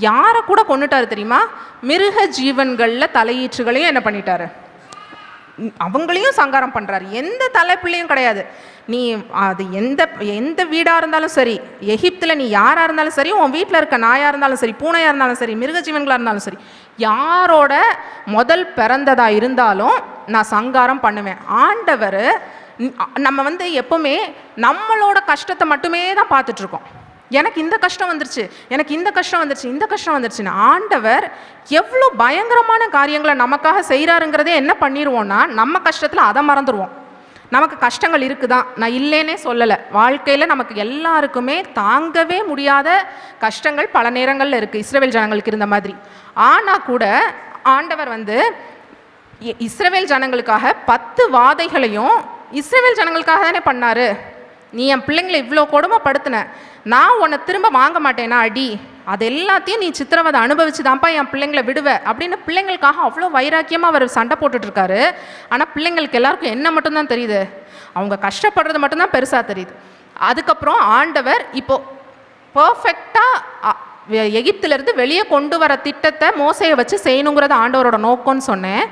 யாரை கூட கொண்டுட்டாரு தெரியுமா? மிருக ஜீவன்களில் தலையீற்றுகளையும் என்ன பண்ணிட்டாரு? அவங்களையும் சங்காரம் பண்ணுறாரு. எந்த தலைப்பிள்ளையும் கிடையாது. நீ அது எந்த வீடாக இருந்தாலும் சரி, எகிப்தில் நீ யாராக இருந்தாலும் சரி, உன் வீட்டில் இருக்க நாயாக இருந்தாலும் சரி, பூனையாக இருந்தாலும் சரி, மிருகஜீவன்களாக இருந்தாலும் சரி, யாரோட முதல் பிறந்ததாக இருந்தாலும் நான் சங்காரம் பண்ணுவேன். ஆண்டவர் நம்ம எப்போவுமே நம்மளோட கஷ்டத்தை மட்டுமே தான் பார்த்துட்ருக்கோம். எனக்கு இந்த கஷ்டம் வந்துருச்சு, எனக்கு இந்த கஷ்டம் வந்துருச்சு, இந்த கஷ்டம் வந்துருச்சுன்னு ஆண்டவர் எவ்வளோ பயங்கரமான காரியங்களை நமக்காக செய்கிறாருங்கிறதே என்ன பண்ணிடுவோன்னா, நம்ம கஷ்டத்தில் அதை மறந்துடுவோம். நமக்கு கஷ்டங்கள் இருக்குதான், நான் இல்லைன்னே சொல்லலை. வாழ்க்கையில் நமக்கு எல்லாருக்குமே தாங்கவே முடியாத கஷ்டங்கள் பல நேரங்களில் இருக்குது, இஸ்ரவேல் ஜனங்களுக்கு இருந்த மாதிரி. ஆனால் கூட ஆண்டவர் இஸ்ரவேல் ஜனங்களுக்காக 10 வாதைகளையும் இஸ்ரவேல் ஜனங்களுக்காக தானே பண்ணார். நீ என் பிள்ளைங்களை இவ்வளோ கொடுமைப்படுத்தின, நான் உன்னை திரும்ப வாங்க மாட்டேனா அடி, அது எல்லாத்தையும் நீ சித்திரவதை அனுபவிச்சு தான்ப்பா என் பிள்ளைங்களை விடுவ அப்படின்னு பிள்ளைங்களுக்காக அவ்வளோ வைராக்கியமாக அவர் சண்டை போட்டுட்ருக்காரு. ஆனால் பிள்ளைங்களுக்கு எல்லாருக்கும் என்ன மட்டும்தான் தெரியுது? அவங்க கஷ்டப்படுறது மட்டும்தான் பெருசாக தெரியுது. அதுக்கப்புறம் ஆண்டவர் இப்போது பர்ஃபெக்டாக எகிப்திலேருந்து வெளியே கொண்டு வர திட்டத்தை மோசையை வச்சு செய்யணுங்கிறது ஆண்டவரோட நோக்கம்னு சொன்னேன்.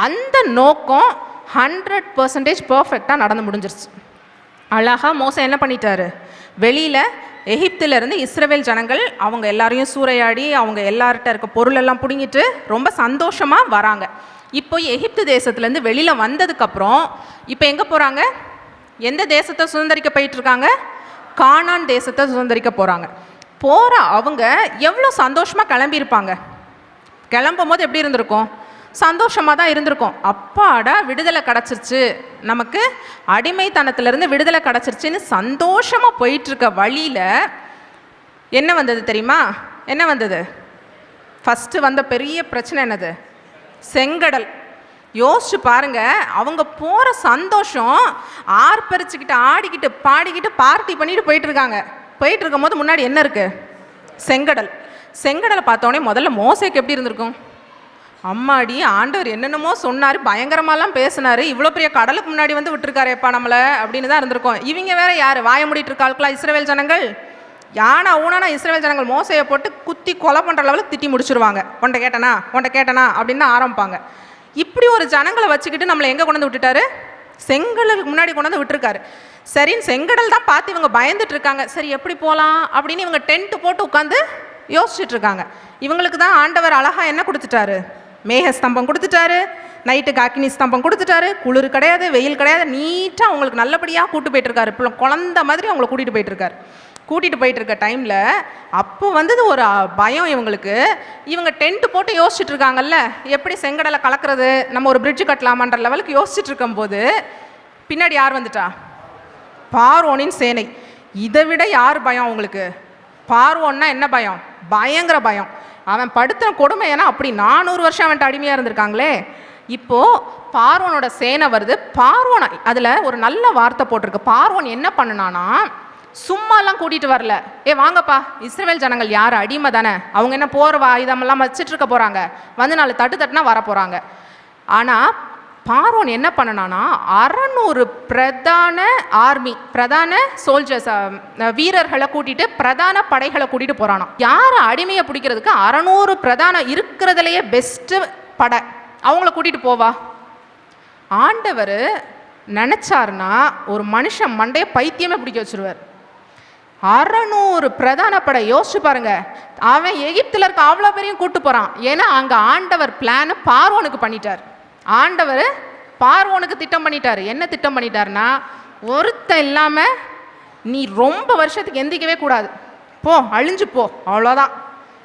அந்த நோக்கம் 100% பர்ஃபெக்டாக நடந்து முடிஞ்சிருச்சு. அழகாக மோசை என்ன பண்ணிட்டாரு? வெளியில் எகிப்திலேருந்து இஸ்ரவேல் ஜனங்கள் அவங்க எல்லாரையும் சூறையாடி அவங்க எல்லார்கிட்ட இருக்க பொருளெல்லாம் பிடுங்கிட்டு ரொம்ப சந்தோஷமாக வராங்க. இப்போ எகிப்து தேசத்துலேருந்து வெளியில் வந்ததுக்கப்புறம் இப்போ எங்கே போகிறாங்க? எந்த தேசத்தை சுதந்திரிக்க போயிட்டுருக்காங்க? கானான் தேசத்தை சுதந்திரிக்க போகிறாங்க. போகிற அவங்க எவ்வளோ சந்தோஷமாக கிளம்பியிருப்பாங்க. கிளம்பும் போது எப்படி இருந்திருக்கும்? சந்தோஷமாக தான் இருந்திருக்கும். அப்பாடா விடுதலை கிடச்சிருச்சு, நமக்கு அடிமைத்தனத்திலேருந்து விடுதலை கிடச்சிருச்சுன்னு சந்தோஷமாக போயிட்டுருக்க வழியில் என்ன வந்தது தெரியுமா? என்ன வந்தது? ஃபஸ்ட்டு வந்த பெரிய பிரச்சனை என்னது? செங்கடல். யோசிச்சு பாருங்க, அவங்க போகிற சந்தோஷம் ஆர்ப்பரிச்சுக்கிட்டு ஆடிக்கிட்டு பாடிக்கிட்டு பார்ட்டி பண்ணிட்டு போயிட்டுருக்காங்க. போயிட்டு இருக்கும் போது முன்னாடி என்ன இருக்குது? செங்கடல். செங்கடலை பார்த்தோன்னே முதல்ல மோசைக்கு எப்படி இருந்திருக்கும்? அம்மாடி, ஆண்டவர் என்னென்னமோ சொன்னார், பயங்கரமாலாம் பேசினார், இவ்வளோ பெரிய கடலுக்கு முன்னாடி விட்டுருக்காரேப்பா நம்மளை அப்படின்னு தான் இருந்திருக்கோம். இவங்க வேற யார்? வாய மூடிட்டு இருக்காளுக்கெல்லாம் இஸ்ரவேல் ஜனங்கள். யானா ஊனானா இஸ்ரவேல் ஜனங்கள் மோசையை போட்டு குத்தி கொலை பண்ணுற லெவலுக்கு திட்டி முடிச்சிருவாங்க. உன்ட்ட கேட்டனா அப்படின்னு தான் ஆரம்பிப்பாங்க. இப்படி ஒரு ஜனங்களை வச்சுக்கிட்டு நம்மளை எங்கே கொண்டு விட்டுட்டாரு? செங்கடலுக்கு முன்னாடி கொண்டு விட்டுருக்காரு. சரின்னு செங்கடல் தான் பார்த்து இவங்க பயந்துட்டு இருக்காங்க. சரி எப்படி போகலாம் அப்படின்னு இவங்க டென்ட்டு போட்டு உட்காந்து யோசிச்சுட்டு இருக்காங்க. இவங்களுக்கு தான் ஆண்டவர் அழகா என்ன கொடுத்துட்டாரு? மேக ஸ்தம்பம் கொடுத்துட்டாரு, நைட்டுக்கு அக்னி ஸ்தம்பம் கொடுத்துட்டாரு. குளிர் கிடையாது, வெயில் கிடையாது, நீட்டாக அவங்களுக்கு நல்லபடியாக கூட்டு போயிட்டுருக்காரு. இப்போ குழந்த மாதிரி அவங்களை கூட்டிகிட்டு போயிட்டுருக்காரு. கூட்டிகிட்டு போயிட்டு இருக்க டைமில் அப்போ வந்தது ஒரு பயம் இவங்களுக்கு. இவங்க டென்ட்டு போட்டு யோசிச்சுட்டு இருக்காங்கல்ல, எப்படி செங்கடலை கலக்கிறது, நம்ம ஒரு பிரிட்ஜு கட்டலாமான்ற லெவலுக்கு யோசிச்சுட்டு இருக்கும்போது பின்னாடி யார் வந்துட்டா? பார்வோனின் சேனை. இதை விட யார் பயம் அவங்களுக்கு? பார்வோன்னா என்ன பயம்? பயங்கர பயம். அவன் படுத்தின கொடுமை, ஏன்னா அப்படி 400 வருஷம் அவன்கிட்ட அடிமையாக இருந்திருக்காங்களே. இப்போது பார்வோனோட சேனை வருது. பார்வோன் அதில் ஒரு நல்ல வார்த்தை போட்டிருக்கு. பார்வோன் என்ன பண்ணுனானா, சும்மாலாம் கூட்டிகிட்டு வரல. வாங்கப்பா, இஸ்ரவேல் ஜனங்கள் யார்? அடிமை தானே, அவங்க என்ன போகிற ஆயுதமெல்லாம் வச்சுட்டு இருக்க போகிறாங்க, வந்து 4 தட்டுனா வர போகிறாங்க. ஆனால் பார்வோன் என்ன பண்ணனானா 600 பிரதான சோல்ஜர்ஸ், வீரர்களை கூட்டிட்டு, பிரதான படைகளை கூட்டிட்டு போறானா. யாரை அடிமையை பிடிக்கிறதுக்கு 600 பிரதான இருக்கிறதுலையே பெஸ்ட்டு படை, அவங்கள கூட்டிட்டு போவா. ஆண்டவர் நினைச்சாருன்னா ஒரு மனுஷன் மண்டைய பைத்தியமே பிடிக்க வச்சிருவார். 600 பிரதான படை, யோசிச்சு பாருங்க. அவன் எகிப்தில் இருக்க அவ்வளோ பேரையும் கூட்டு போறான். ஏன்னா அங்க ஆண்டவர் பிளான் பார்வோனுக்கு பண்ணிட்டார். ஆண்டவர் பார்வோனுக்கு திட்டம் பண்ணிட்டாரு. என்ன திட்டம் பண்ணிட்டாருன்னா, ஒருத்த இல்லாம நீ ரொம்ப வருஷத்துக்கு எந்திக்கவே கூடாது, போ, அழிஞ்சு போ, அவ்வளோதான்.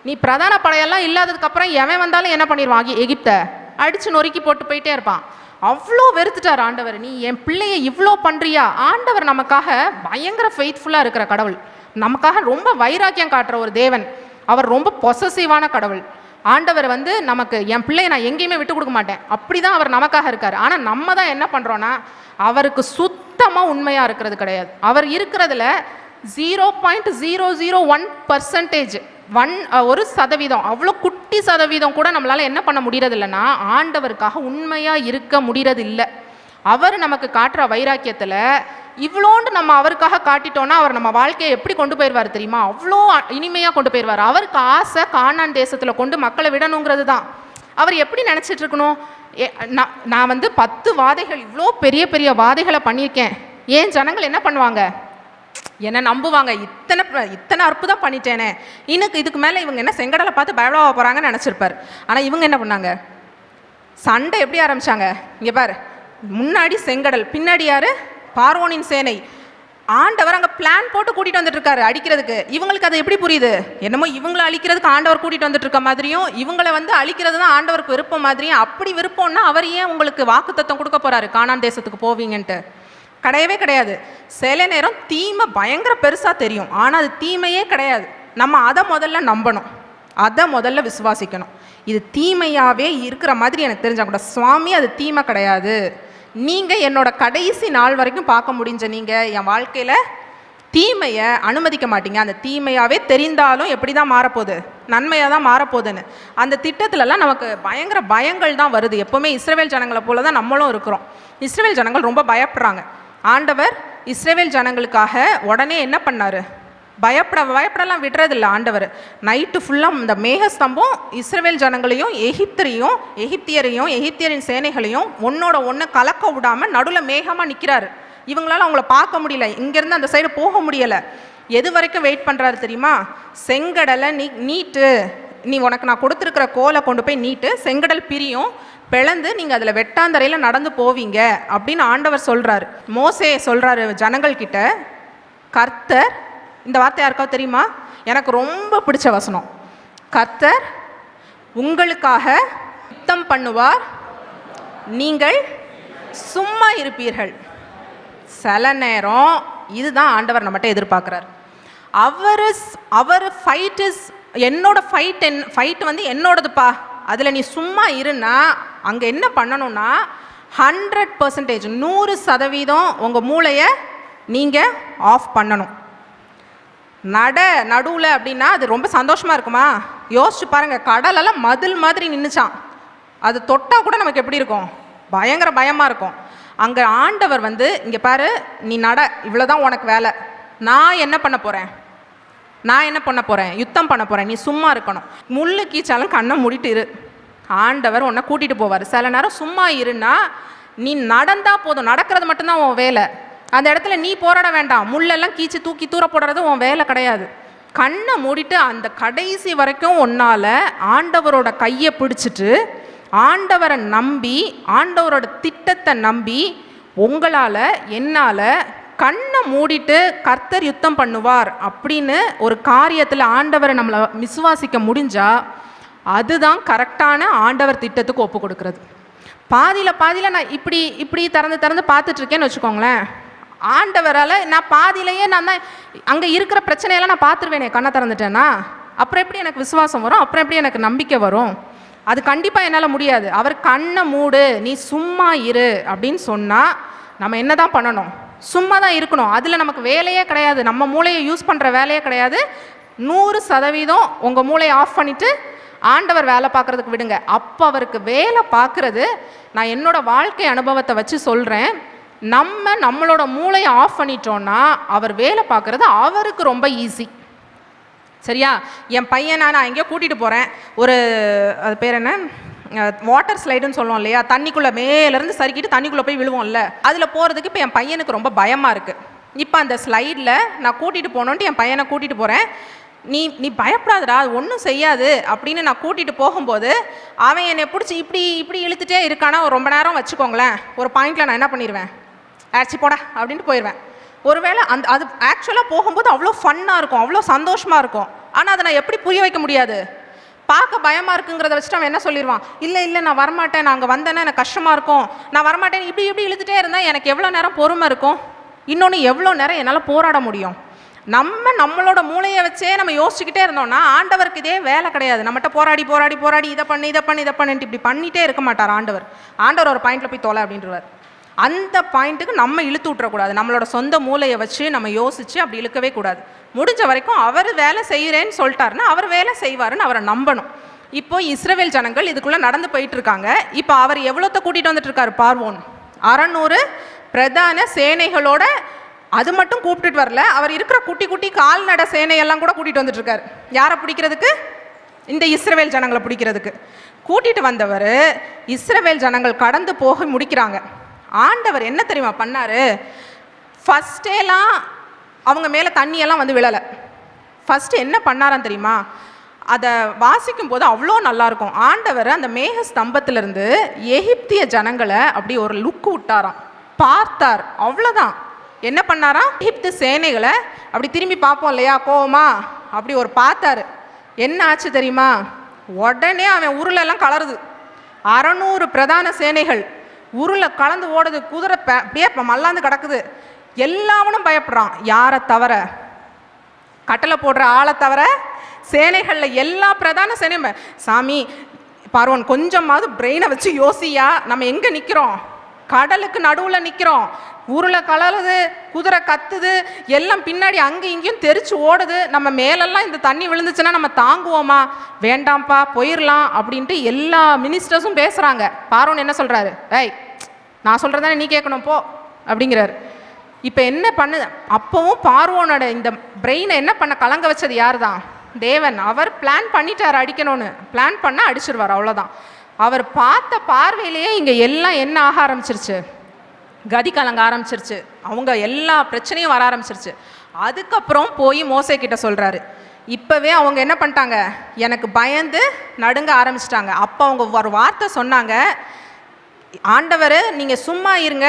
நீ பிரதான படையெல்லாம் இல்லாததுக்கு அப்புறம் எவன் வந்தாலும் என்ன பண்ணிடுவான்? எகிப்தை அடிச்சு நொறுக்கி போட்டு போயிட்டே இருப்பான். அவ்வளோ வெறுத்துட்டார் ஆண்டவர். நீ என் பிள்ளைய இவ்வளோ பண்ணுறியா? ஆண்டவர் நமக்காக பயங்கர ஃபெய்த்ஃபுல்லாக இருக்கிற கடவுள், நமக்காக ரொம்ப வைராக்கியம் காட்டுற ஒரு தேவன். அவர் ரொம்ப பொசசிவான கடவுள். ஆண்டவர் நமக்கு, என் பிள்ளையை நான் எங்கேயுமே விட்டு கொடுக்க மாட்டேன், அப்படி தான் அவர் நமக்காக இருக்கார். ஆனால் நம்ம தான் என்ன பண்ணுறோன்னா, அவருக்கு சுத்தமாக உண்மையாக இருக்கிறது கிடையாது. அவர் இருக்கிறதுல 0.001%, 1%, அவ்வளோ குட்டி சதவீதம் கூட நம்மளால் என்ன பண்ண முடியறது இல்லைன்னா, ஆண்டவருக்காக உண்மையாக இருக்க முடியறது இல்லை. அவர் நமக்கு காட்டுற வைராக்கியத்தில் இவ்வளோண்டு நம்ம அவருக்காக காட்டிட்டோன்னா அவர் நம்ம வாழ்க்கையை எப்படி கொண்டு போயிடுவார் தெரியுமா? அவ்வளோ இனிமையாக கொண்டு போயிடுவார். அவருக்கு ஆசை கானான் தேசத்தில் கொண்டு மக்களை விடணுங்கிறது தான். அவர் எப்படி நினச்சிட்டு இருக்கணும்? நான் 10 வாதைகள், இவ்வளோ பெரிய பெரிய வாதைகளை பண்ணியிருக்கேன், ஏன் ஜனங்கள் என்ன பண்ணுவாங்க? என்ன நம்புவாங்க, இத்தனை அற்புதம் பண்ணிட்டேனே, இதுக்கு மேலே இவங்க என்ன செங்கடலை பார்த்து பயப்பட போகிறாங்கன்னு நினச்சிருப்பார். ஆனால் இவங்க என்ன பண்ணாங்க? சண்டை எப்படி ஆரம்பித்தாங்க? இங்கே பாரு, முன்னாடி செங்கடல், பின்னாடி யார்? பார்வோனின் சேனை. ஆண்டவர் அங்கே பிளான் போட்டு கூட்டிகிட்டு வந்துட்டு இருக்காரு அடிக்கிறதுக்கு. இவங்களுக்கு அது எப்படி புரியுது? என்னமோ இவங்களை அழிக்கிறதுக்கு ஆண்டவர் கூட்டிகிட்டு வந்துட்டு இருக்க மாதிரியும், இவங்களை அழிக்கிறது தான் ஆண்டவருக்கு விருப்பம் மாதிரியும். அப்படி விருப்பம்னா அவர் ஏன் உங்களுக்கு வாக்குத்தத்தம் கொடுக்க போகிறாரு கானான் தேசத்துக்கு போவீங்கன்ட்டு? கிடையவே கிடையாது. சில நேரம் தீமை பயங்கர பெருசாக தெரியும், ஆனால் அது தீமையே கிடையாது. நம்ம அதை முதல்ல நம்பணும், அதை முதல்ல விசுவாசிக்கணும். இது தீமையாகவே இருக்கிற மாதிரி எனக்கு தெரிஞ்சால் கூட, சுவாமி அது தீமை கிடையாது, நீங்கள் என்னோட கடைசி நாள் வரைக்கும் பார்க்க முடிஞ்ச நீங்கள் என் வாழ்க்கையில் தீமையை அனுமதிக்க மாட்டீங்க. அந்த தீமையாகவே தெரிந்தாலும் எப்படி தான் மாறப்போகுது? நன்மையாக தான் மாறப்போகுதுன்னு அந்த திட்டத்திலலாம் நமக்கு பயங்கர பயங்கள் தான் வருது. எப்போவுமே இஸ்ரவேல் ஜனங்களை போல தான் நம்மளும் இருக்கிறோம். இஸ்ரவேல் ஜனங்கள் ரொம்ப பயப்படுறாங்க. ஆண்டவர் இஸ்ரவேல் ஜனங்களுக்காக உடனே என்ன பண்ணார்? பயப்படலாம் விடுறதில்லை ஆண்டவர். நைட்டு ஃபுல்லாக இந்த மேகஸ்தம்பம் இஸ்ரவேல் ஜனங்களையும் எகிப்தியரின் சேனைகளையும் ஒன்று கலக்க விடாமல் நடுவில் மேகமாக நிற்கிறாரு. இவங்களால அவங்கள பார்க்க முடியல, இங்கேருந்து அந்த சைடு போக முடியலை. எது வரைக்கும் வெயிட் பண்ணுறாரு தெரியுமா? செங்கடலை நீட்டு, நீ உனக்கு நான் கொடுத்துருக்கிற கோலை கொண்டு போய் நீட்டு, செங்கடல் பிரியும், பிளந்து நீங்கள் அதில் வெட்டாந்தரையில் நடந்து போவீங்க அப்படின்னு ஆண்டவர் சொல்கிறாரு. மோசே சொல்கிறாரு ஜனங்கள்கிட்ட. கர்த்தர், இந்த வார்த்தை யாருக்காவது தெரியுமா? எனக்கு ரொம்ப பிடிச்ச வசனம். கர்த்தர் உங்களுக்காக யுத்தம் பண்ணுவார், நீங்கள் சும்மா இருப்பீர்கள். சில நேரம் இதுதான் ஆண்டவர் நம்மகிட்ட எதிர்பார்க்குறார். அவர் என்னோட ஃபைட் என்னோடதுப்பா, அதில் நீ சும்மா இருன்னா அங்கே என்ன பண்ணணும்னா 100%, 100% உங்கள் மூளையை நீங்கள் ஆஃப் பண்ணணும். நடுவில் அப்படின்னா அது ரொம்ப சந்தோஷமாக இருக்குமா? யோசிச்சு பாருங்கள், கடலெல்லாம் மதில் மாதிரி நின்றுச்சான். அது தொட்டால் கூட நமக்கு எப்படி இருக்கும்? பயங்கர பயமாக இருக்கும். அங்கே ஆண்டவர் இங்கே பாரு, நீ இவ்வளோதான் உனக்கு வேலை, நான் என்ன பண்ண போகிறேன்? யுத்தம் பண்ண போகிறேன், நீ சும்மா இருக்கணும். முள்ளு கீச்சாலும் கண்ணை மூடிட்டு இரு, ஆண்டவர் உன்னை கூட்டிகிட்டு போவார். சில நேரம் சும்மா இருன்னா நீ நடந்தால் போதும், நடக்கிறது மட்டும்தான் உன் வேலை. அந்த இடத்துல நீ போராட வேண்டாம், முள்ளெல்லாம் கீச்சு தூக்கி தூர போடுறது உன் வேலை கிடையாது. கண்ணை மூடிட்டு அந்த கடைசி வரைக்கும் உன்னால் ஆண்டவரோட கையை பிடிச்சிட்டு ஆண்டவரை நம்பி, ஆண்டவரோட திட்டத்தை நம்பி, உங்களால் என்னால் கண்ணை மூடிட்டு கர்த்தர் யுத்தம் பண்ணுவார் அப்படின்னு ஒரு காரியத்தில் ஆண்டவரை நம்மளை விசுவாசிக்க முடிஞ்சா அதுதான் கரெக்டான ஆண்டவர் திட்டத்துக்கு ஒப்பு கொடுக்கறது. பாதியில் நான் இப்படி திறந்து பார்த்துட்ருக்கேன்னு வச்சுக்கோங்களேன், ஆண்டவரால் நான் பாதியிலேயே நான் தான் அங்கே இருக்கிற பிரச்சனையெல்லாம் நான் பார்த்துருவேனே கண்ணை திறந்துட்டேன்னா, அப்புறம் எப்படி எனக்கு விசுவாசம் வரும், அப்புறம் எப்படி எனக்கு நம்பிக்கை வரும்? அது கண்டிப்பாக என்னால் முடியாது. அவர் கண்ணை மூடு, நீ சும்மா இரு அப்படின்னு சொன்னால் நம்ம என்ன தான் பண்ணணும்? சும்மா தான் இருக்கணும். அதில் நமக்கு வேலையே கிடையாது, நம்ம மூளையை யூஸ் பண்ணுற வேலையே கிடையாது. 100% உங்கள் மூளையை ஆஃப் பண்ணிவிட்டு ஆண்டவர் வேலை பார்க்குறதுக்கு விடுங்க. அப்போ அவருக்கு வேலை பார்க்குறது, நான் என்னோடய வாழ்க்கை அனுபவத்தை வச்சு சொல்கிறேன், நம்மளோட மூளையை ஆஃப் பண்ணிட்டோன்னா அவர் வேலை பார்க்குறது அவருக்கு ரொம்ப ஈஸி. சரியா? என் பையனை நான் எங்கேயோ கூட்டிகிட்டு போகிறேன், ஒரு அது பேர் என்ன, வாட்டர் ஸ்லைடுன்னு சொல்லுவோம் இல்லையா, தண்ணிக்குள்ளே மேலேருந்து சறுக்கிட்டு தண்ணிக்குள்ளே போய் விழுவோம்ல, அதில் போகிறதுக்கு இப்போ என் பையனுக்கு ரொம்ப பயமாக இருக்குது. இப்போ அந்த ஸ்லைடில் நான் கூட்டிகிட்டு போகணுன்ட்டு என் பையனை கூட்டிகிட்டு போகிறேன். நீ பயப்படாதடா, அது ஒன்றும் செய்யாது அப்படின்னு நான் கூட்டிகிட்டு போகும்போது அவன் என்னை பிடிச்சி இப்படி இழுத்துட்டே இருக்கானா ஒரு ரொம்ப நேரம் வச்சுக்கோங்களேன், ஒரு பாயிண்டில் நான் என்ன பண்ணிடுவேன், ஆச்சு போடா அப்படின்ட்டு போயிடுவேன். ஒருவேளை அது ஆக்சுவலாக போகும்போது அவ்வளோ ஃபன்னாக இருக்கும், அவ்வளோ சந்தோஷமாக இருக்கும். ஆனால் அதை நான் எப்படி புரிய வைக்க முடியாது? பார்க்க பயமாக இருக்குங்கிறத வச்சுட்டு அவன் என்ன சொல்லிடுவான், இல்லை நான் வரமாட்டேன், நான் அங்கே வந்தேன்னா எனக்கு கஷ்டமாக இருக்கும், நான் வரமாட்டேன், இப்படி இழுத்துட்டே இருந்தால் எனக்கு எவ்வளோ நேரம் பொறுமை இருக்கும், இன்னொன்று எவ்வளோ நேரம் என்னால் போராட முடியும்? நம்மளோட மூளையை வச்சே நம்ம யோசிச்சுக்கிட்டே இருந்தோம்னா ஆண்டவருக்கு இதே வேலை கிடையாது. நம்மகிட்ட போராடி இதை பண்ணிட்டு இப்படி பண்ணிகிட்டே இருக்க மாட்டார் ஆண்டவர் ஒரு பாயிண்டில் போய் தொலை அப்படின்றவார். அந்த பாயிண்ட்டுக்கு நம்ம இழுத்து விட்டுறக்கூடாது. நம்மளோட சொந்த மூளையை வச்சு நம்ம யோசித்து அப்படி இழுக்கவே கூடாது. முடிஞ்ச வரைக்கும் அவர் வேலை செய்கிறேன்னு சொல்லிட்டாருன்னா அவர் வேலை செய்வாருன்னு அவரை நம்பணும். இப்போ இஸ்ரவேல் ஜனங்கள் இதுக்குள்ளே நடந்து போயிட்டு இருக்காங்க. இப்போ அவர் எவ்வளோத்த கூட்டிகிட்டு வந்துட்டு இருக்காரு? பார்வோன் 600 பிரதான சேனைகளோட. அது மட்டும் கூப்பிட்டுட்டு வரல, அவர் இருக்கிற குட்டி கால்நட சேனையெல்லாம் கூட கூட்டிகிட்டு வந்துட்டு இருக்காரு. யாரை பிடிக்கிறதுக்கு? இந்த இஸ்ரவேல் ஜனங்களை பிடிக்கிறதுக்கு கூட்டிகிட்டு வந்தவர். இஸ்ரவேல் ஜனங்கள் கடந்து போக முடிக்கிறாங்க. ஆண்டவர் என்ன தெரியுமா பண்ணார்? ஃபஸ்ட்டேலாம் அவங்க மேலே தண்ணியெல்லாம் வந்து விழலை. ஃபஸ்ட்டு என்ன பண்ணாரான்னு தெரியுமா? அதை வாசிக்கும் போது அவ்வளோ நல்லாயிருக்கும். ஆண்டவர் அந்த மேக ஸ்தம்பத்திலிருந்து எகிப்திய ஜனங்களை அப்படி ஒரு லுக்கு விட்டாராம், பார்த்தார், அவ்வளோதான். என்ன பண்ணாராம்? எகிப்து சேனைகளை அப்படி திரும்பி பார்ப்போம் இல்லையா கோவமா, அப்படி ஒரு பார்த்தாரு. என்ன ஆச்சு தெரியுமா? உடனே அவன் உருளெல்லாம் கலருது. 600 பிரதான சேனைகள் உருளை கலந்து ஓடுது, குதிரை அப்படியே மல்லாந்து கிடக்குது. எல்லாவனும் பயப்படுறான். யாரை தவிர? கட்டளை போடுற ஆளை தவிர சேனைகளில் எல்லா பிரதான சேனையும். சாமி பார்வோன், கொஞ்சமாவது பிரெயினை வச்சு யோசியா, நம்ம எங்கே நிற்கிறோம்? கடலுக்கு நடுவில் நிற்கிறோம். உருளை கலருது, குதிரை கத்துது, எல்லாம் பின்னாடி அங்கேயும் இங்கேயும் தெரிச்சு ஓடுது. நம்ம மேலெல்லாம் இந்த தண்ணி விழுந்துச்சுன்னா நம்ம தாங்குவோமா? வேண்டாம்ப்பா, போயிடலாம் அப்படின்ட்டு எல்லா மினிஸ்டர்ஸும் பேசுகிறாங்க. பார்வோன் என்ன சொல்கிறாரு? ஏய், நான் சொல்கிறதானே நீ கேட்கணும், போ அப்படிங்கிறாரு. இப்போ என்ன பண்ணு? அப்போவும் பார்வோனோட இந்த பிரெயினை என்ன பண்ண கலங்க வச்சது யார் தான்? தேவன். அவர் பிளான் பண்ணிட்டார் அடிக்கணும்னு. பிளான் பண்ணால் அடிச்சிருவார், அவ்வளோதான். அவர் பார்த்த பார்வையிலேயே இங்கே எல்லாம் என்ன ஆக ஆரம்பிச்சிருச்சு? கதி கலங்க ஆரம்பிச்சிருச்சு. அவங்க எல்லா பிரச்சனையும் வர ஆரம்பிச்சிருச்சு. அதுக்கப்புறம் போய் மோசே கிட்ட சொல்கிறாரு. இப்போவே அவங்க என்ன பண்ணிட்டாங்க? எனக்கு பயந்து நடுங்க ஆரம்பிச்சிட்டாங்க. அப்போ அவங்க ஒரு வார்த்தை சொன்னாங்க, ஆண்டவர் நீங்கள் சும்மா இருங்க,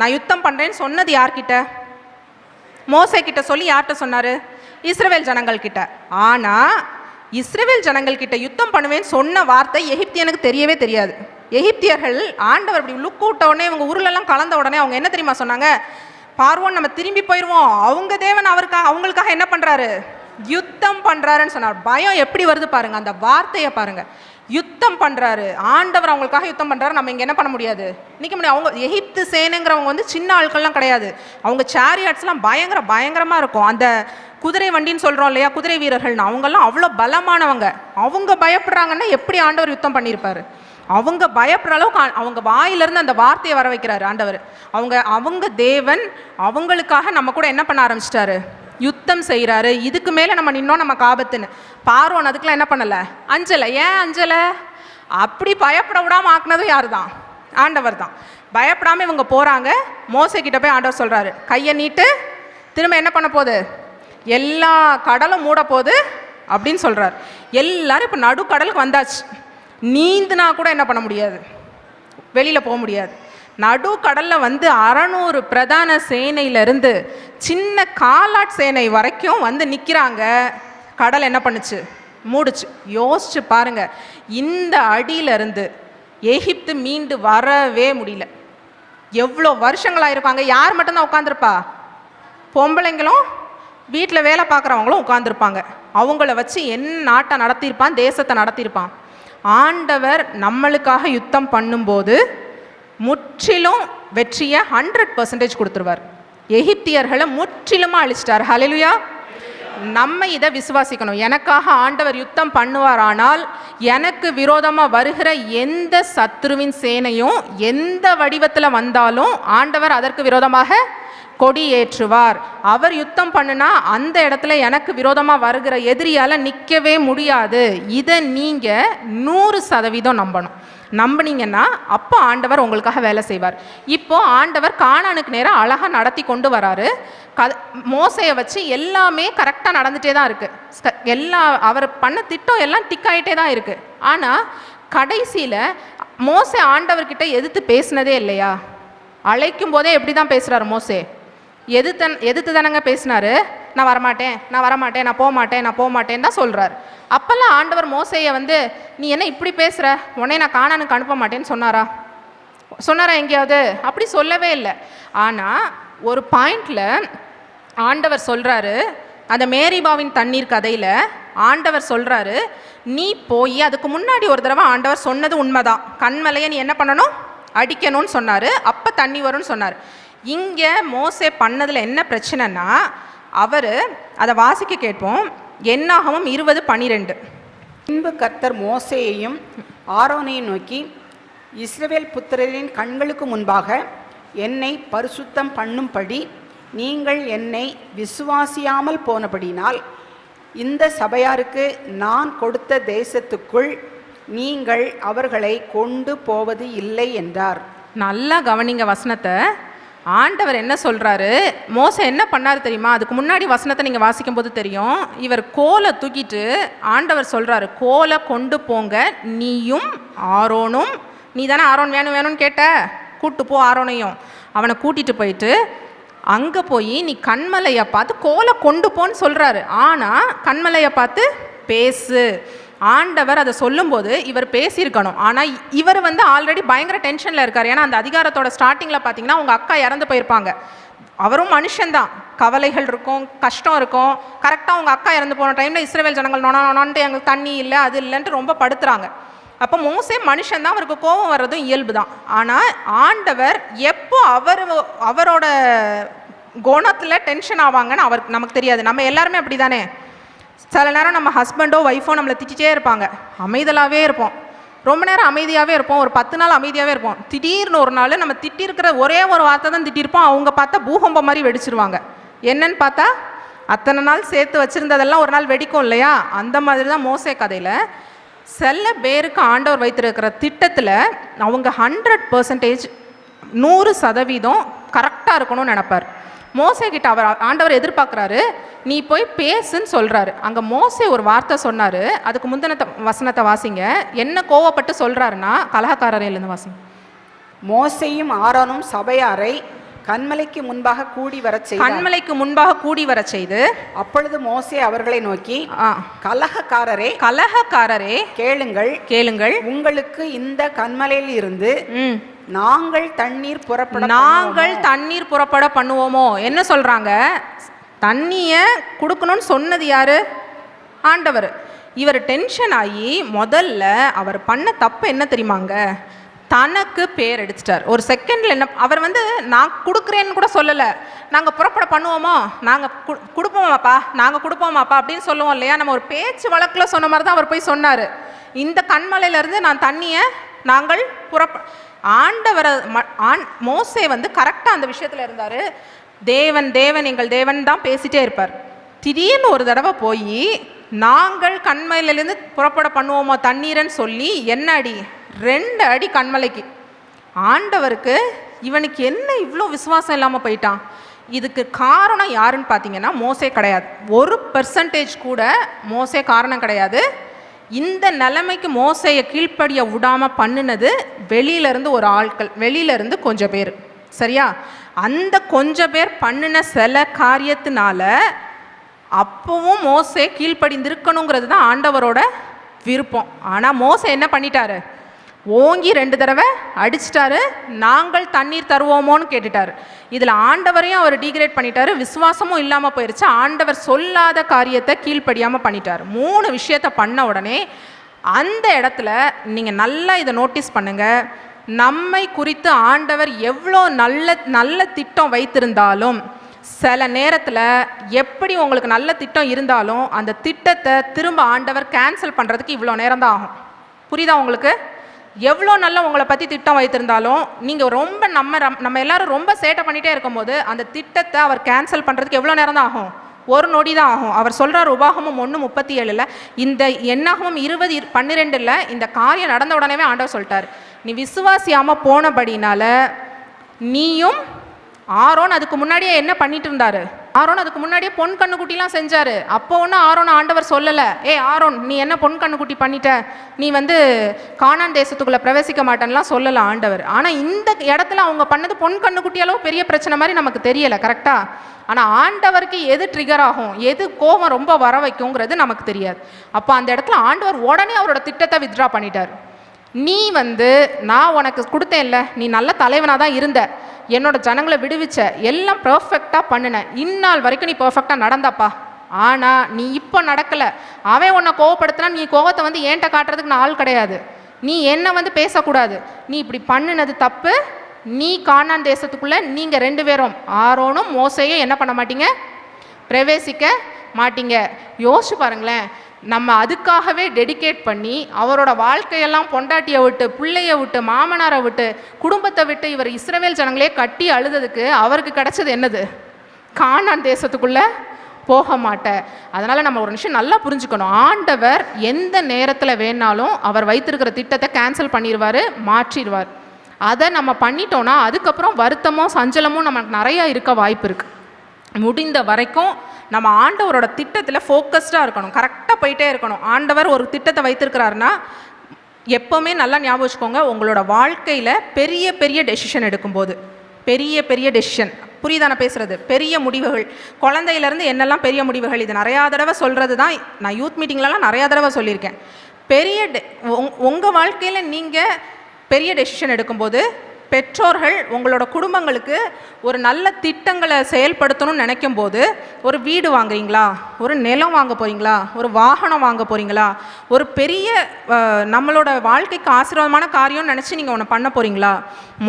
நான் யுத்தம் பண்ணுறேன்னு சொன்னது யார்கிட்ட? மோசே கிட்ட சொல்லி யார்கிட்ட சொன்னார்? இஸ்ரவேல் ஜனங்கள் கிட்ட. ஆனால் இஸ்ரவேல் ஜனங்கள் கிட்ட யுத்தம் பண்ணுவேன்னு சொன்ன வார்த்தை எகிப்தியனுக்கு தெரியவே தெரியாது. எகிப்தியர்கள் ஆண்டவர் இப்படி லுக் விட்ட உடனே, இவங்க உருளெல்லாம் கலந்த உடனே அவங்க என்ன தெரியுமா சொன்னாங்க? பார்வோன், நம்ம திரும்பி போயிடுவோம், அவங்க தேவன் அவங்களுக்காக என்ன பண்ணுறாரு? யுத்தம் பண்ணுறாருன்னு சொன்னார். பயம் எப்படி வருது பாருங்க, அந்த வார்த்தையை பாருங்க. யுத்தம் பண்ணுறாரு ஆண்டவர், அவங்களுக்காக யுத்தம் பண்ணுறாரு. நம்ம இங்கே என்ன பண்ண முடியாது, நிற்க முடியாது. அவங்க எகிப்து சேனைங்கிறவங்க வந்து சின்ன ஆட்கள்லாம் கிடையாது. அவங்க சேரியாட்ஸ்லாம் பயங்கரமாக இருக்கும். அந்த குதிரை வண்டின்னு சொல்கிறோம் இல்லையா, குதிரை வீரர்கள்னு, அவங்கெல்லாம் அவ்வளோ பலமானவங்க. அவங்க பயப்படுறாங்கன்னா எப்படி ஆண்டவர் யுத்தம் பண்ணியிருப்பார்? அவங்க பயப்படுற அளவுக்கு அவங்க வாயிலிருந்து அந்த வார்த்தையை வர வைக்கிறாரு ஆண்டவர். அவங்க தேவன், அவங்களுக்காக நம்ம கூட என்ன பண்ண ஆரம்பிச்சிட்டாரு? யுத்தம் செய்கிறாரு. இதுக்கு மேலே நம்ம நின்னோம் நமக்கு ஆபத்துன்னு. பார்வோன் அதுக்கெலாம் என்ன பண்ணலை? அஞ்சலை. ஏன் அஞ்சலை? அப்படி பயப்பட விடாமல் ஆக்குனதும் யார் தான்? ஆண்டவர் தான். பயப்படாமல் இவங்க போகிறாங்க. மோசே கிட்ட போய் ஆண்டவர் சொல்கிறாரு, கையை நீட்டு, திரும்ப என்ன பண்ண போகுது? எல்லா கடலும் மூட போகுது அப்படின்னு சொல்கிறார். எல்லாரும் இப்போ நடுக்கடலுக்கு வந்தாச்சு. நீந்துனா கூட என்ன பண்ண முடியாது, வெளியில் போக முடியாது. நடு கடல்ல வந்து 600 பிரதான சேனையிலிருந்து சின்ன காலாட் சேனை வரைக்கும் வந்து நிற்கிறாங்க. கடல் என்ன பண்ணுச்சு? மூடுச்சு. யோசிச்சு பாருங்க, இந்த அடியிலிருந்து எகிப்து மீண்டு வரவே முடியல. எவ்வளோ வருஷங்களாயிருப்பாங்க. யார் மட்டும்தான் உட்காந்துருப்பா? பொம்பளைங்களும் வீட்டில் வேலை பார்க்குறவங்களும் உட்காந்துருப்பாங்க. அவங்கள வச்சு என்ன நாட்டை நடத்தியிருப்பான், தேசத்தை நடத்தியிருப்பான். ஆண்டவர் நம்மளுக்காக யுத்தம் பண்ணும்போது முற்றிலும் வெற்றியை 100% கொடுத்துருவார். எகிப்தியர்களை முற்றிலுமாக அழிச்சிட்டார். ஹல்லேலூயா. நம்ம இதை விசுவாசிக்கணும். எனக்காக ஆண்டவர் யுத்தம் பண்ணுவாரானால் எனக்கு விரோதமாக வருகிற எந்த சத்துருவின் சேனையும் எந்த வடிவத்தில் வந்தாலும் ஆண்டவர் அதற்கு விரோதமாக கொடி ஏற்றுவார். அவர் யுத்தம் பண்ணுனா அந்த இடத்துல எனக்கு விரோதமாக வருகிற எதிரியால் நிற்கவே முடியாது. இதை நீங்கள் 100% நம்பணும். நம்பினீங்கன்னா அப்போ ஆண்டவர் உங்களுக்காக வேலை செய்வார். இப்போ ஆண்டவர் கானானுக்கு நேரம் அழகாக நடத்தி கொண்டு வராரு. மோசையை வச்சு எல்லாமே கரெக்டாக நடந்துகிட்டே தான் இருக்குது. அவர் பண்ண திட்டம் எல்லாம் டிக் ஆகிட்டே தான் இருக்குது. ஆனால் கடைசியில் மோசே ஆண்டவர்கிட்ட எதிர்த்து பேசினதே இல்லையா? அழைக்கும் போதே எப்படி தான் பேசுகிறார் மோசே? எதிர்த்து தானங்க பேசினாரு. நான் வரமாட்டேன், நான் வரமாட்டேன், நான் போக மாட்டேன், நான் போக மாட்டேன்னு தான் சொல்கிறார். அப்போல்லாம் ஆண்டவர் மோசையை வந்து நீ என்ன இப்படி பேசுகிற, உடனே நான் கானானுக்கு அனுப்ப மாட்டேன்னு சொன்னாரா எங்கேயாவது? அப்படி சொல்லவே இல்லை. ஆனால் ஒரு பாயிண்டில் ஆண்டவர் சொல்கிறாரு, அந்த மேரிபாவின் தண்ணீர் கதையில் ஆண்டவர் சொல்கிறாரு, நீ போய் அதுக்கு முன்னாடி ஒரு தடவை ஆண்டவர் சொன்னது உண்மைதான், கண்மலையை நீ என்ன பண்ணணும், அடிக்கணும்னு சொன்னார். அப்போ தண்ணி வரும்னு சொன்னார். இங்கே மோசே பண்ணதில் என்ன பிரச்சனைனா, அவர் அதை வாசிக்க கேட்போம். என்னாகவும் 20:12. பின்பு கர்த்தர் மோசேயையும் ஆரோனையும் நோக்கி, இஸ்ரவேல் புத்திரரின் கண்களுக்கு முன்பாக என்னை பரிசுத்தம் பண்ணும்படி நீங்கள் என்னை விசுவாசியாமல் போனபடினால் இந்த சபையாருக்கு நான் கொடுத்த தேசத்துக்குள் நீங்கள் அவர்களை கொண்டு போவது இல்லை என்றார். நல்லா கவனிங்க வசனத்தை. ஆண்டவர் என்ன சொல்கிறாரு, மோசே என்ன பண்ணார் தெரியுமா? அதுக்கு முன்னாடி வசனத்தை நீங்கள் வாசிக்கும் போது தெரியும். இவர் கோலை தூக்கிட்டு ஆண்டவர் சொல்கிறாரு, கோலை கொண்டு போங்க, நீயும் ஆரோனும். நீ தானே ஆரோன் வேணும்னு கேட்ட, கூப்பிட்டு போ ஆரோனையும். அவனை கூட்டிகிட்டு போயிட்டு அங்கே போய் நீ கண்மலையை பார்த்து கோலை கொண்டு போன்னு சொல்கிறாரு. ஆனால் கண்மலையை பார்த்து பேசு. ஆண்டவர் அதை சொல்லும்போது இவர் பேசியிருக்கணும். ஆனால் இவர் வந்து ஆல்ரெடி பயங்கர டென்ஷனில் இருக்கார். ஏன்னா அந்த அதிகாரத்தோட ஸ்டார்டிங்கில் பார்த்தீங்கன்னா உங்கள் அக்கா இறந்து போயிருப்பாங்க. அவரும் மனுஷன்தான், கவலைகள் இருக்கும், கஷ்டம் இருக்கும். கரெக்டாக உங்கள் அக்கா இறந்து போன டைமில் இஸ்ரவேல் ஜனங்கள் நோனான்ட்டு எங்களுக்கு தண்ணி இல்லை அது இல்லைன்ட்டு ரொம்ப படுத்துகிறாங்க. அப்போ மோசே மனுஷன்தான், அவருக்கு கோபம் வர்றதும் இயல்பு தான். ஆனால் ஆண்டவர் எப்போ அவரோட குணத்தில் டென்ஷன் ஆவாங்கன்னு அவருக்கு நமக்கு தெரியாது. நம்ம எல்லாருமே அப்படி தானே. சில நேரம் நம்ம ஹஸ்பண்டோ ஒய்ஃபோ நம்மளை திட்டிகிட்டே இருப்பாங்க, அமைதலாகவே இருப்போம், ரொம்ப நேரம் அமைதியாகவே இருப்போம், ஒரு 10 நாள் அமைதியாகவே இருப்போம். திடீர்னு ஒரு நாள் நம்ம திட்டிருக்கிற ஒரே ஒரு வார்த்தை தான் திட்டிருப்போம், அவங்க பார்த்தா பூகம்பம் மாதிரி வெடிச்சிருவாங்க. என்னன்னு பார்த்தா அத்தனை நாள் சேர்த்து வச்சுருந்ததெல்லாம் ஒரு நாள் வெடிக்கும் இல்லையா? அந்த மாதிரி தான் மோசே கதையில் சில பேருக்கு ஆண்டவர் வைத்திருக்கிற திட்டத்தில் அவங்க 100% 100% கரெக்டாக இருக்கணும்னு நினைப்பார். மோசே கிட்ட ஆண்டவர் எதிர்பார்க்குறாரு, நீ போய் பேசுன்னு சொல்கிறாரு. அங்கே மோசே ஒரு வார்த்தை சொன்னார். அதுக்கு முந்தின வசனத்தை வாசிங்க. என்ன கோவப்பட்டு சொல்கிறாருன்னா, கலகக்காரரையிலேருந்து வாசிங்க. மோசேயும் ஆரோனும் சபையாரை கண்மலைக்கு முன்பாக கூடி வர செய்து அப்பொழுது மோசே அவர்களை நோக்கி, கலகக்காரரே கேளுங்கள், உங்களுக்கு இந்த கண்மலையில் இருந்து நாங்கள் தண்ணீர் புறப்பட பண்ணுவோமோ. என்ன சொல்றாங்க? தண்ணிய கொடுக்கணும்னு சொன்னது யாரு? ஆண்டவர். இவர் டென்ஷன் ஆகி முதல்ல அவர் பண்ண தப்பு என்ன தெரியுமாங்க? தனக்கு பேர் எடுத்துட்டார். ஒரு செகண்டில் என்ன, அவர் வந்து நான் கொடுக்குறேன்னு கூட சொல்லலை, நாங்கள் புறப்பட பண்ணுவோமோ, நாங்கள் கொடுப்போமாப்பா அப்படின்னு சொல்லுவோம் இல்லையா? நம்ம ஒரு பேச்சு வழக்கில் சொன்ன மாதிரி தான் அவர் போய் சொன்னார். இந்த கண்மலையிலேருந்து நான் தண்ணியை நாங்கள் ஆண்டவரை மோசே வந்து கரெக்டாக அந்த விஷயத்தில் இருந்தார். தேவன் எங்கள் தேவன் தான் பேசிகிட்டே இருப்பார். திடீர்னு ஒரு தடவை போய் நாங்கள் கண்மலையிலேருந்து புறப்பட பண்ணுவோமோ தண்ணீரன்னு சொல்லி என்ன அடி, 2 அடி கண்மலைக்கு. ஆண்டவருக்கு இவனுக்கு என்ன இவ்வளோ விசுவாசம் இல்லாமல் போயிட்டான்? இதுக்கு காரணம் யாருன்னு பார்த்தீங்கன்னா மோசே கிடையாது. 1% கூட மோசே காரணம் கிடையாது. இந்த நிலைமைக்கு மோசையை கீழ்ப்படிய விடாம பண்ணினது வெளியிலேருந்து ஒரு ஆட்கள், வெளியிலேருந்து கொஞ்சம் பேர். சரியா? அந்த கொஞ்சம் பேர் பண்ணின சில காரியத்தினால அப்பவும் மோசே கீழ்ப்படிந்திருக்கணுங்கிறது தான் ஆண்டவரோட விருப்பம். ஆனால் மோசே என்ன பண்ணிட்டாரு? ஓங்கி 2 தடவை அடிச்சிட்டாரு. நாங்கள் தண்ணீர் தருவோமோன்னு கேட்டுட்டாரு. இதில் ஆண்டவரையும் அவர் டீக்ரேட் பண்ணிட்டாரு, விசுவாசமும் இல்லாமல் போயிடுச்சு. ஆண்டவர் சொல்லாத காரியத்தை கீழ்ப்படியாமல் பண்ணிட்டார். 3 விஷயத்தை பண்ண உடனே அந்த இடத்துல நீங்கள் நல்லா இதை நோட்டீஸ் பண்ணுங்கள். நம்மை குறித்து ஆண்டவர் எவ்வளோ நல்ல திட்டம் வைத்திருந்தாலும், சில நேரத்தில் எப்படி உங்களுக்கு நல்ல திட்டம் இருந்தாலும் அந்த திட்டத்தை திரும்ப ஆண்டவர் கேன்சல் பண்ணுறதுக்கு இவ்வளோ நேரம் தான் ஆகும். புரியுதா உங்களுக்கு? எவ்வளோ நல்ல உங்களை பற்றி திட்டம் வைத்திருந்தாலும் நீங்கள் ரொம்ப நம்ம எல்லாரும் ரொம்ப சேட்டை பண்ணிகிட்டே இருக்கும்போது அந்த திட்டத்தை அவர் கேன்சல் பண்ணுறதுக்கு எவ்வளோ நேரம் தான் ஆகும்? 1 நொடி தான் ஆகும். அவர் சொல்கிறார் உபாகமம் 1:37, இந்த என்னாகமம் 20:12 இந்த காரியம் நடந்த உடனே ஆண்டவர் சொல்லிட்டார், நீ விசுவாசியாமல் போனபடினால நீயும் ஆரோன் அதுக்கு முன்னாடியே என்ன பண்ணிட்டு இருந்தாரு? ஆரோன் அதுக்கு முன்னாடியே பொன் கண்ணுக்குட்டிலாம் செஞ்சாரு. அப்போ ஒன்றும் ஆரோன் ஆண்டவர் சொல்லலை, ஆரோன் நீ என்ன பொன் கண்ணுக்குட்டி பண்ணிட்ட, நீ கானான் தேசத்துக்குள்ளே பிரவேசிக்க மாட்டேன்லாம் சொல்லலை ஆண்டவர். ஆனால் இந்த இடத்துல அவங்க பண்ணது பொன் கண்ணுக்குட்டி அளவு பெரிய பிரச்சனை மாதிரி நமக்கு தெரியலை. கரெக்டாக? ஆனால் ஆண்டவருக்கு எது ட்ரிகர் ஆகும், எது கோபம் ரொம்ப வர வைக்குங்கிறது நமக்கு தெரியாது. அப்போ அந்த இடத்துல ஆண்டவர் உடனே அவரோட திட்டத்தை வித்ட்ரா பண்ணிட்டார். நீ நான் உனக்கு கொடுத்தேன்ல, நீ நல்ல தலைவனாக தான் இருந்த, என்னோட ஜனங்களை விடுவிச்ச, எல்லாம் பர்ஃபெக்டாக பண்ணின, இந்நாள் வரைக்கும் நீ பர்ஃபெக்டாக நடந்தாப்பா. ஆனால் நீ இப்போ நடக்கலை. அவன் உன்னை கோவப்படுத்தினா நீ கோவத்தை ஏன்ட்ட காட்டுறதுக்கு நான் ஆள் கிடையாது. நீ என்ன பேசக்கூடாது. நீ இப்படி பண்ணினது தப்பு. நீ கானான் தேசத்துக்குள்ளே நீங்கள் 2 பேரும் ஆரோனும் மோசையும் என்ன பண்ண மாட்டீங்க? பிரவேசிக்க மாட்டீங்க. யோசிச்சு பாருங்களேன். நம்ம அதுக்காகவே டெடிகேட் பண்ணி அவரோட வாழ்க்கையெல்லாம் பொண்டாட்டியை விட்டு, பிள்ளையை விட்டு, மாமனாரை விட்டு, குடும்பத்தை விட்டு இவர் இஸ்ரவேல் ஜனங்களே கட்டி அழுததுக்கு அவருக்கு கிடைச்சது என்னது? கானான் தேசத்துக்குள்ளே போக மாட்டேன். அதனால் நம்ம ஒரு நிமிஷம் நல்லா புரிஞ்சுக்கணும். ஆண்டவர் எந்த நேரத்தில் வேணாலும் அவர் வைத்திருக்கிற திட்டத்தை கேன்சல் பண்ணிடுவார், மாற்றிடுவார். அதை நம்ம பண்ணிட்டோன்னா அதுக்கப்புறம் வருத்தமும் சஞ்சலமும் நமக்கு நிறையா இருக்க வாய்ப்பு இருக்குது. முடிந்த வரைக்கும் நம்ம ஆண்டவரோட திட்டத்தில் ஃபோக்கஸ்டாக இருக்கணும், கரெக்டாக போயிட்டே இருக்கணும். ஆண்டவர் ஒரு திட்டத்தை வைத்திருக்கிறாருன்னா எப்போவுமே நல்லா ஞாபகம் வச்சுக்கோங்க, உங்களோட வாழ்க்கையில் பெரிய பெரிய டெசிஷன் எடுக்கும்போது, பெரிய டெசிஷன், புரியுதா நான் பேசுகிறது? பெரிய முடிவுகள், குழந்தையிலேருந்து என்னெல்லாம் பெரிய முடிவுகள், இது நிறையா தடவை சொல்கிறது தான். நான் யூத் மீட்டிங்லலாம் நிறையா தடவை சொல்லியிருக்கேன். உங்கள் வாழ்க்கையில் நீங்கள் பெரிய டெசிஷன் எடுக்கும்போது பெற்றோர்கள் உங்களோட குடும்பங்களுக்கு ஒரு நல்ல திட்டங்களை செயல்படுத்தணும்னு நினைக்கும் போது, ஒரு வீடு வாங்குறீங்களா, ஒரு நிலம் வாங்க போகிறீங்களா, ஒரு வாகனம் வாங்க போகிறீங்களா, ஒரு பெரிய நம்மளோட வாழ்க்கைக்கு ஆசீர்வாதமான காரியம்னு நினச்சி நீங்கள் ஒன்று பண்ண போகிறீங்களா,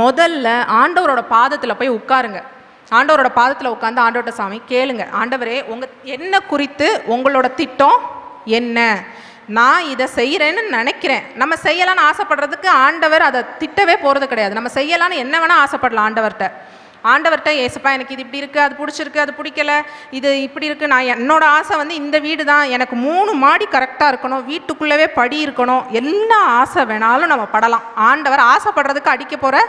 முதல்ல ஆண்டவரோட பாதத்தில் போய் உட்காருங்க. ஆண்டவரோட பாதத்தில் உட்காந்து ஆண்டவர்கிட்ட சாமி கேளுங்க, ஆண்டவரே என்ன குறித்து உங்களோட திட்டம் என்ன, நான் இதை செய்கிறேன்னு நினைக்கிறேன். நம்ம செய்யலான்னு ஆசைப்படுறதுக்கு ஆண்டவர் அதை திட்டவே போகிறது கிடையாது. நம்ம செய்யலான்னு என்ன வேணால் ஆசைப்படலாம் ஆண்டவர்கிட்ட ஏசப்பா எனக்கு இது இப்படி இருக்குது, அது பிடிச்சிருக்கு, அது பிடிக்கல, இது இப்படி இருக்குது, நான் என்னோட ஆசை இந்த வீடு தான், எனக்கு 3 மாடி கரெக்டாக இருக்கணும், வீட்டுக்குள்ளவே படி இருக்கணும், எல்லா ஆசை வேணாலும் நம்ம படலாம். ஆண்டவர் ஆசைப்படுறதுக்கு அடிக்க போகிற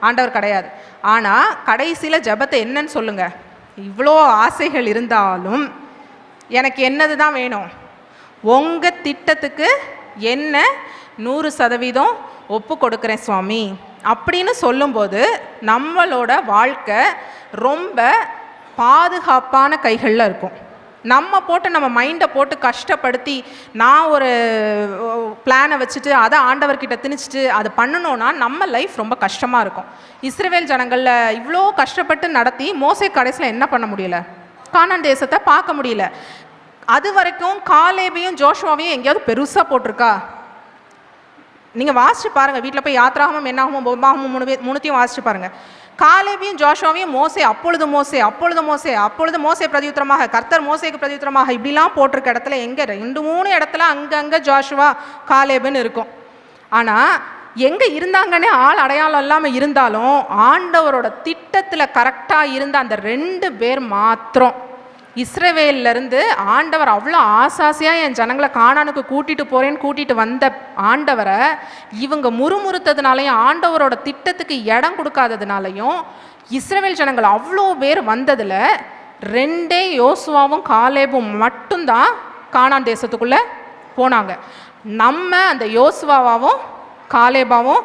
ஆண்டவர் கிடையாது. ஆனால் கடைசியில் ஜெபத்தை என்னன்னு சொல்லுங்கள், இவ்வளோ ஆசைகள் இருந்தாலும் எனக்கு என்னது தான் வேணும், உங்கள் திட்டத்துக்கு என்ன 100% ஒப்பு கொடுக்குறேன் சுவாமி அப்படின்னு சொல்லும்போது நம்மளோட வாழ்க்கை ரொம்ப பாதுகாப்பான கைகளில் இருக்கும். நம்ம மைண்டை போட்டு கஷ்டப்படுத்தி நான் ஒரு பிளானை வச்சுட்டு அதை ஆண்டவர்கிட்ட திணிச்சிட்டு அதை பண்ணணுன்னா நம்ம லைஃப் ரொம்ப கஷ்டமாக இருக்கும். இஸ்ரவேல் ஜனங்களில் இவ்வளோ கஷ்டப்பட்டு நடத்தி மோசே கடைசியில் என்ன பண்ண முடியல, கானான் தேசத்தை பார்க்க முடியல. அது வரைக்கும் காலேபையும் ஜோஷுவாவையும் எங்கேயாவது பெருசாக போட்டிருக்கா? நீங்கள் வாசிச்சு பாருங்கள், வீட்டில் போய் யாத்ராகமும் என்னாகமும் உபாகமும் 3 வாசிச்சு பாருங்கள். காலேபையும் ஜோஷுவாவையும் அப்பொழுது மோசே பிரதியுத்தரமாக, கர்த்தர் மோசேக்கு பிரதியுத்தரமாக இப்படிலாம் போட்டிருக்க இடத்துல எங்கே 2-3 இடத்துல அங்கங்கே ஜோஷுவா காலேபுன்னு இருக்கும். ஆனால் எங்கே இருந்தாங்கன்னே ஆள் அடையாளம் இல்லாமல் இருந்தாலும் ஆண்டவரோட திட்டத்தில் கரெக்டாக இருந்த அந்த 2 பேர் மாத்திரம், இஸ்ரவேலிருந்து ஆண்டவர் அவ்வளோ ஆசாசியாக என் ஜனங்களை கானானுக்கு கூட்டிகிட்டு வந்த ஆண்டவரை இவங்க முறுமுறுத்ததுனாலையும் ஆண்டவரோட திட்டத்துக்கு இடம் கொடுக்காததுனாலையும் இஸ்ரவேல் ஜனங்கள் அவ்வளோ பேர் வந்ததில் 2 யோசுவாவும் காலேபும் மட்டும்தான் கானான் தேசத்துக்குள்ளே போனாங்க. நம்ம அந்த யோசுவாவும் காலேபாவும்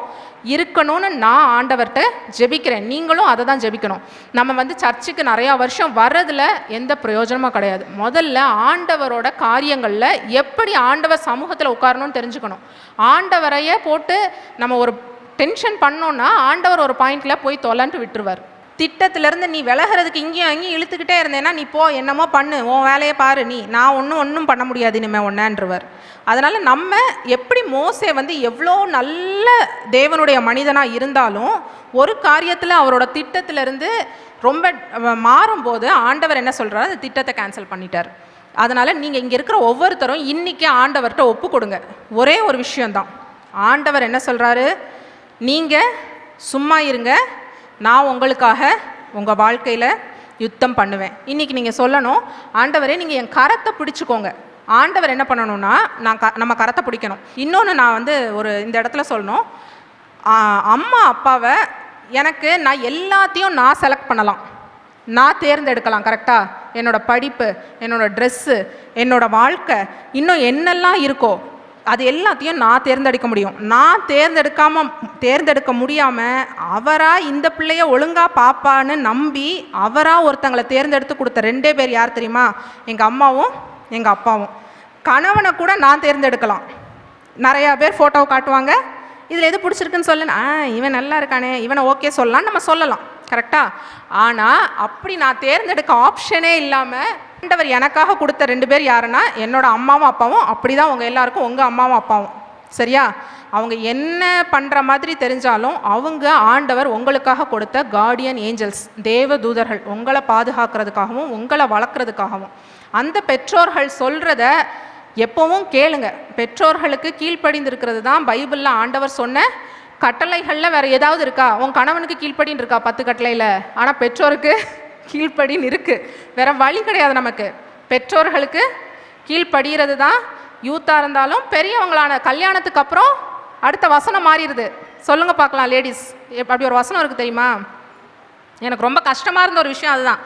இருக்கணும்னு நான் ஆண்டவர்கிட்ட ஜெபிக்கிறேன். நீங்களும் அதை தான் ஜெபிக்கணும். நம்ம வந்து சர்ச்சுக்கு நிறையா வருஷம் வர்றதுல எந்த பிரயோஜனமும் கிடையாது. முதல்ல ஆண்டவரோட காரியங்களில் எப்படி ஆண்டவர் சமூகத்தில் உட்காரணும்னு தெரிஞ்சுக்கணும். ஆண்டவரையே போட்டு நம்ம ஒரு டென்ஷன் பண்ணோன்னா ஆண்டவர் ஒரு பாயிண்டில் போய் தொலைன்ட்டு விட்டுருவார். திட்டத்திலேருந்து நீ விலகிறதுக்கு இங்கேயும் அங்கேயும் இழுத்துக்கிட்டே இருந்தேன்னா நீ போ, என்னமோ பண்ணு, உன் வேலையை பாரு, நான் ஒன்றும் பண்ண முடியாது இனிமேல் ஒன்றன்றவர். அதனால் நம்ம எப்படி மோசே வந்து எவ்வளோ நல்ல தேவனுடைய மனிதனாக இருந்தாலும் ஒரு காரியத்தில் அவரோட திட்டத்திலேருந்து ரொம்ப மாறும்போது ஆண்டவர் என்ன சொல்கிறார், அந்த திட்டத்தை கேன்சல் பண்ணிட்டார். அதனால் நீங்கள் இங்கே இருக்கிற ஒவ்வொருத்தரும் இன்றைக்கி ஆண்டவர்கிட்ட ஒப்பு கொடுங்க. ஒரே ஒரு விஷயந்தான், ஆண்டவர் என்ன சொல்கிறாரு, நீங்கள் சும்மா இருங்க, நான் உங்களுக்காக உங்கள் வாழ்க்கையில் யுத்தம் பண்ணுவேன். இன்றைக்கி நீங்கள் சொல்லணும், ஆண்டவரே நீங்கள் என் கரத்தை பிடிச்சிக்கோங்க. ஆண்டவர் என்ன பண்ணணும்னா நம்ம கரத்தை பிடிக்கணும். இன்னொன்று நான் வந்து இந்த இடத்துல சொல்லணும், அம்மா அப்பாவை நான் எல்லாத்தையும் நான் செலக்ட் பண்ணலாம், நான் தேர்ந்தெடுக்கலாம். கரெக்டாக என்னோடய படிப்பு, என்னோடய ட்ரெஸ்ஸு, என்னோடய வாழ்க்கை, இன்னும் என்னெல்லாம் இருக்கோ அது எல்லாத்தையும் நான் தேர்ந்தெடுக்க முடியும். நான் தேர்ந்தெடுக்க முடியாமல் அவராக இந்த பிள்ளைய ஒழுங்காக பாப்பான்னு நம்பி அவராக ஒருத்தங்களை தேர்ந்தெடுத்து கொடுத்த 2 பேர் யார் தெரியுமா? எங்கள் அம்மாவும் எங்கள் அப்பாவும். கணவனை கூட நான் தேர்ந்தெடுக்கலாம். நிறையா பேர் ஃபோட்டோவை காட்டுவாங்க, இதில் எது பிடிச்சிருக்குன்னு சொல்லுன்னு, இவன் நல்லா இருக்கானே, இவனை ஓகே சொல்லலான்னு நம்ம சொல்லலாம். கரெக்டாக? ஆனால் அப்படி நான் தேர்ந்தெடுக்க ஆப்ஷனே இல்லாமல் ஆண்டவர் எனக்காக கொடுத்த 2 பேர் யாருன்னா என்னோட அம்மாவும் அப்பாவும். அப்படி தான் உங்கள் எல்லாருக்கும் உங்கள் அம்மாவும் அப்பாவும். சரியா? அவங்க என்ன பண்ணுற மாதிரி தெரிஞ்சாலும் அவங்க ஆண்டவர் உங்களுக்காக கொடுத்த கார்டியன் ஏஞ்சல்ஸ், தேவ தூதர்கள், உங்களை பாதுகாக்கிறதுக்காகவும் உங்களை வளர்க்குறதுக்காகவும். அந்த பெற்றோர்கள் சொல்கிறத எப்போவும் கேளுங்க. பெற்றோர்களுக்கு கீழ்ப்படிந்திருக்கிறது தான் பைபிளில் ஆண்டவர் சொன்ன கட்டளைகளில். வேறு ஏதாவது இருக்கா? உன் கணவனுக்கு கீழ்ப்படின்னு இருக்கா 10 கட்டளையில்? ஆனால் பெற்றோருக்கு கீழ்ப்படின்னு இருக்குது. வேறு வழி கிடையாது நமக்கு. பெற்றோர்களுக்கு கீழ்ப்படுகிறது தான். யூத்தாக இருந்தாலும் பெரியவங்களான கல்யாணத்துக்கு அப்புறம் அடுத்த வசனம் மாறிடுது. சொல்லுங்கள் பார்க்கலாம் லேடிஸ், அப்படி ஒரு வசனம் இருக்குது தெரியுமா? எனக்கு ரொம்ப கஷ்டமாக இருந்த ஒரு விஷயம் அதுதான்.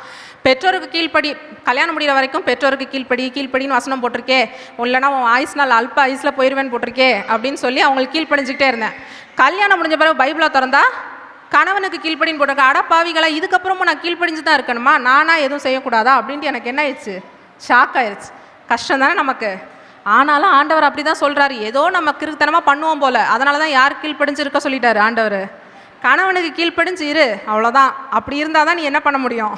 பெற்றோருக்கு கீழ்ப்படி, கல்யாணம் முடிகிற வரைக்கும் பெற்றோருக்கு கீழ்ப்படின்னு வசனம் போட்டிருக்கே, இல்லைனா உன் ஆயுஸ்னால் அல்ப ஆயுஸில் போயிடுவேன்னு போட்டிருக்கே அப்படின்னு சொல்லி அவங்களுக்கு கீழ்ப்படிஞ்சிக்கிட்டே இருந்தேன். கல்யாணம் முடிஞ்ச பிறகு பைபிளை திறந்தா கணவனுக்கு கீழ்ப்படின்னு போட்டிருக்கேன். அடப்பாவிகளா, இதுக்கப்புறமும் நான் கீழ்ப்படிஞ்சு தான் இருக்கணுமா, நானா எதுவும் செய்யக்கூடாதா அப்படின்ட்டு எனக்கு என்ன ஆயிடுச்சு, ஷாக் ஆயிடுச்சு. கஷ்டம் தானே நமக்கு. ஆனாலும் ஆண்டவர் அப்படி தான் சொல்கிறாரு. ஏதோ நம்ம கிறுக்குத்தனமாக பண்ணுவோம் போல், அதனால தான் யார் கீழ்ப்படிஞ்சு இருக்க சொல்லிட்டாரு ஆண்டவர். கணவனுக்கு கீழ்ப்படிஞ்சு இரு, அவ்வளோதான். அப்படி இருந்தால் தான் நீ என்ன பண்ண முடியும்,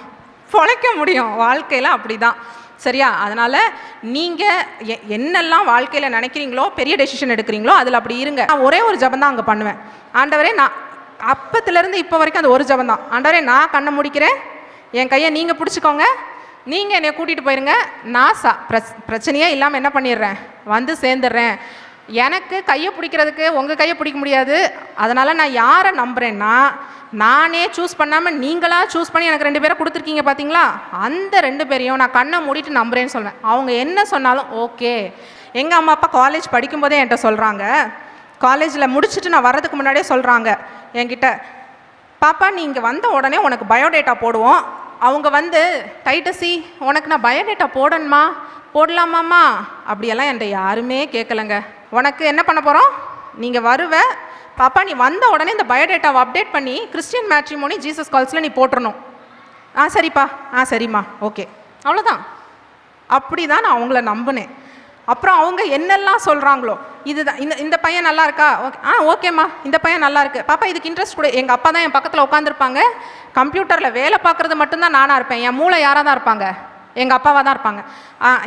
பொழைக்க முடியும் வாழ்க்கையில். அப்படி தான். சரியா? அதனால் நீங்கள் என்னெல்லாம் வாழ்க்கையில் நினைக்கிறீங்களோ, பெரிய டெசிஷன் எடுக்கிறீங்களோ, அதில் அப்படி இருங்க. நான் ஒரே ஒரு ஜபம் தான் அங்கே பண்ணுவேன். ஆண்டவரே, நான் அப்பத்துலேருந்து இப்போ வரைக்கும் அந்த ஒரு ஜபம் தான். ஆண்டவரே, நான் கண்ணை முடிக்கிறேன், என் கையை நீங்கள் பிடிச்சிக்கோங்க, நீங்கள் என்னை கூட்டிகிட்டு போயிருங்க, நான் பிரச்சனையே இல்லாமல் என்ன பண்ணிடுறேன், வந்து சேர்ந்துடுறேன். எனக்கு கையை பிடிக்கிறதுக்கு உங்கள் கையை பிடிக்க முடியாது. அதனால் நான் யாரை நம்புகிறேன்னா, நானே சூஸ் பண்ணாமல் நீங்களாக சூஸ் பண்ணி எனக்கு 2 பேரை கொடுத்துருக்கீங்க பார்த்தீங்களா, அந்த 2 பேரையும் நான் கண்ணை மூடிட்டு நம்புகிறேன்னு சொல்வேன். அவங்க என்ன சொன்னாலும் ஓகே. எங்கள் அம்மா அப்பா காலேஜ் படிக்கும்போதே என்கிட்ட சொல்கிறாங்க, காலேஜில் முடிச்சுட்டு நான் வர்றதுக்கு முன்னாடியே சொல்கிறாங்க என்கிட்ட, பாப்பா நீ இங்கே வந்த உடனே உனக்கு பயோடேட்டா போடுவோம். அவங்க வந்து டைட்டசி உனக்கு நான் பயோடேட்டா போடணுமா, போடலாமாம்மா அப்படியெல்லாம் என்கிட்ட யாருமே கேட்கலைங்க. உனக்கு என்ன பண்ண போகிறோம், நீங்கள் வருவ பாப்பா, நீ வந்த உடனே இந்த பயோடேட்டாவை அப்டேட் பண்ணி கிறிஸ்டியன் மேட்ரிமோனி ஜீசஸ் கால்ஸில் நீ போட்டுறணும். சரிப்பா, சரிம்மா, ஓகே, அவ்வளோதான். அப்படி தான் நான் அவங்கள நம்பினேன். அப்புறம் அவங்க என்னெல்லாம் சொல்கிறாங்களோ, இதுதான் இந்த பையன் நல்லா இருக்கா, ஓகே, ஓகேம்மா, இந்த பையன் நல்லா இருக்கு, பாப்பா இதுக்கு இன்ட்ரெஸ்ட் கூட. எங்கள் அப்பா தான் என் பக்கத்தில் உட்காந்துருப்பாங்க, கம்ப்யூட்டரில் வேலை பார்க்குறது மட்டும்தான் நானாக இருப்பேன். என் மூளை யாராக தான் இருப்பாங்க, எங்கள் அப்பாவாக தான் இருப்பாங்க.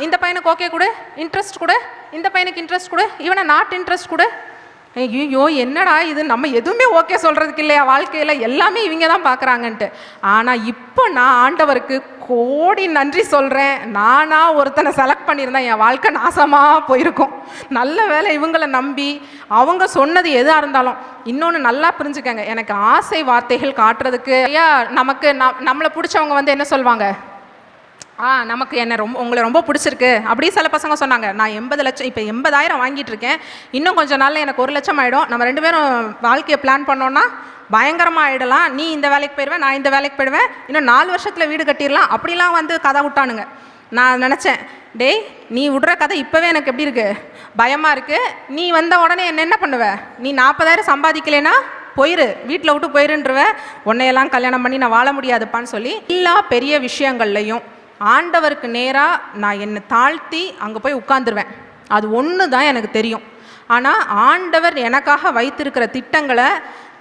இந்த பையனுக்கு ஓகே கொடு, இன்ட்ரெஸ்ட் கொடு, இந்த பையனுக்கு இன்ட்ரெஸ்ட் கொடு, இவனை நாட் இன்ட்ரெஸ்ட் கொடு. ஐயோ என்னடா இது, நம்ம எதுவுமே ஓகே சொல்கிறதுக்கு இல்லையா வாழ்க்கையில், எல்லாமே இவங்க தான் பார்க்குறாங்கன்ட்டு. ஆனால் இப்போ நான் ஆண்டவருக்கு கோடி நன்றி சொல்கிறேன். நானாக ஒருத்தனை செலக்ட் பண்ணியிருந்தேன், என் வாழ்க்கை நாசமாக போயிருக்கும். நல்ல வேலை இவங்களை நம்பி அவங்க சொன்னது எதாக இருந்தாலும். இன்னொன்று நல்லா புரிஞ்சுக்கங்க, எனக்கு ஆசை வார்த்தைகள் காட்டுறதுக்கு நமக்கு நம்மளை பிடிச்சவங்க வந்து என்ன சொல்லுவாங்க, நமக்கு உங்களை ரொம்ப பிடிச்சிருக்கு அப்படி சில பசங்க சொன்னாங்க. நான் 80 லட்சம் இப்போ 80,000 வாங்கிட்டு இருக்கேன், இன்னும் கொஞ்சம் நாளில் எனக்கு 1 லட்சம் ஆகிடும், நம்ம 2 பேரும் வாழ்க்கையை பிளான் பண்ணோன்னா பயங்கரமாக ஆகிடலாம், நீ இந்த வேலைக்கு போயிடுவேன், நான் இந்த வேலைக்கு போயிடுவேன், இன்னும் 4 வருஷத்தில் வீடு கட்டிடலாம், அப்படிலாம் வந்து கதை விட்டானுங்க. நான் நினச்சேன், டேய் நீ விடுற கதை இப்போவே எனக்கு எப்படி இருக்குது, பயமாக இருக்குது. நீ வந்த உடனே என்ன பண்ணுவ, நீ 40,000 சம்பாதிக்கலைன்னா போயிரு, வீட்டில் விட்டு போயிருன்றவ, உன்னையெல்லாம் கல்யாணம் பண்ணி நான் வாழ முடியாதுப்பான்னு சொல்லி எல்லா பெரிய விஷயங்கள்லையும் ஆண்டவருக்கு நேராக நான் என்னை தாழ்த்தி அங்கே போய் உட்காந்துருவேன். அது ஒன்று தான் எனக்கு தெரியும். ஆனால் ஆண்டவர் எனக்காக வைத்திருக்கிற திட்டங்களை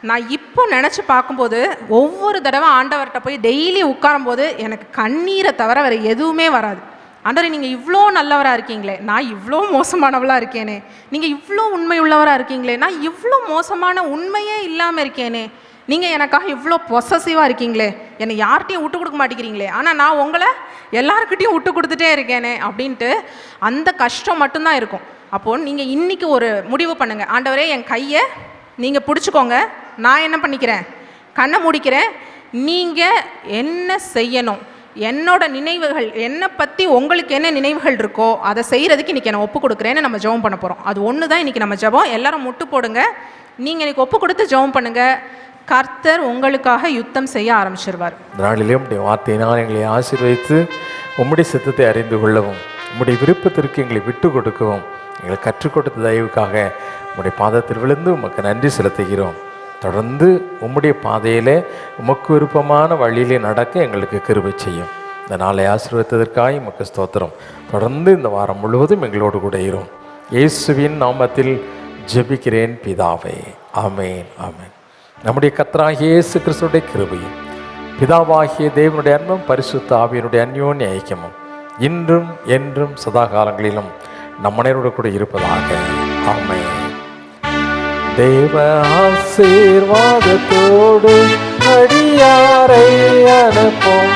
நான் இப்போ நினச்சி பார்க்கும்போது, ஒவ்வொரு தடவை ஆண்டவர்கிட்ட போய் டெய்லி உட்காரும்போது எனக்கு கண்ணீரை தவிர வேறு எதுவுமே வராது. ஆண்டவரே, நீங்கள் இவ்வளோ நல்லவராக இருக்கீங்களே, நான் இவ்வளோ மோசமானவளாக இருக்கேனே. நீங்கள் இவ்வளோ உண்மை உள்ளவராக இருக்கீங்களே, நான் இவ்வளோ மோசமான உண்மையே இல்லாமல் இருக்கேனே. நீங்கள் எனக்காக இவ்வளோ பொசசிவாக இருக்கீங்களே, என்னை யார்கிட்டையும் விட்டு கொடுக்க மாட்டேங்கிறீங்களே, ஆனால் நான் உங்களை எல்லாருக்கிட்டையும் விட்டு கொடுத்துட்டே இருக்கேனே அப்படின்ட்டு அந்த கஷ்டம் மட்டும்தான் இருக்கும். அப்போது நீங்கள் இன்றைக்கி ஒரு முடிவு பண்ணுங்கள், ஆண்டவரே என் கையை நீங்கள் பிடிச்சிக்கோங்க, நான் என்ன பண்ணிக்கிறேன், கண்ணை மூடிக்கிறேன், நீங்கள் என்ன செய்யணும், என்னோட நினைவுகள், என்னை பற்றி உங்களுக்கு என்ன நினைவுகள் இருக்கோ அதை செய்கிறதுக்கு இன்றைக்கி நான் ஒப்பு கொடுக்குறேன்னு நம்ம ஜெபம் பண்ண போகிறோம். அது ஒன்று தான் இன்றைக்கி நம்ம ஜெபம். எல்லாரும் முட்டு போடுங்க. நீங்கள் இன்றைக்கி ஒப்பு கொடுத்து ஜெபம் பண்ணுங்கள். கர்த்தர் உங்களுக்காக யுத்தம் செய்ய ஆரம்பிச்சிருவார். நாளிலே உம்முடைய வார்த்தையினால் எங்களை ஆசீர்வதித்து உம்முடைய சித்தத்தை அறிந்து கொள்ளவும், உம்முடைய விருப்பத்திற்கு எங்களை விட்டு கொடுக்கவும், எங்களை கற்றுக் கொடுத்த தயவுக்காக உம்முடைய பாதத்தில் விழுந்து உமக்கு நன்றி செலுத்துகிறோம். தொடர்ந்து உம்முடைய பாதையிலே உமக்கு விருப்பமான வழியிலே நடக்க எங்களுக்கு கிருபை செய்யும். இந்த நாளை ஆசீர்வதித்ததற்காக உமக்கு ஸ்தோத்திரம். தொடர்ந்து இந்த வாரம் முழுவதும் எங்களோடு கூட இரும். இயேசுவின் நாமத்தில் ஜெபிக்கிறேன் பிதாவே, ஆமேன், ஆமேன். நம்முடைய கர்த்தராகிய இயேசு கிறிஸ்துவுடைய கிருபையும், பிதாவாகிய தேவனுடைய அன்பும், பரிசுத்த ஆவியினுடைய அந்யோன்ய ஐக்கியமும் இன்றும் என்றும் சதா காலங்களிலும் நம் அனைவரோடு கூட இருப்பதாக. ஆமென். தேவ ஆசீர்வாதத்தோடு அடியாரை அனுப்பும்,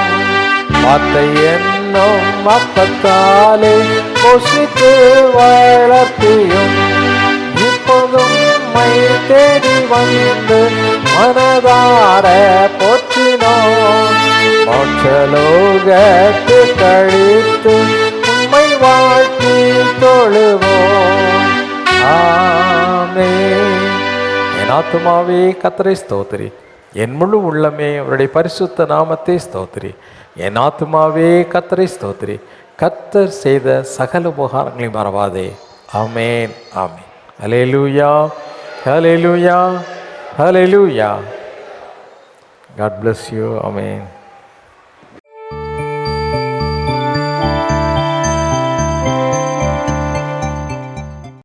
வார்த்தை என்னும் அப்பத்தாலே போஷித்து வளர்த்தியும், இப்போதும் மை தேடி வந்து மனதார போற்றினோம், மோட்சலோகத்து கழித்து உம்மை வாழ்த்தி தொழுவோம். ஆமென். என் ஆத்துமாவே கர்த்தரை ஸ்தோத்திரி, என் முழு உள்ளமே அவருடைய பரிசுத்த நாமத்தை ஸ்தோத்திரி. என் ஆத்துமாவே கர்த்தரை ஸ்தோத்திரி, கர்த்தர் செய்த சகல உபகாரங்களையும் மறவாதே. ஆமென், ஆமென். ஹல்லேலூயா, ஹல்லேலூயா, ஹல்லேலூயா. God bless you. Amen.